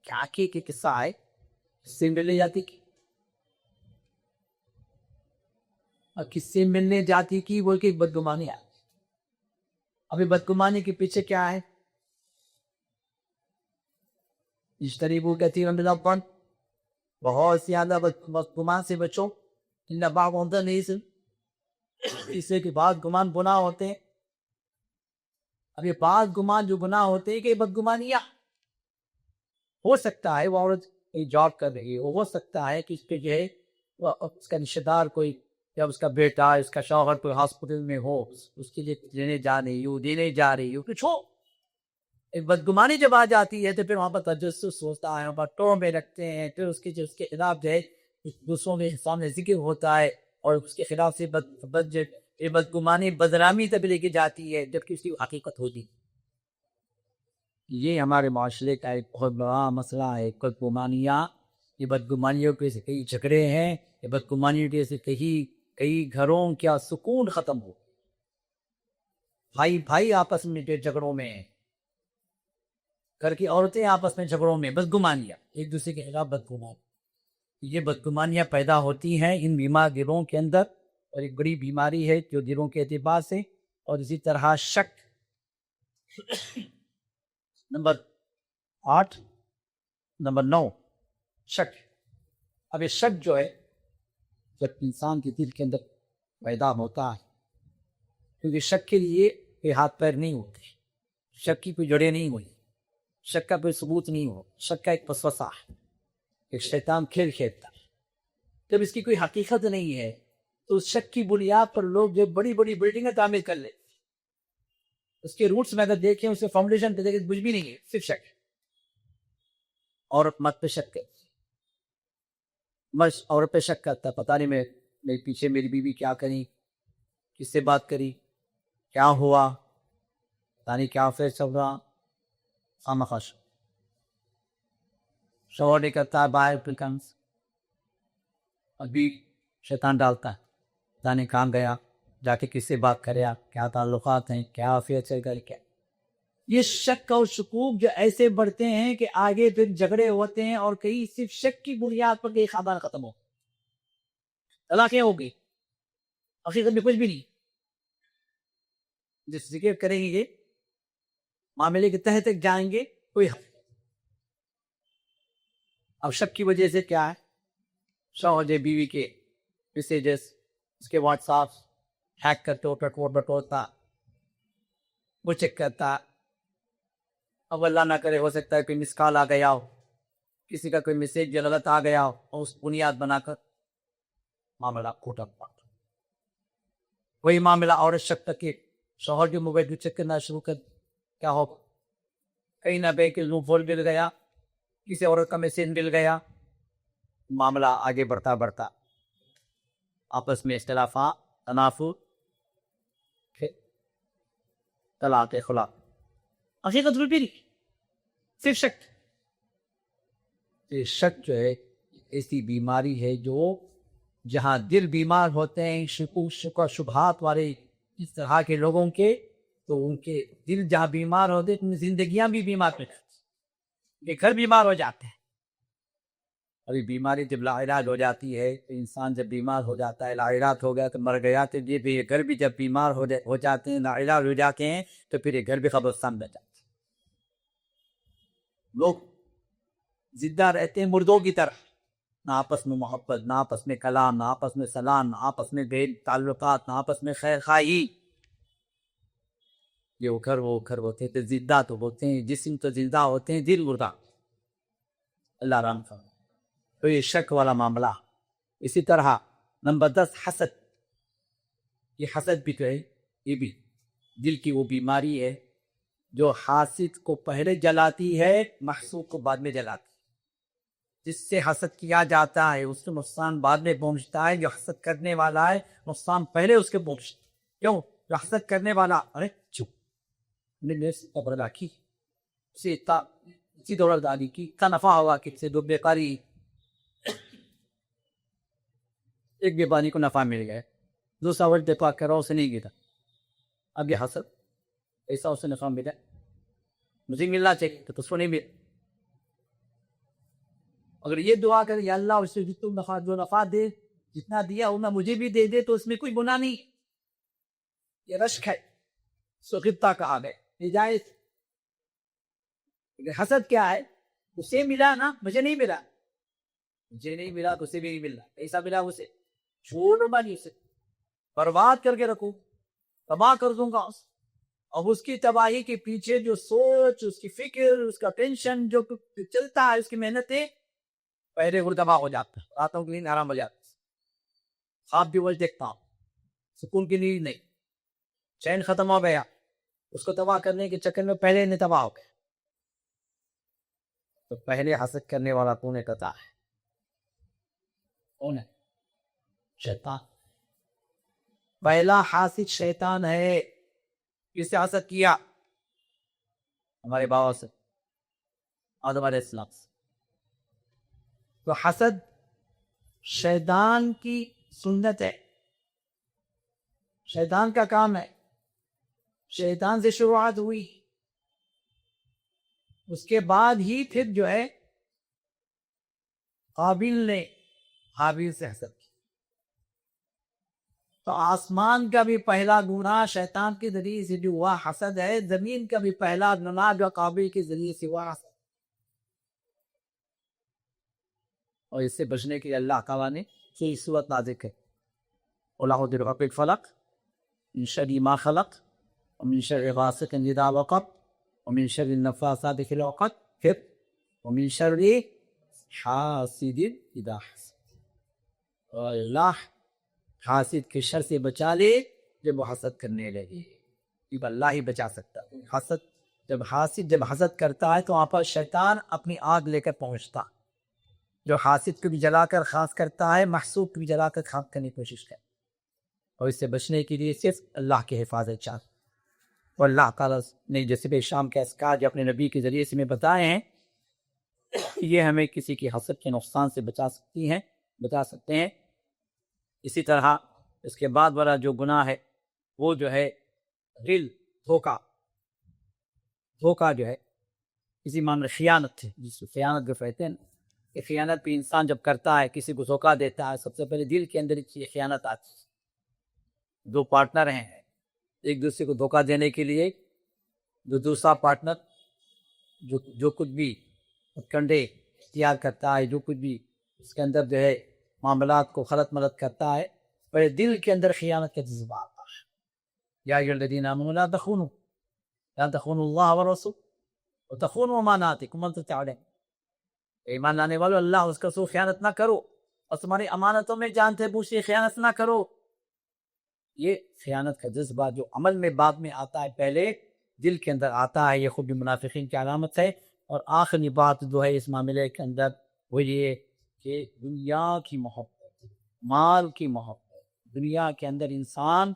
کیا کہ قصہ ہے کس سے ملنے جاتی کی، اور کس سے ملنے جاتی کی بول کے بدگمانی آئی. ابھی بدگمانی کے پیچھے کیا ہے؟ اجتنبوا کثیرا من الظن، بہت زیادہ بدگمان سے بچو، ان بعض الظن اثم، اس سے کہ بعض گمان گناہ ہوتے ہیں. اب یہ بعض گمان جو گناہ ہوتے ہیں کہ بدگمانیاں ہو سکتا ہے وہ عورت جاب کر رہی ہے، ہو سکتا ہے کہ اس پہ جو ہے اس کا رشتہ دار کوئی، یا اس کا بیٹا، اس کا شوہر کوئی ہاسپٹل میں ہو، اس کے لیے لینے جا رہی ہو، دینے جا رہی ہو، کچھ ہو. ایک بدگمانی جب آ جاتی ہے تو پھر وہاں پر تجسس ہوتا ہے، وہاں پر ٹو میں رکھتے ہیں، پھر اس کے خلاف جو ہے دوسروں کے سامنے ذکر ہوتا ہے، اور اس کے خلاف سے یہ بدگمانی بدنامی تک لے کے جاتی ہے، جبکہ اس کی حقیقت ہوتی. یہ ہمارے معاشرے کا ایک بہت بڑا مسئلہ ہے. بدگمانیاں، یہ بدگمانیوں کے سے کئی جھگڑے ہیں، یہ بدگمانیوں کے سے کئی گھروں کیا سکون ختم ہو، بھائی آپس میں جو جھگڑوں میں ہیں، گھر کی عورتیں آپس میں جھگڑوں میں، بدگمانیاں ایک دوسرے کے خلاف بدگمان. یہ بدگمانیاں پیدا ہوتی ہیں ان بیمار دلوں کے اندر، اور ایک بڑی بیماری ہے جو دلوں کے اعتبار سے. اور اسی طرح شک، نمبر 8 نمبر 9 شک. اب یہ شک جو ہے جب انسان کے دل کے اندر پیدا ہوتا ہے، کیونکہ شک کے لیے کوئی ہاتھ پیر نہیں ہوتے، شک کی کوئی جڑیں نہیں ہوئی، شک کا کوئی ثبوت نہیں ہو، شک کا ایک وسوسہ ہے، ایک شیطان کھیل کھیلتا ہے. جب اس کی کوئی حقیقت نہیں ہے تو اس شک کی بنیاد پر لوگ جو بڑی بڑی بلڈنگیں تعمیر کر لیں. اس کے روٹس میں اگر دیکھیں، اس کے فاؤنڈیشن پہ دیکھیں، کچھ بھی نہیں ہے، صرف شک. عورت مرد پہ شک کرتی، مرد عورت پہ شک کرتا، پتہ نہیں میرے پیچھے میری بیوی کیا کری، کس سے بات کری، کیا ہوا، پتہ نہیں کیا افیئر چل رہا. خامخواہ شوہر نہیں کرتا، باہر پلکنس، ابھی شیطان ڈالتا ہے، پتہ نہیں کہاں گیا، جا کے کس سے بات کرے، کیا تعلقات ہیں، کیا افیئر چل کر کیا. یہ شک اور شکوک جو ایسے بڑھتے ہیں کہ آگے پھر جھگڑے ہوتے ہیں، اور کئی صرف شک کی بنیاد پر کئی خاندان ختم ہو، طلاقیں ہو گئی، حقیقت میں کچھ بھی نہیں. جس ذکر کریں گے معاملے کے تحت تک جائیں گے کوئی حق. اب شک کی وجہ سے کیا ہے؟ شوہر جو بیوی کے میسیجز، اس کے واٹس ایپ ہیک کرتے بٹوتا، وہ چیک کرتا. اب اللہ نہ کرے ہو سکتا ہے کوئی مس کال آ گیا ہو، کسی کا کوئی میسیج غلط آ گیا ہو، اور اس بنیاد بنا کر معاملہ کھوٹا پڑا. وہی معاملہ عورت شک تک کہ شوہر کے موبائل چیک کرنا شروع کر، کیا ہو، کہیں نہ کہیں کہ فون مل گیا، کسی عورت کا میسیج مل گیا، معاملہ آگے بڑھتا آپس میں اختلافات، تنافر، طلاق خلا. حقیقت بھی نہیں، صرف شک. یہ شک جو ہے ایسی بیماری ہے جو جہاں دل بیمار ہوتے ہیں شک و شبہات والے اس طرح کے لوگوں کے، تو ان کے دل جہاں بیمار ہوتے ہیں ان زندگیاں بھی بیمار پہ یہ گھر بیمار ہو جاتے ہیں. ابھی بیماری جب لا علاج ہو جاتی ہے تو انسان جب بیمار ہو جاتا ہے لا علاج ہو گیا تو مر گیا، تو یہ گھر بھی جب بیمار ہو جاتے ہیں لا علاج ہو جاتے ہیں تو پھر یہ گھر بھی قبرستان بن جاتے ہیں. لوگ زندہ رہتے ہیں مردوں کی طرح، نہ آپس میں محبت، نہ آپس میں کلام، نہ آپس میں سلام، نہ آپس میں بے تعلقات، نہ آپس میں خیر خواہی. یہ وہ گھر ہوتے ہیں تو زندہ تو ہوتے ہیں، جسم تو زندہ ہوتے ہیں، دل مردہ. اللہ رحم فرمائے. تو یہ شک والا معاملہ. اسی طرح نمبر 10 حسد. یہ حسد بھی تو ہے، یہ بھی دل کی وہ بیماری ہے جو حاسد کو پہلے جلاتی ہے، محسود کو بعد میں جلاتی ہے. جس سے حسد کیا جاتا ہے اس کو نقصان بعد میں پہنچتا ہے. جو حسد کرنے والا ہے نقصان پہلے اس کے پہنچتا ہے. کیوں؟ جو حسد کرنے والا ارے چپ نے قبر رکھی اسے اسی دولت داری کی کا نفع ہوا کس سے؟ دو بیکاری. ایک بیماری کو نفع مل گیا، دوسرا ورد دفاع کرو اسے نہیں گیا. اب یہ حسد ایسا اسے نفع ملا، مجھے ملنا چاہیے تو اس کو نہیں ملا. اگر یہ دعا کرے یا اللہ اسے جو نفع دے جتنا دیا وہ مجھے بھی دے دے تو اس میں کوئی گناہ نہیں. یہ رشک ہے، سغبتا کہا گئے، یہ جائز. حسد کیا ہے؟ اسے ملا نا، مجھے نہیں ملا، مجھے نہیں ملا تو اسے بھی نہیں ملنا. ایسا ملا اسے چھوڑ مانی، اسے برباد کر کے رکھو، تباہ کر دوں گا. اب اس کی تباہی کے پیچھے جو سوچ، اس کی فکر، اس کا ٹینشن جو چلتا ہے، اس کی محنتیں پہلے وہ تباہ ہو جاتا ہے. راتوں کی نیند آرام ہو جاتا ہے، خواب بھی وہ دیکھتا ہوں، سکون کی نیند نہیں، چین ختم ہو گیا. اس کو تباہ کرنے کے چکر میں پہلے نہیں تباہ ہو گیا. تو پہلے حسد کرنے والا کون ہے؟ قطع ہے. کون ہے؟ شیطان. پہلا حاسد شیطان ہے. کس سے حسد کیا؟ ہمارے بابا سے، آدم علیہ السلام سے. تو حسد شیطان کی سنت ہے، شیطان کا کام ہے. شیطان سے شروعات ہوئی، اس کے بعد ہی پھر جو ہے قابیل نے حابیل سے حسد کی. تو آسمان کا بھی پہلا گناہ شیطان کے ذریعے سے جو ہوا حسد ہے، زمین کا بھی پہلا گناہ جو قابیل کے ذریعے سے ہوا حسد. اور اس سے بچنے کے لیے اللہ تعالیٰ نے یہ صورت نازل ہے، قل اعوذ برب الفلق من شر ما خلق ومن شر غاسق اذا وقب ومن شر النفاثات في العقد پھر ومن شر حاسد اذا حسد. اور اللہ حاسد کے شر سے بچا لے جب وہ حسد کرنے لگے. یہ اللہ ہی بچا سکتا ہے. حاسد جب حسد کرتا ہے تو وہاں پر شیطان اپنی آگ لے کر پہنچتا، جو حاسد کو بھی جلا کر خاص کرتا ہے، محسود کو بھی جلا کر خاص کرنے کی کوشش کرتا. اور اس سے بچنے کے لیے صرف اللہ کی حفاظت چاہتا. اور اللہ تعالیٰ نے جیسے بے شام کے اذکار جو اپنے نبی کے ذریعے سے میں بتائے ہیں، یہ ہمیں کسی کی حسد کے نقصان سے بچا سکتے ہیں. اسی طرح اس کے بعد والا جو گناہ ہے وہ جو ہے دل دھوکا جو ہے، اسی معنی خیانت ہے، جس کو خیانت جو کہتے ہیں. کہ خیانت بھی انسان جب کرتا ہے، کسی کو دھوکا دیتا ہے، سب سے پہلے دل کے اندر یہ خیانت آتی ہے. دو پارٹنر ہیں، ایک دوسرے کو دھوکا دینے کے لیے جو دوسرا پارٹنر جو کچھ بھی کنڈے اختیار کرتا ہے، جو کچھ بھی اس کے اندر جو ہے معاملات کو خلط ملط کرتا ہے، پہلے دل کے اندر خیانت کا جذبہ آتا ہے. یا ایھا الذین آمنوا لا تخونوا اللہ والرسول وتخونوا اماناتکم وانتم تعلمون. ایمان لانے والو، اللہ اس کا سو خیانت نہ کرو اور تمہاری امانتوں میں جانتے بوجھتے خیانت نہ کرو. یہ خیانت کا جذبہ جو عمل میں بعد میں آتا ہے، پہلے دل کے اندر آتا ہے، یہ خود بھی منافقین کی علامت ہے. اور آخری بات جو ہے اس معاملے کے اندر وہ یہ کہ دنیا کی محبت، مال کی محبت. دنیا کے اندر انسان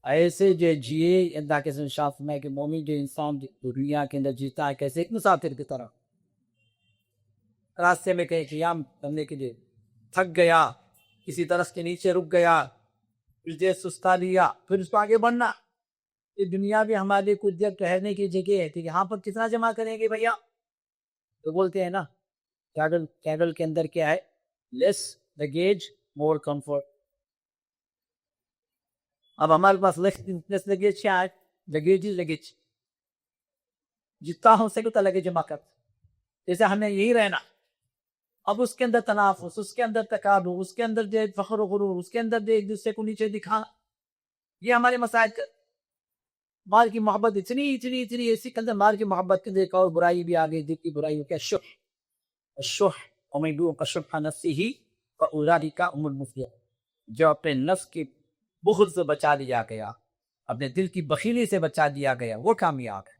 ایسے جو جیے اللہ کے شاہ فرمائے کہ مومن جو انسان دنیا کے اندر جیتا ہے کیسے ایک مسافر کی طرح، راستے میں کہیں قیام کرنے کے لیے تھک گیا، کسی درخت کے نیچے رک گیا، کچھ دیر سستا لیا، پھر اس کو آگے بڑھنا۔ یہ دنیا بھی ہمارے لیے کچھ دیر ٹہرنے کی جگہ ہے، یہاں پر کتنا جمع کریں گے بھیا؟ تو بولتے ہیں نا کیڈل کے اندر کیا ہے؟ لیس لگیج مور کمفرٹ۔ اب ہمارے پاس لیس لگیج کیا ہے؟ لگیج ہی لگیج، جتنا ہو سکے اتنا لگیج جمع کر، جیسے ہمیں یہی رہنا۔ اب اس کے اندر تنافس، اس کے اندر تکابر، اس کے اندر جو فخر و غرور، اس کے اندر جو ایک دوسرے کو نیچے دکھانا، یہ ہمارے مسائل کا۔ مال کی محبت اتنی اتنی اتنی ایسی کے اندر، مال کی محبت کے اندر ایک اور برائی بھی آ گئی، دل کی برائی کیا؟ شح۔ الشح ومن يوق شح نفسه فاولئک هم المفلحون، جو اپنے نفس کی بخل سے بچا لیا گیا، اپنے دل کی بخیلی سے بچا دیا گیا، وہ کامیاب ہے۔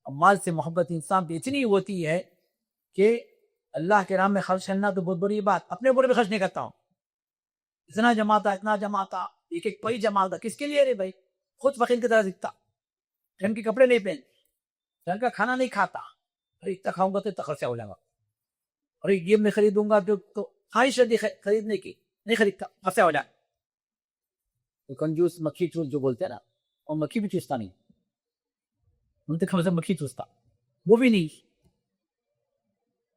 اب مال سے محبت انسان پہ اتنی ہوتی ہے کہ اللہ کے راہ میں خرچ کرنا تو بہت بڑی بات، اپنے اوپر بھی خرچ نہیں کرتا ہوں، اتنا جماتا اتنا جماتا، ایک ایک پئی جماتا، کس کے لیے رے بھائی؟ خود فقیر کی طرح دکھتا، ڈھنگ کے کپڑے نہیں پہن، ڈھنگ کا کھانا نہیں کھاتا، ارے اتنا کھاؤں گا تو اتنا خرچہ ہو جائے گا، ارے یہ میں خریدوں گا تو خواہش ہے خریدنے کی، نہیں خریدتا، خرچہ ہو جائے۔ تو کنجوس مکھی چوس جو بولتے ہیں نا، اور مکھی بھی چوستا نہیں، منتخب سے مکھی چوستا، وہ بھی نہیں۔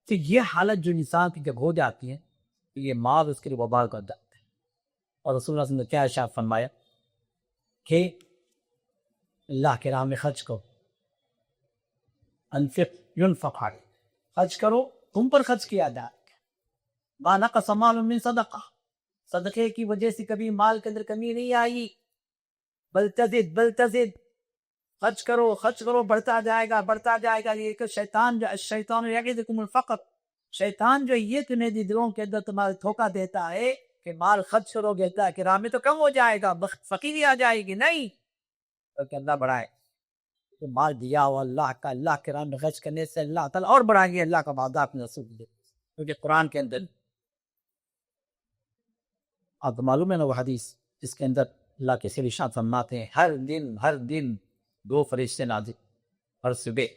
تو یہ حالت جو انسان کی جب ہو جاتی ہے تو یہ مال اس کے لیے وبال کر جاتا ہے۔ اور رسول اللہ صلی اللہ علیہ وسلم نے کیا ارشاد فرمایا کہ اللہ کے راہ میں خرچ کرو، انفق ينفق عليك، خرچ کرو، تم پر خرچ کیا جائے گا۔ ما نقص مال من صدقہ، صدقے کی وجہ سے کبھی مال کے اندر کمی نہیں آئی، بل تزد، خرچ کرو خرچ کرو، بڑھتا جائے گا بڑھتا جائے گا۔ یہ کہ الشیطان یعدکم الفقر، شیطان جو یہ تمہیں دلوں کے اندر تمہارے دھوکہ دیتا ہے کہ مال خرچ کرو گے اللہ کے راہ میں تو کم ہو جائے گا، فقیری آ جائے گی، نہیں، تو اللہ بڑھائے۔ تو مال دیا ہوا اللہ کا، اللہ کے راہ میں خرچ کرنے سے اللہ تعالیٰ اور بڑھائیں گے، اللہ کا وعدہ اپنے رسول دے، کیونکہ قرآن کے اندر آپ کو معلوم ہے نا وہ حدیث جس کے اندر اللہ کے سیر ارشاد فرماتے ہیں ہر دن 2 فرشتے نازل، ہر صبح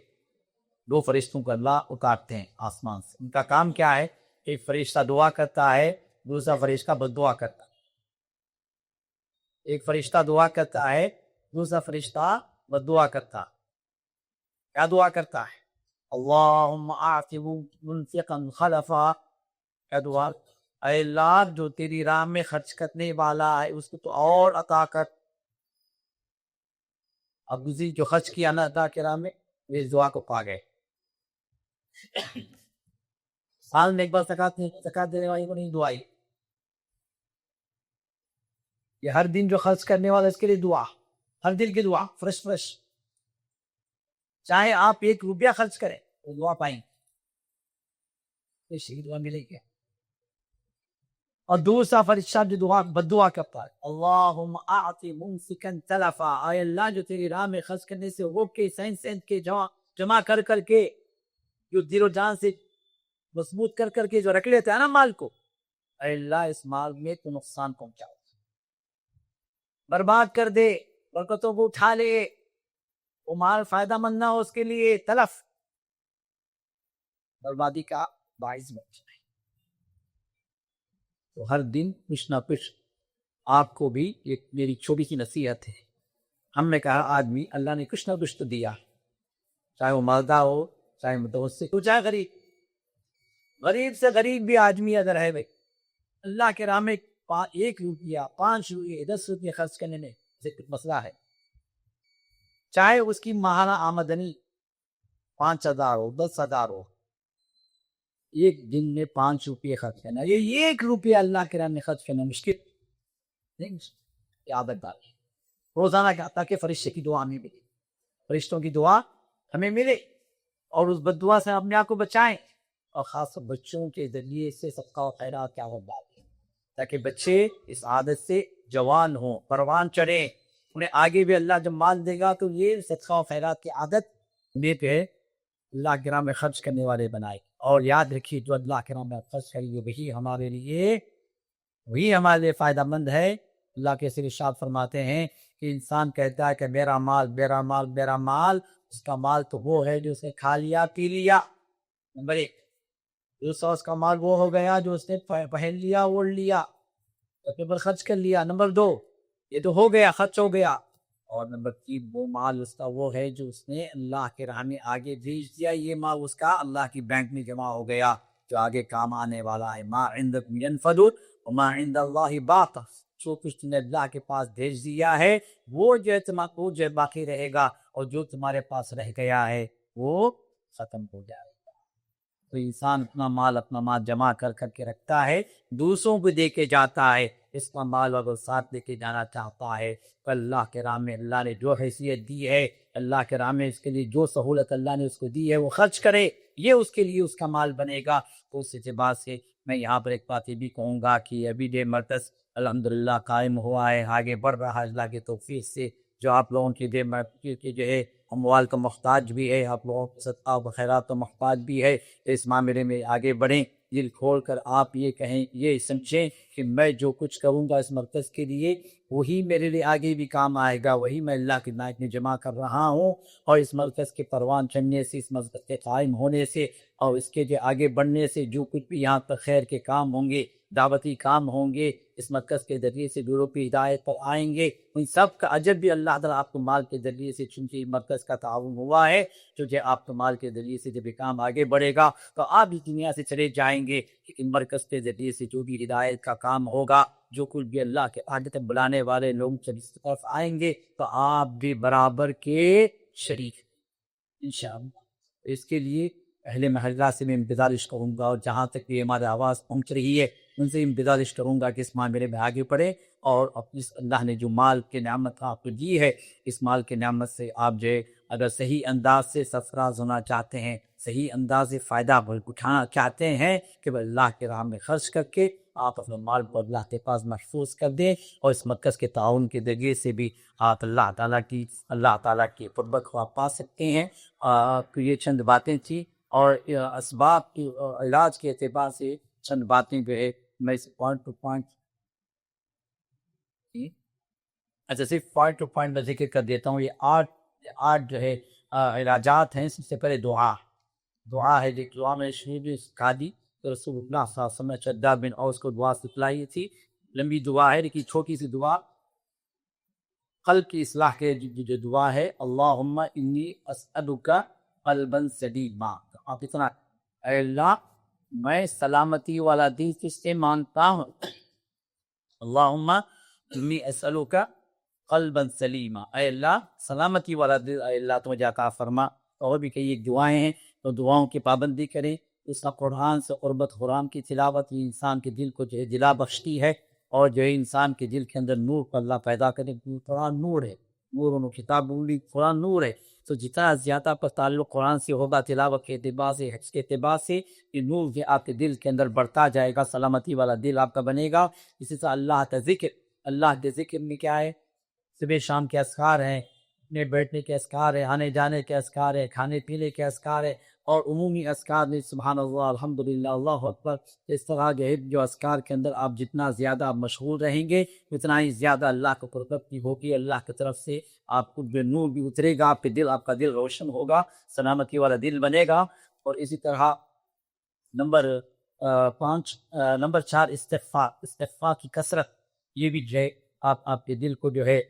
2 فرشتوں کو اللہ اتارتے ہیں آسمان سے۔ ان کا کام کیا ہے؟ ایک فرشتہ دعا کرتا ہے، دوسرا فرشتہ بد دعا کرتا ہے۔ ایک فرشتہ دعا کرتا ہے، دوسرا فرشتہ بد دعا کرتا ہے۔ کیا دعا کرتا ہے؟ اللہم اعط منفقا خلفا، کیا دعا؟ اے اللہ جو تیری راہ میں خرچ کرنے والا ہے اس کو تو اور عطا کر۔ اب دوسری جو خرچ کیا نا اللہ کے راہ میں، وہ اس دعا کو پا گئے۔ سال میں ایک بار زکات دینے والی کو نہیں دعائی، یہ ہر دن جو خرچ کرنے والا اس کے لیے دعا، ہر دل کی دعا، فرش، چاہے آپ 1 روپیہ خرچ کریں وہ دعا پائیں، یہ دعا ملے گی۔ اور دوسرا فرشتہ جو دعا بد دعا کرتا ہے، اللہم اعط ممسکا تلفا، اے اللہ جو تیری راہ میں خرچ کرنے سے روک کے سینٹ کے جمع کر کے، جو دل و جان سے مضبوط کر کے جو رکھ لیتا ہے نا مال کو، اے اللہ اس مال میں تو نقصان پہنچاؤ، برباد کر دے، برکتوں کو اٹھا لے، وہ مال فائدہ مند نہ ہو اس کے لیے، تلف، بربادی کا باعث بن جائے۔ تو ہر دن کچھ نہ کچھ آپ کو بھی، ایک میری چھوٹی سی نصیحت ہے، ہم نے کہا آدمی اللہ نے کچھ نہ کچھ تو دیا، چاہے وہ مالدہ ہو، چاہے متوسط ہو، چاہے غریب سے غریب بھی آدمی اگر ہے بھائی، اللہ کے راہ میں 1 روپیہ 5 روپیہ 10 روپیہ خرچ کرنے میں کچھ مسئلہ ہے، چاہے اس کی ماہانہ آمدنی 5,000 ہو 10,000 ہو، 1 دن میں 5 روپیہ خرچ کرنا، یہ 1 روپیہ اللہ کے راہ میں خرچ کرنا مشکل نہیں، یہ عادت ڈالی روزانہ کا، تاکہ فرشتے کی دعا ہمیں ملے، فرشتوں کی دعا ہمیں ملے اور اس بد دعا سے اپنے آپ کو بچائیں، اور خاص طور بچوں کے ذریعے سے صدقہ و خیرات کیا ہوتا ہے، تاکہ بچے اس عادت سے جوان ہوں، پروان چڑھیں، انہیں آگے بھی اللہ جب مال دے گا تو یہ صدقہ و خیرات کی عادت انہیں پہ اللہ کے راہ میں خرچ کرنے والے بنائے۔ اور یاد رکھیے جو اللہ کے راہ میں خرچ کریں گے وہی ہمارے لیے فائدہ مند ہے۔ اللہ کے سر ارشاد فرماتے ہیں کہ انسان کہتا ہے کہ میرا مال میرا مال میرا مال، اس کا مال تو وہ ہے جو اس نے کھا لیا پی لیا، نمبر ایک۔ دوسرا اس کا مال وہ ہو گیا جو اس نے پہن لیا اوڑھ لیا، اپنے پر خرچ کر لیا، نمبر دو یہ تو ہو گیا خرچ ہو گیا، اور نمبر تین وہ مال اس کا وہ ہے جو اس نے اللہ کے راہ میں آگے بھیج دیا، یہ مال اس کا اللہ کی بینک میں جمع ہو گیا جو آگے کام آنے والا ہے۔ ما عندکم ينفد وما عند اللہ باق، جو کچھ تم نے اللہ کے پاس بھیج دیا ہے وہ جو باقی رہے گا، اور جو تمہارے پاس رہ گیا ہے وہ ختم ہو جائے گا۔ تو انسان اپنا مال جمع کر کے رکھتا ہے، دوسروں کو دے کے جاتا ہے، اس کا مال اگر ساتھ لے کے جانا چاہتا ہے تو اللہ کے راہ میں اللہ نے جو حیثیت دی ہے، اللہ کے راہ میں اس کے لیے جو سہولت اللہ نے اس کو دی ہے وہ خرچ کرے، یہ اس کے لیے اس کا مال بنے گا۔ تو اس اعتبار سے میں یہاں پر ایک بات یہ بھی کہوں گا کہ ابھی یہ مرکز الحمدللہ قائم ہوا ہے، آگے بڑھ رہا ہے اللہ کے توفیق سے۔ جو آپ لوگوں کی جو ہے اموال کا محتاج بھی ہے، آپ لوگوں کے صدقہ و خیرات کا محتاج بھی ہے، اس معاملے میں آگے بڑھیں، دل کھول کر آپ یہ کہیں، یہ سمجھیں کہ میں جو کچھ کروں گا اس مرکز کے لیے وہی میرے لیے آگے بھی کام آئے گا، وہی میں اللہ کی نائت میں جمع کر رہا ہوں، اور اس مرکز کے پروان چڑھنے سے، اس مرکز کے قائم ہونے سے اور اس کے جو آگے بڑھنے سے جو کچھ بھی یہاں پر خیر کے کام ہوں گے، دعوتی کام ہوں گے، اس مرکز کے ذریعے سے جو لوگ ہدایت پر آئیں گے، ان سب کا اجر بھی اللہ تعالیٰ آپ کو مال کے ذریعے سے، چونکہ مرکز کا تعاون ہوا ہے، جو آپ کو مال کے ذریعے سے جب یہ کام آگے بڑھے گا تو آپ اس دنیا سے چلے جائیں گے، لیکن مرکز کے ذریعے سے جو بھی ہدایت کا کام ہوگا، جو کچھ بھی اللہ کے عادت بلانے والے لوگ جب اس طرف آئیں گے تو آپ بھی برابر کے شریک انشاءاللہ۔ اس کے لیے اہل محلہ سے میں گزارش کروں گا، اور جہاں تک بھی ہماری آواز پہنچ رہی ہے ان سے گزارش کروں گا کہ اس معاملے میں آگے بڑھے، اور اللہ نے جو مال کی نعمت آپ کو دی ہے، اس مال کی نعمت سے آپ جو ہے اگر صحیح انداز سے سرفراز ہونا چاہتے ہیں، صحیح انداز سے فائدہ اٹھانا چاہتے ہیں کہ وہ اللہ کے راہ میں خرچ کر کے آپ اپنے مال کو اللہ کے پاس محفوظ کر دیں، اور اس مرکز کے تعاون کے ذریعے سے بھی آپ اللہ تعالیٰ کی قربت کو آپ پا سکتے ہیں۔ تو یہ چند باتیں تھیں، اور اسباب کی علاج کے اعتبار سے چند باتیں جو ہے میں اس پوائنٹ ٹو پوائنٹ صرف پوائنٹ ٹو پوائنٹ میں ذکر کر دیتا ہوں۔ یہ آٹھ جو ہے علاجات ہیں۔ سب سے پہلے دعا ہے، جو دعا میں شریف سکھا دی تو رسول اللہ صلی اللہ علیہ وسلم نے شداد بن اوس کو دعا سکھلائی تھی، لمبی دعا ہے لیکن چھوٹی سی دعا، قلب کی اصلاح کے جو دعا ہے، اللہم انی اسألک قلبا سلیما۔ آپ اتنا، اے اللہ میں سلامتی والا دل کس سے مانگتا ہوں، اللہم انی اسألک قلبا سلیما، اے اللہ سلامتی والا دل اے اللہ تو مجھے عطا فرما۔ اور بھی کئی ایک دعائیں ہیں، تو دعاؤں کی پابندی کریں، اس کا قرآن سے قربت، قرآن کی تلاوت یہ انسان کے دل کو جو ہے دلا بخشتی ہے، اور جو ہے انسان کے دل کے اندر نور کو اللہ پیدا کرے۔ قرآن نور ہے، نور و کتاب قرآن نور ہے، تو جتنا زیادہ پر تعلق قرآن سے ہوگا، تلاوت کے اعتبار سے، حفظ کے اعتبار سے، یہ نور جو آپ کے دل کے اندر بڑھتا جائے گا، سلامتی والا دل آپ کا بنے گا۔ اسی طرح اللہ کا ذکر، اللہ کے ذکر میں کیا ہے، صبح شام کے اذکار ہیں، اٹھنے بیٹھنے کے اذکار ہیں، آنے جانے کے اذکار ہیں، کھانے پینے کے اذکار ہیں، اور عمومی اذکار میں سبحان اللہ، الحمدللہ، اللہ اکبر، اس طرح کے جو اذکار کے اندر آپ جتنا زیادہ آپ مشغول رہیں گے اتنا ہی زیادہ اللہ کو قربت بھی ہوگی، اللہ کی طرف سے آپ کو بے نور بھی اترے گا، آپ کے دل، آپ کا دل روشن ہوگا، سلامتی والا دل بنے گا۔ اور اسی طرح نمبر 4 استغفار کی کثرت، یہ بھی جو ہے آپ کے دل کو جو ہے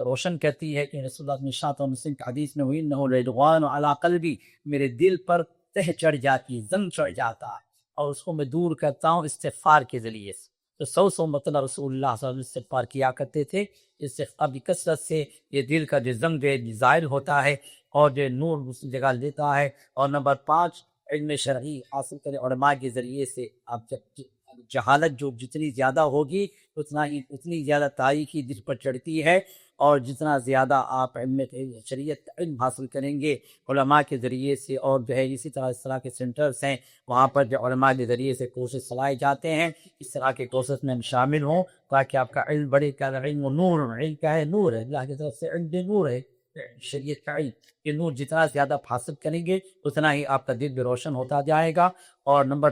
روشن کرتی ہے، کہ رسول اللہ ارشاد و مسلم کی حدیث میں ہوئی، انہ لرضوان علی قلبی، میرے دل پر تہ چڑھ جاتی ہے، زنگ چڑھ جاتا ہے، اور اس کو میں دور کرتا ہوں استغفار کے ذریعے سے۔ تو 100 مرتبہ رسول اللہ صلی اللہ علیہ وسلم استغفار کیا کرتے تھے۔ استغفار کی کثرت سے یہ دل کا جو زنگ جو ہے ظاہر ہوتا ہے، اور جو نور اس جگہ لیتا ہے۔ اور نمبر 5 علم شرعی حاصل کریں، علماء کے ذریعے سے۔ آپ جہالت جو جتنی زیادہ ہوگی اتنی زیادہ تاریکی دل پر چڑھتی ہے، اور جتنا زیادہ آپ علم شریعت علم حاصل کریں گے علماء کے ذریعے سے، اور جو ہے اسی طرح اس طرح کے سینٹرز ہیں وہاں پر جو علماء کے ذریعے سے کورسز چلائے جاتے ہیں، اس طرح کے کورسز میں شامل ہوں تاکہ آپ کا علم بڑھے۔ کا علم نور، علم کا ہے نور ہے، اللہ کی طرف سے علم نور ہے، شریعت کا علم، یہ نور جتنا زیادہ حاصل کریں گے اتنا ہی آپ کا دل بھی روشن ہوتا جائے گا۔ اور نمبر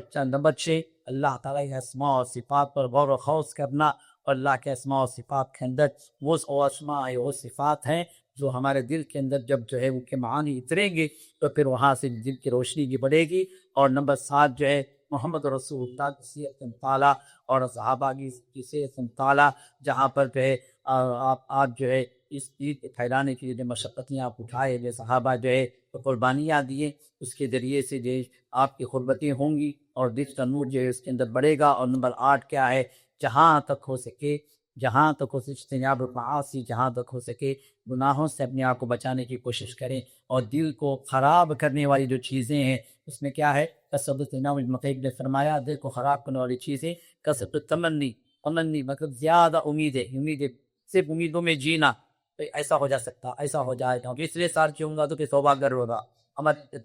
6 اللہ تعالیٰ کے اسماء اور صفات پر غور و خوض کرنا، اور اللہ کے اسماء و صفات کے اندر وہ اسماء و صفات ہیں جو ہمارے دل کے اندر جب جو ہے ان کے معانی اتریں گے تو پھر وہاں سے دل کی روشنی بھی بڑھے گی۔ اور نمبر 7 جو ہے محمد رسول اللہ کی سیرت مطالعہ اور صحابہ کی سیرت مطالعہ، جہاں پر جو ہے آپ جو ہے اس چیز کو پھیلانے کے لیے جو مشقتیں آپ اٹھائے، جو صحابہ جو ہے قربانیاں دیے، اس کے ذریعے سے جو آپ کی قربتیں ہوں گی اور دل کا نور جو ہے اس کے اندر بڑھے گا۔ اور نمبر 8 کیا ہے، جہاں تک ہو سکے اجتناب المعاصی، جہاں تک ہو سکے گناہوں سے اپنے آپ کو بچانے کی کوشش کریں۔ اور دل کو خراب کرنے والی جو چیزیں ہیں اس میں کیا ہے، کثرت امام المقیق نے فرمایا دل کو خراب کرنے والی چیزیں کثرت تمنی مطلب زیادہ امیدیں صرف امیدوں میں جینا، تو ایسا ہو جا سکتا، ایسا ہو جائے گا، پچھلے سال کیوں گا تو پھر توبہ گر ہوگا۔ ہماری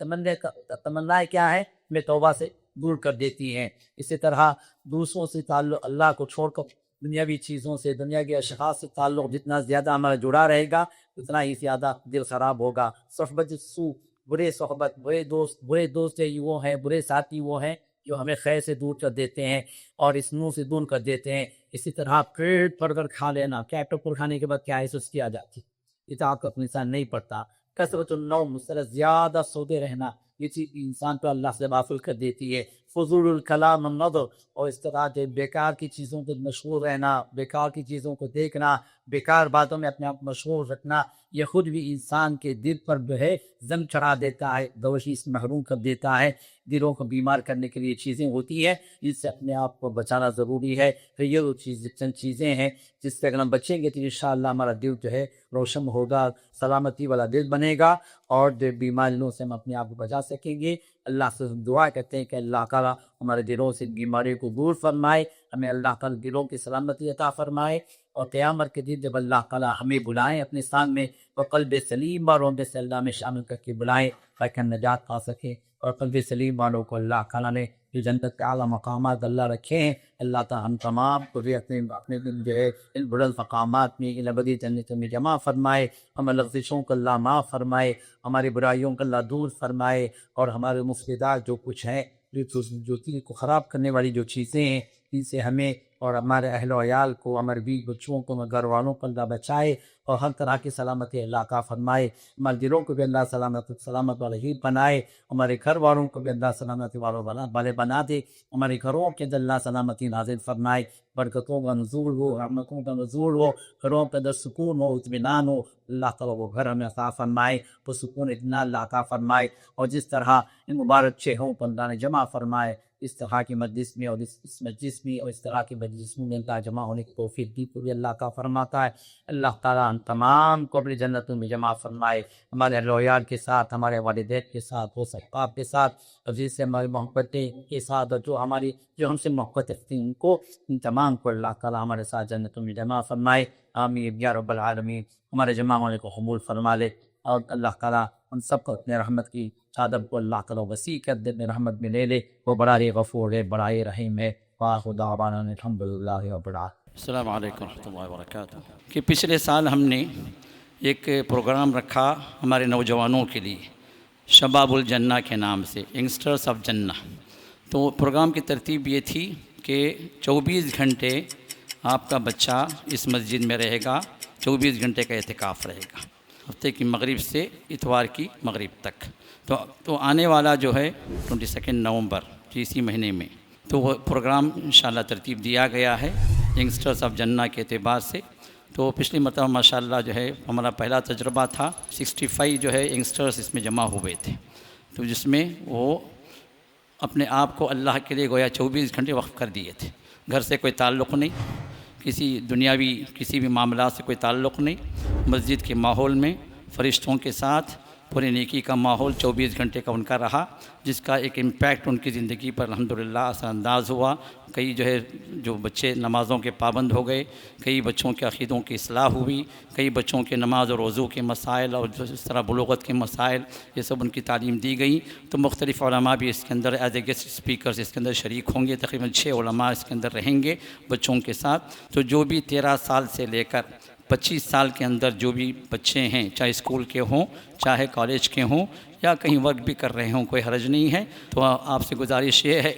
تمنا کیا ہے، میں توبہ سے دور کر دیتی ہیں۔ اسی طرح دوسروں سے تعلق اللہ کو چھوڑ کر دنیاوی چیزوں سے، دنیا کے اشخاص سے تعلق جتنا زیادہ ہمارا جڑا رہے گا اتنا ہی زیادہ دل خراب ہوگا۔ صحبت سو، برے دوست وہ ہیں، برے ساتھی وہ ہیں جو ہمیں خیر سے دور کر دیتے ہیں اور اس نور سے دور کر دیتے ہیں۔ اسی طرح پیٹ پر کر کھا لینا، پیٹ پر کھانے کے بعد کیا ہے، سستی آ جاتی، اطاعت کا انسان نہیں پڑتا۔ کثرت النوم، زیادہ سوتے رہنا، یہ چیز انسان کو اللہ سے غافل کر دیتی ہے۔ فضول الکلام النظر، اور اس طرح کے بیکار کی چیزوں کو مشغول رہنا، بیکار کی چیزوں کو دیکھنا، بیکار باتوں میں اپنے آپ مشغول رکھنا، یہ خود بھی انسان کے دل پر جو ہے زنگ چڑھا دیتا ہے، دوشی سے محروم کر دیتا ہے۔ دلوں کو بیمار کرنے کے لیے چیزیں ہوتی ہیں، اس سے اپنے آپ کو بچانا ضروری ہے۔ پھر یہ چند چیزیں ہیں جس سے اگر ہم بچیں گے تو انشاءاللہ ہمارا دل جو ہے روشن ہوگا، سلامتی والا دل بنے گا اور جو بیماریوں سے ہم اپنے آپ کو بچا سکیں گے۔ اللہ سے دعا کرتے ہیں کہ اللہ تعالیٰ ہمارے دلوں سے بیماریوں کو دور فرمائے، ہمیں اللہ تعالیٰ دلوں کی سلامتی عطا فرمائے، اور قیامت کے دن جب اللہ تعالیٰ ہمیں بلائیں اپنے سامنے میں، وہ قلب سلیم والوں میں سے اللہ میں شامل کر کے بلائیں تاکہ ہم نجات پا سکیں۔ اور قلب سلیم والوں کو اللہ تعالیٰ نے جو جنت کے اعلیٰ مقامات اللہ رکھے ہیں، اللہ تعالیٰ ہم تمام کو بھی اپنے جو ہے ان بلند مقامات میں ان ابدی جنت میں جمع فرمائے، ہمارے لغزشوں کو اللہ معاف فرمائے، ہماری برائیوں کو اللہ دور فرمائے، اور ہمارے مفسدات جو کچھ ہیں، جو دل کو خراب کرنے والی جو چیزیں ہیں، ان سے ہمیں اور ہمارے اہل و عیال کو، ہمارے بیوی بچوں کو، ہمارے گھر والوں کو اللہ بچائے اور ہر طرح کی سلامتی اللہ عطا فرمائے۔ ہمارے دلوں کو بھی اللہ سلامت والا بنائے، ہمارے گھر والوں کو بھی اللہ سلامتی والے بنا دے، ہمارے گھروں کے اندر اللہ سلامتی نازل فرمائے، برکتوں کا نزول ہو، رحمتوں کا نزول ہو، گھروں کے اندر سکون ہو، اطمینان ہو، اللہ تعالیٰ وہ گھر ہمیں عطا فرمائے، وہ سکون اطمینان اللہ عطا فرمائے، اور جس طرح ان مبارک چہروں پر اللہ نے جمع فرمائے، اس طرح کی مجلس میں اور اس مجلس میں اور اس طرح کی مجلسوں میں اللہ جمع ہونے کی توفیق دی کو بھی اللہ کا فرماتا ہے۔ اللہ تعالیٰ ہم تمام کو اپنی جنتوں میں جمع فرمائے، ہمارے اہل و عیال کے ساتھ، ہمارے والدین کے ساتھ، احباب کے ساتھ، عزیز سے ہماری محبتیں کے ساتھ، اور جو ہم سے محبت رکھتے ہیں ان کو، ان تمام کو اللہ تعالیٰ ہمارے ساتھ جنتوں میں جمع فرمائے۔ آمین یا رب العالمین۔ ہمارے جمع ہونے کو قبول فرما لے، اور اللہ تعالیٰ ان سب کو اپنے رحمت کی چادر کو اللہ تعالیٰ وسیع کر دے، اپنے رحمت میں لے لے۔ وہ بڑا غفور ہے، بڑا رحیم ہے۔ وآخر دعوانا الحمدللہ رب العالمین۔ السلام علیکم ورحمۃ اللہ وبرکاتہ۔ کہ پچھلے سال ہم نے ایک پروگرام رکھا ہمارے نوجوانوں کے لیے، شباب الجنہ کے نام سے، ینگسٹرز آف جنہ۔ تو پروگرام کی ترتیب یہ تھی کہ 24 گھنٹے آپ کا بچہ اس مسجد میں رہے گا، 24 گھنٹے کا اعتکاف رہے گا، ہفتے کی مغرب سے اتوار کی مغرب تک۔ تو آنے والا جو ہے 22 نومبر اسی مہینے میں، تو وہ پروگرام انشاءاللہ ترتیب دیا گیا ہے ینگسٹرز آف جنہ کے اعتبار سے۔ تو پچھلی مرتبہ ماشاءاللہ جو ہے ہمارا پہلا تجربہ تھا، 65 جو ہے ینگسٹرز اس میں جمع ہوئے تھے، تو جس میں وہ اپنے آپ کو اللہ کے لیے گویا 24 گھنٹے وقف کر دیے تھے۔ گھر سے کوئی تعلق نہیں، کسی دنیاوی کسی بھی معاملات سے کوئی تعلق نہیں، مسجد کے ماحول میں فرشتوں کے ساتھ پوری نیکی کا ماحول 24 گھنٹے کا ان کا رہا، جس کا ایک امپیکٹ ان کی زندگی پر الحمدللہ اثر انداز ہوا۔ کئی جو بچے نمازوں کے پابند ہو گئے، کئی بچوں کے عقیدوں کی اصلاح ہوئی، کئی بچوں کے نماز اور وضو کے مسائل اور اس طرح بلوغت کے مسائل، یہ سب ان کی تعلیم دی گئی۔ تو مختلف علماء بھی اس کے اندر ایز اے گیسٹ اسپیکرز اس کے اندر شریک ہوں گے، تقریباً 6 علماء اس کے اندر رہیں گے بچوں کے ساتھ۔ تو جو بھی 13 سال سے لے کر 25 سال کے اندر جو بھی بچے ہیں، چاہے اسکول کے ہوں، چاہے کالج کے ہوں، یا کہیں ورک بھی کر رہے ہوں، کوئی حرج نہیں ہے۔ تو آپ سے گزارش یہ ہے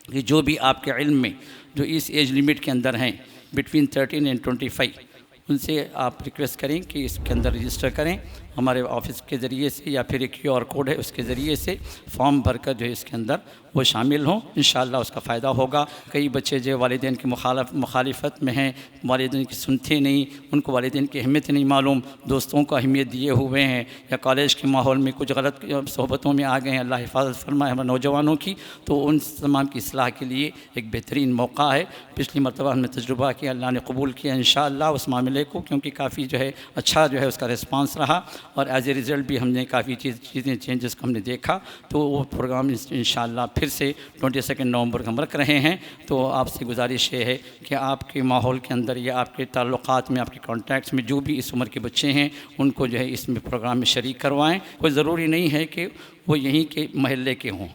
کہ جو بھی آپ کے علم میں جو اس ایج لمٹ کے اندر ہیں، between 13 and 25. ان سے آپ ریکویسٹ کریں کہ اس کے اندر رجسٹر کریں ہمارے آفس کے ذریعے سے یا پھر ایک QR کوڈ ہے اس کے ذریعے سے فارم بھر کر جو ہے اس کے اندر وہ شامل ہوں، انشاءاللہ اس کا فائدہ ہوگا۔ کئی بچے جو والدین کی مخالفت میں ہیں، والدین کی سنتے نہیں، ان کو والدین کی اہمیت نہیں معلوم، دوستوں کو اہمیت دیے ہوئے ہیں یا کالج کے ماحول میں کچھ غلط صحبتوں میں آ گئے ہیں، اللہ حفاظت فرمائے ہمارے نوجوانوں کی، تو ان تمام کی اصلاح کے لیے ایک بہترین موقع ہے۔ پچھلی مرتبہ ہم نے تجربہ کیا، اللہ نے قبول کیا انشاءاللہ اس معاملے کو، کیونکہ کافی جو ہے اچھا جو ہے اس کا رسپانس رہا، اور ایز اے ریزلٹ بھی ہم نے کافی چیزیں چینجز کو ہم نے دیکھا۔ تو وہ پروگرام انشاءاللہ پھر سے 22 نومبر کو ہم رکھ رہے ہیں۔ تو آپ سے گزارش یہ ہے کہ آپ کے ماحول کے اندر یا آپ کے تعلقات میں، آپ کے کانٹیکٹس میں جو بھی اس عمر کے بچے ہیں ان کو جو ہے اس میں پروگرام میں شریک کروائیں۔ کوئی ضروری نہیں ہے کہ وہ یہیں کے محلے کے ہوں،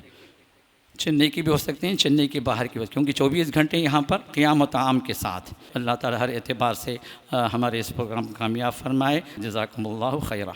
چنئی کی بھی ہو سکتے ہیں، چنئی کے باہر کی، کیونکہ 24 گھنٹے یہاں پر قیام و طعام کے ساتھ۔ اللہ تعالی ہر اعتبار سے ہمارے اس پروگرام کو کامیاب فرمائے۔ جزاکم اللہ خیرہ۔